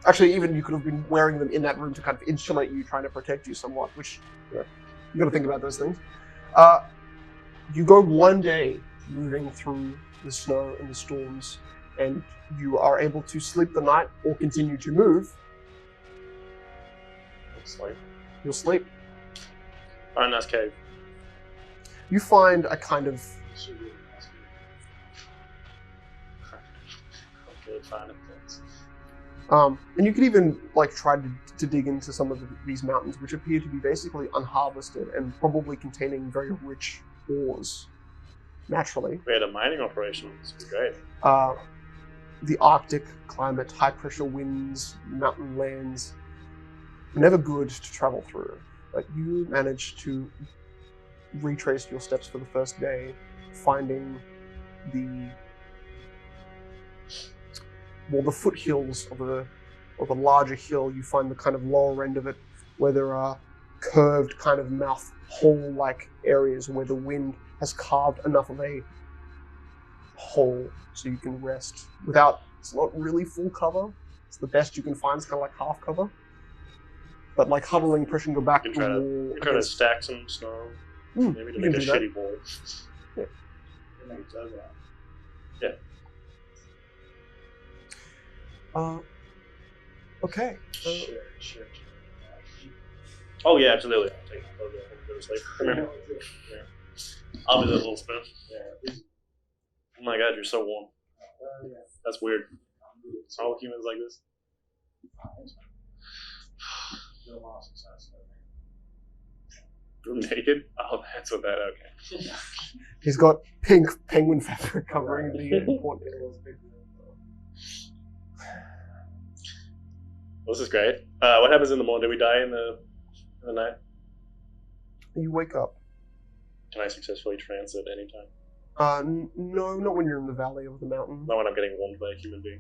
actually, even you could have been wearing them in that room to kind of insulate you, trying to protect you somewhat. Which you got to think about those things. You go one day moving through the snow and the storms, and you are able to sleep the night or continue to move. Looks like. You'll sleep. Oh, nice cave. You find a kind of Okay, fine. Thanks. and you could even like try to dig into some of these mountains, which appear to be basically unharvested and probably containing very rich ores naturally. We had a mining operation. This would be great. The Arctic climate, high pressure winds, mountain lands, never good to travel through. But you managed to retrace your steps for the first day, finding the foothills of a larger hill. You find the kind of lower end of it where there are curved kind of mouth hole-like areas where the wind has carved enough of a hole so you can rest without, it's not really full cover. It's the best you can find. It's kind of like half cover. But like huddling, pushing your back You to can the try to, wall. you can try to stack some snow. Maybe to you make can a do that. shitty wall. Okay. Shit. Oh yeah, absolutely. I'll take it. I'll go to sleep. Come here. Yeah. I'll do that little spoon. Oh my god, you're so warm. That's weird. All humans like this. You're naked? Oh, that's what that. Okay. He's got pink penguin fabric covering the important areas. Well, this is great. What happens in the morning? Do we die in the night? You wake up. Can I successfully transit anytime? No, not when you're in the valley of the mountain. Not when I'm getting warmed by a human being.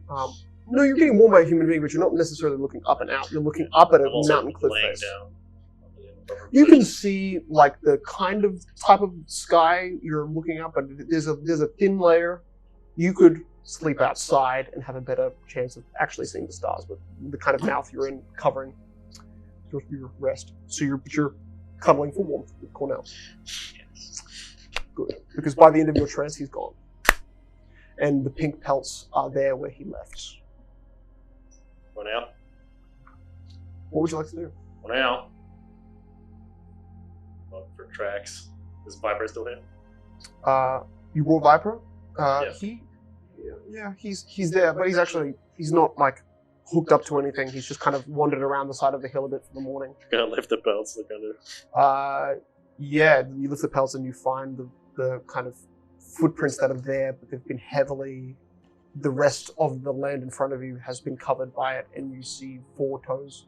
No, you're getting warmed by a human being, but you're not necessarily looking up and out. You're looking up at a I'm also mountain cliff laying face. down. You can see like the kind of type of sky you're looking at, but there's a thin layer. You could sleep outside and have a better chance of actually seeing the stars, but the kind of mouth you're in covering your rest. So you're cuddling for warmth with Cornell. Good, because by the end of your trance, he's gone, and the pink pelts are there where he left. For now. What would you like to do? For now. Look for tracks. Is Viper still here? You roll Viper. Yeah. He's there, but he's not like hooked up to anything. He's just kind of wandered around the side of the hill a bit for the morning. Gonna lift the belts, look under. Yeah, you lift the pelts and you find the kind of footprints that are there, but they've been heavily. The rest of the land in front of you has been covered by it, and you see 4 toes.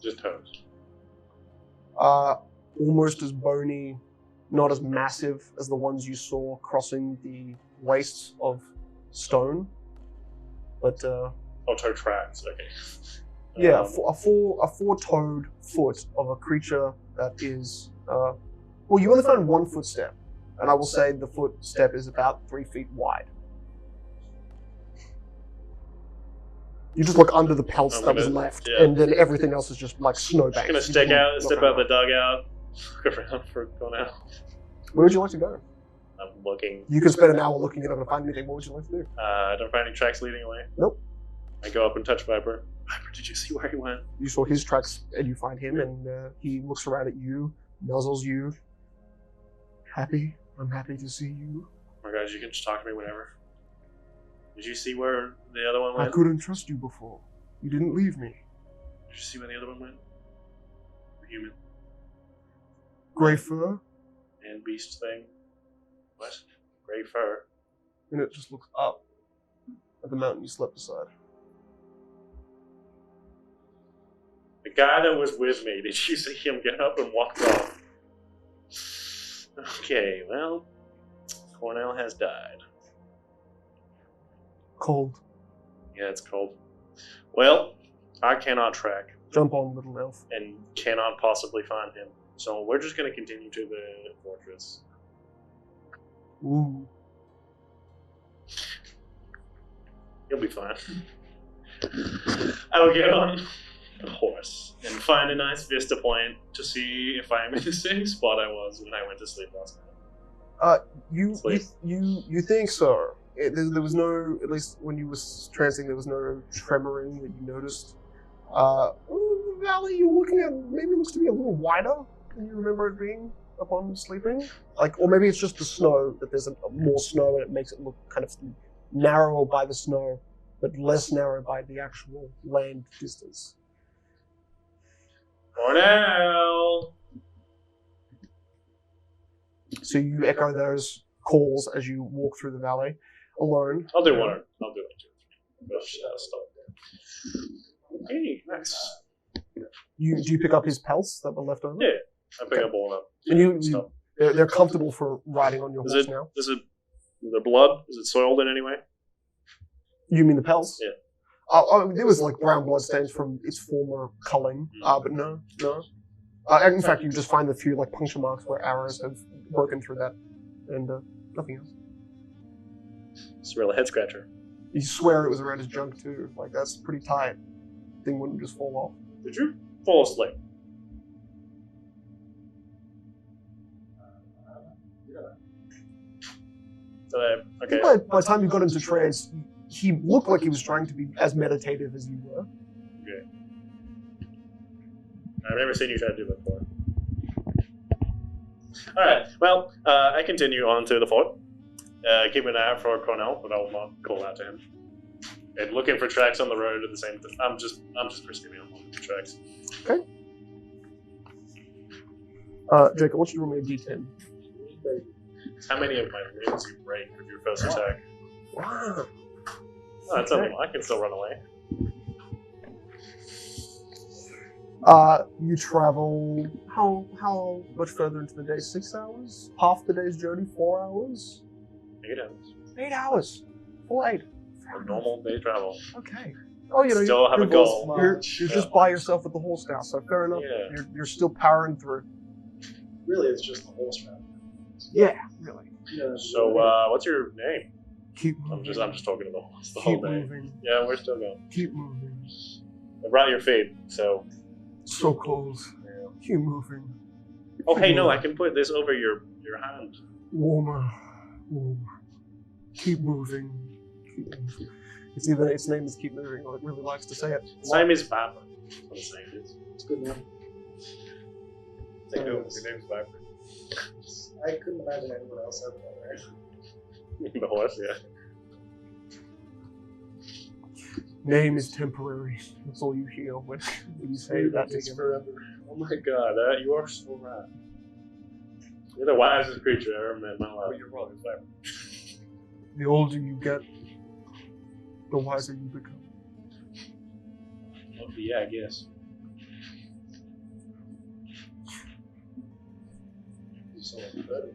Just toes. Almost as bony, not as massive as the ones you saw crossing the wastes of stone, but Oh, toe tracks. Okay. yeah, a 4-toed foot of a creature that is. Well, you only found 1 footstep, and I will say the footstep is about 3 feet wide. You just look under the pelts I'm that was gonna- left, yeah. and then everything else is just like snowbanks. Gonna step out the dugout, look around for Cornell. Where would you like to go? I'm looking. You could spend an hour looking at it to find anything. What would you like to do? I don't find any tracks leading away. Nope. I go up and touch Viper. Viper, did you see where he went? You saw his tracks, and you find him, and he looks around at you, nuzzles you. Happy? I'm happy to see you. Oh my God, you can just talk to me whenever. Did you see where the other one I went? couldn't trust you before. You didn't leave me. Did you see where the other one went? The human Grey fur, and beast thing. What? Gray fur. and it just looks up at the mountain you slept beside. The guy that was with me, did you see him get up and walk off? Okay, well, Cornell has died. Cold. Yeah, it's cold. Well, I cannot track Jump on, little elf. and cannot possibly find him. So we're just going to continue to the fortress. Ooh. You'll be fine. I will get on a horse and find a nice vista point to see if I'm in the same spot I was when I went to sleep last night. You think so? There was no, at least when you was trancing, there was no tremoring that you noticed. The valley you're looking at maybe looks to be a little wider than you remember it being upon sleeping. Like, or maybe it's just the snow, that there's more snow and it makes it look kind of narrower by the snow, but less narrow by the actual land distance. Cornell! So you echo those calls as you walk through the valley alone. I'll do one. I'll do like 2 or 3. Stop there. Okay, nice. Do you pick up his pelts that were left over? Yeah, I pick up all of And them. Stop. they're comfortable for riding on your horse now. Is it the blood? Is it soiled in any way? You mean the pelts? Yeah. There was like brown blood stains from its former culling, but no. In fact, you just find a few like puncture marks where arrows have broken through that, and nothing else. It's a real head scratcher. You swear it was around his junk too. Like, that's pretty tight. Thing wouldn't just fall off. Did you fall asleep? Okay. By the time you got into trance, he looked like he was trying to be as meditative as you were. Okay. I've never seen you try to do that before. Alright, well, I continue on to the fort. Keep an eye out for Cornell, but I will not call out to him. And looking for tracks on the road at the same time. I'm just proceeding on looking for tracks. Okay. Jacob, I want you to roll me a d10. How many of my limbs you break with your first attack? Wow. Oh, that's okay. I can still run away. You travel how much further into the day? 6 hours? Half the day's journey? 4 hours? 8 hours. 8 hours. Full 8. A normal day travel. Okay. Oh, you know, Still have a goal. You're just by yourself with the horse now, so fair enough. Yeah. You're still powering through. Really, it's just the horse man. Yeah, really. Yeah, So, what's your name? Keep moving. I'm just talking to the horse the Keep whole day. moving. Yeah, we're still going. Keep moving. I brought your feed, so. So cold. Keep moving. Oh, hey, no, I can put this over your hand. Warmer. Warmer. Keep moving. Keep moving. It's either its name is Keep Moving or it really likes to say it. Its name is Viper. That's what its name is. it's a good name. It's like, oh, your name's Viper. I couldn't imagine anyone else having that, right? The horse, yeah. Name is temporary. That's all you hear when you say that to him. forever. Oh my god, you are so right. You're the wisest creature I ever met in my life. You're wrong, it's Viper. The older you get, the wiser you become. Oh, yeah, I guess.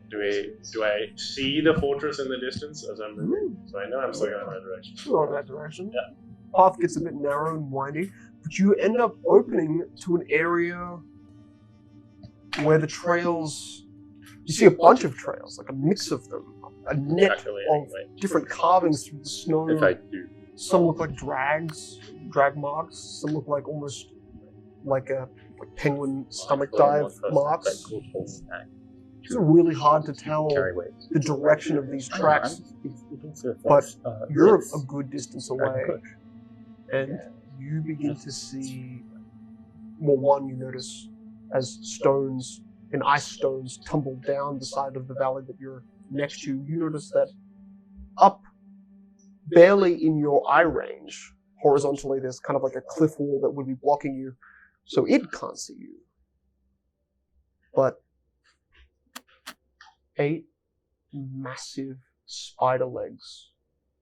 Do I see the fortress in the distance as I'm moving? So I know I'm still going in the right direction. Go in that direction. Yeah. Path gets a bit narrow and windy, but you end up opening to an area where the trails. You see a bunch of trails, like a mix of them, a net Actually, of anyway. different carvings through the snow. If I do. Some look like drag marks. Some look like almost like penguin stomach dive marks. It's really hard to tell Carry weight. the direction of these tracks, but you're a good distance away, and you begin to see. Well, one, you notice as stones and ice stones tumble down the side of the valley that you're next to. You notice that up, barely in your eye range, horizontally, there's kind of like a cliff wall that would be blocking you, so it can't see you. But 8 massive spider legs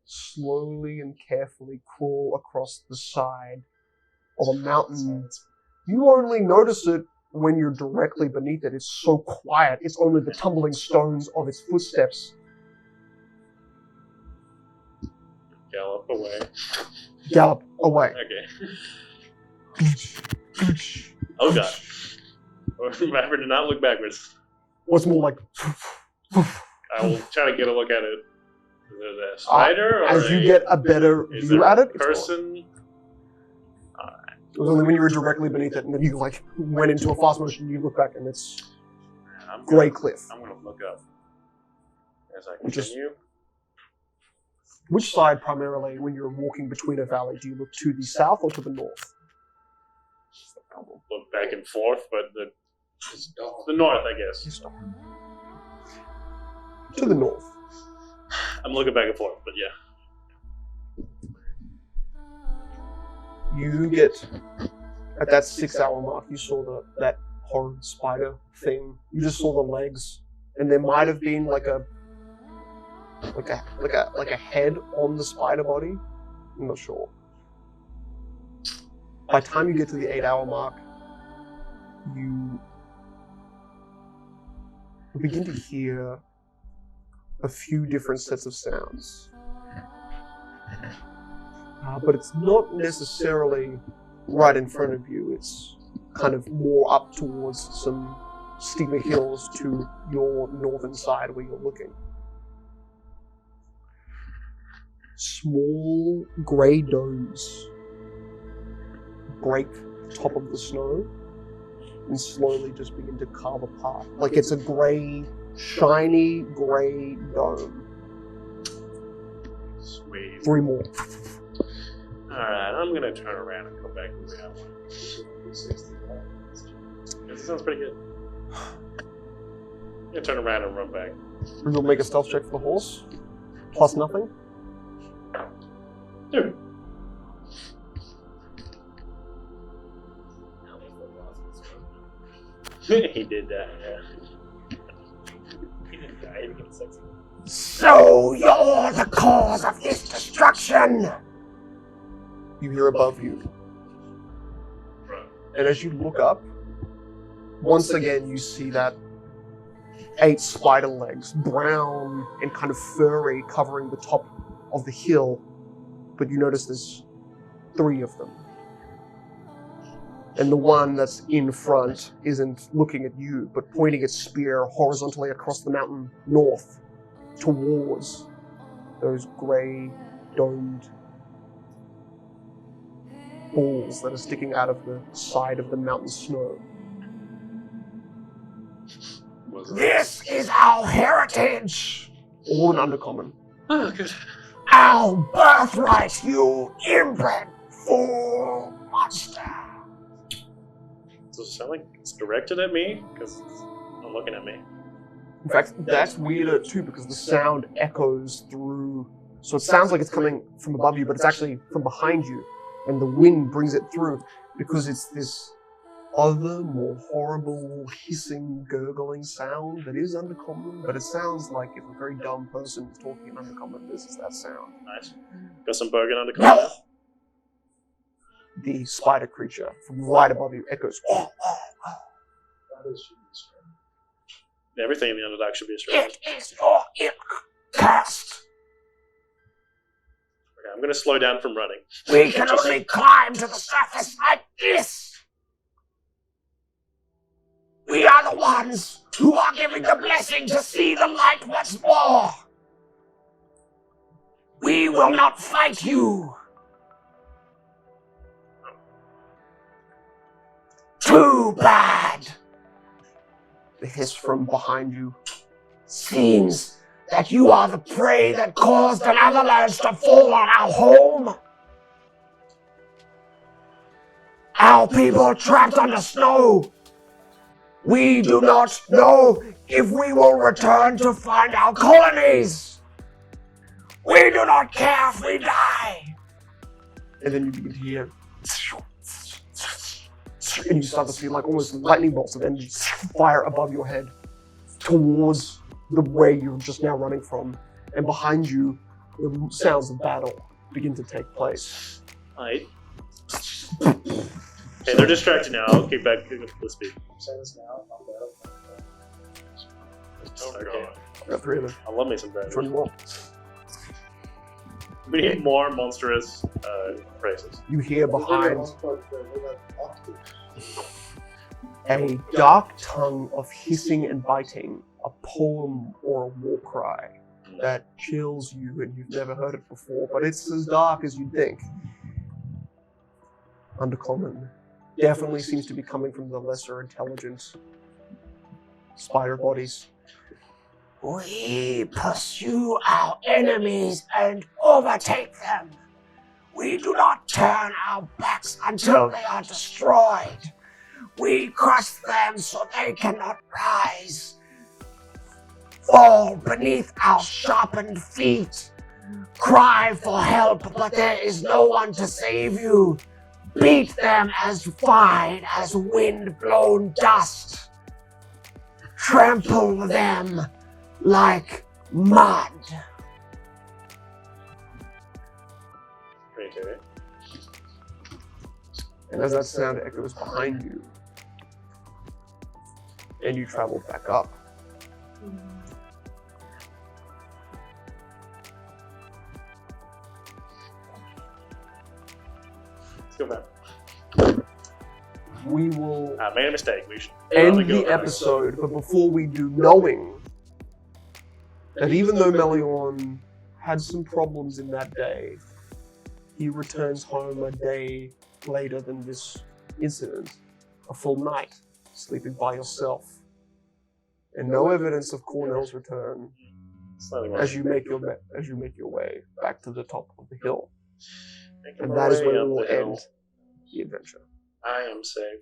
slowly and carefully crawl across the side of a mountain. You only notice it when you're directly beneath it. It's so quiet. It's only the tumbling stones of its footsteps. Gallop away. Gallop away. Okay. Oh god. Viper did not look backwards. What's more like... I will try to get a look at it. Is it a spider or as you get a better is view it at it, a person? it was only when you were directly beneath it and then you like went into a fast motion, you look back and it's grey cliff. I'm gonna look up as I Which is- continue. Which side primarily, when you're walking between a valley, do you look to the south or to the north? Look back and forth, but the north, I guess. To the north. I'm looking back and forth, but yeah. You get, at that 6-hour mark, you saw that horrid spider thing. You just saw the legs, and there might have been like a head on the spider body. I'm not sure. By the time you get to the 8-hour mark, you begin to hear a few different sets of sounds. But it's not necessarily right in front of you. It's kind of more up towards some steeper hills to your northern side where you're looking. Small grey domes break the top of the snow and slowly just begin to carve apart. Like it's a grey, shiny grey dome. Sweet. 3 more. Alright, I'm gonna turn around and come back to the way I want. This sounds pretty good. I'm gonna turn around and run back. You'll make a stealth check for the horse. Plus nothing. Dude. He did that, yeah. He didn't die, he became sexy. So you're the cause of this destruction! You hear above you. And as you look up, once again you see that 8 spider legs, brown and kind of furry, covering the top of the hill. but you notice there's 3 of them. And the one that's in front isn't looking at you, but pointing its spear horizontally across the mountain north towards those grey, domed balls that are sticking out of the side of the mountain snow. This is our heritage! All in Undercommon. Oh, good. Our birthright, you inbred fool monster! Does it sound like it's directed at me? Because it's not looking at me. In fact, that's weirder too because the sound echoes through. So it sounds like it's coming from above you, but it's actually from behind you. And the wind brings it through because it's this other, more horrible, hissing, gurgling sound that is Undercommon, but it sounds like if a very dumb person is talking in Undercommon, this is that sound. Nice. Got some Bogan under cover. The spider creature from right above you echoes. That is strange. Everything in the Underdark should be a strange. It is your ilk, cursed! Okay, I'm going to slow down from running. We can only climb to the surface like this! We are the ones who are giving the blessing to see the light once more! We will not fight you! Too bad! The hiss from behind you. Seems that you are the prey that caused an avalanche to fall on our home. Our people trapped under snow. We do not know if we will return to find our colonies. We do not care if we die. And then you begin to hear. And you start to see like almost lightning bolts of energy fire above your head towards the way you're just now running from. And behind you, the sounds of battle begin to take place. Alright. Okay, they're distracted now. I'll keep back to the speed. I'm saying this now. I'm better. Okay. I got 3 of them. I love me some Which bad. one do you want? We need more monstrous phrases. You hear behind Behind. a dark tongue of hissing and biting, a poem or a war cry that chills you and you've never heard it before, but it's as dark as you'd think. Undercommon definitely seems to be coming from the lesser intelligent spider bodies. We pursue our enemies and overtake them. We do not turn our backs until they are destroyed. We crush them so they cannot rise. Fall beneath our sharpened feet. Cry for help, but there is no one to save you. Beat them as fine as wind-blown dust. Trample them like mud. Okay. And as that sound echoes behind you, and you travel back up, Let's go back. we will I made a mistake. We should end probably go the back. episode, but before we do, knowing that even though Meliorn had some problems in that day, he returns home a day later than this incident, a full night, sleeping by yourself, and no evidence of Cornell's return Slightly more. as you make your way back to the top of the hill. Making And my that is way where up we will the hill. end the adventure. I am safe.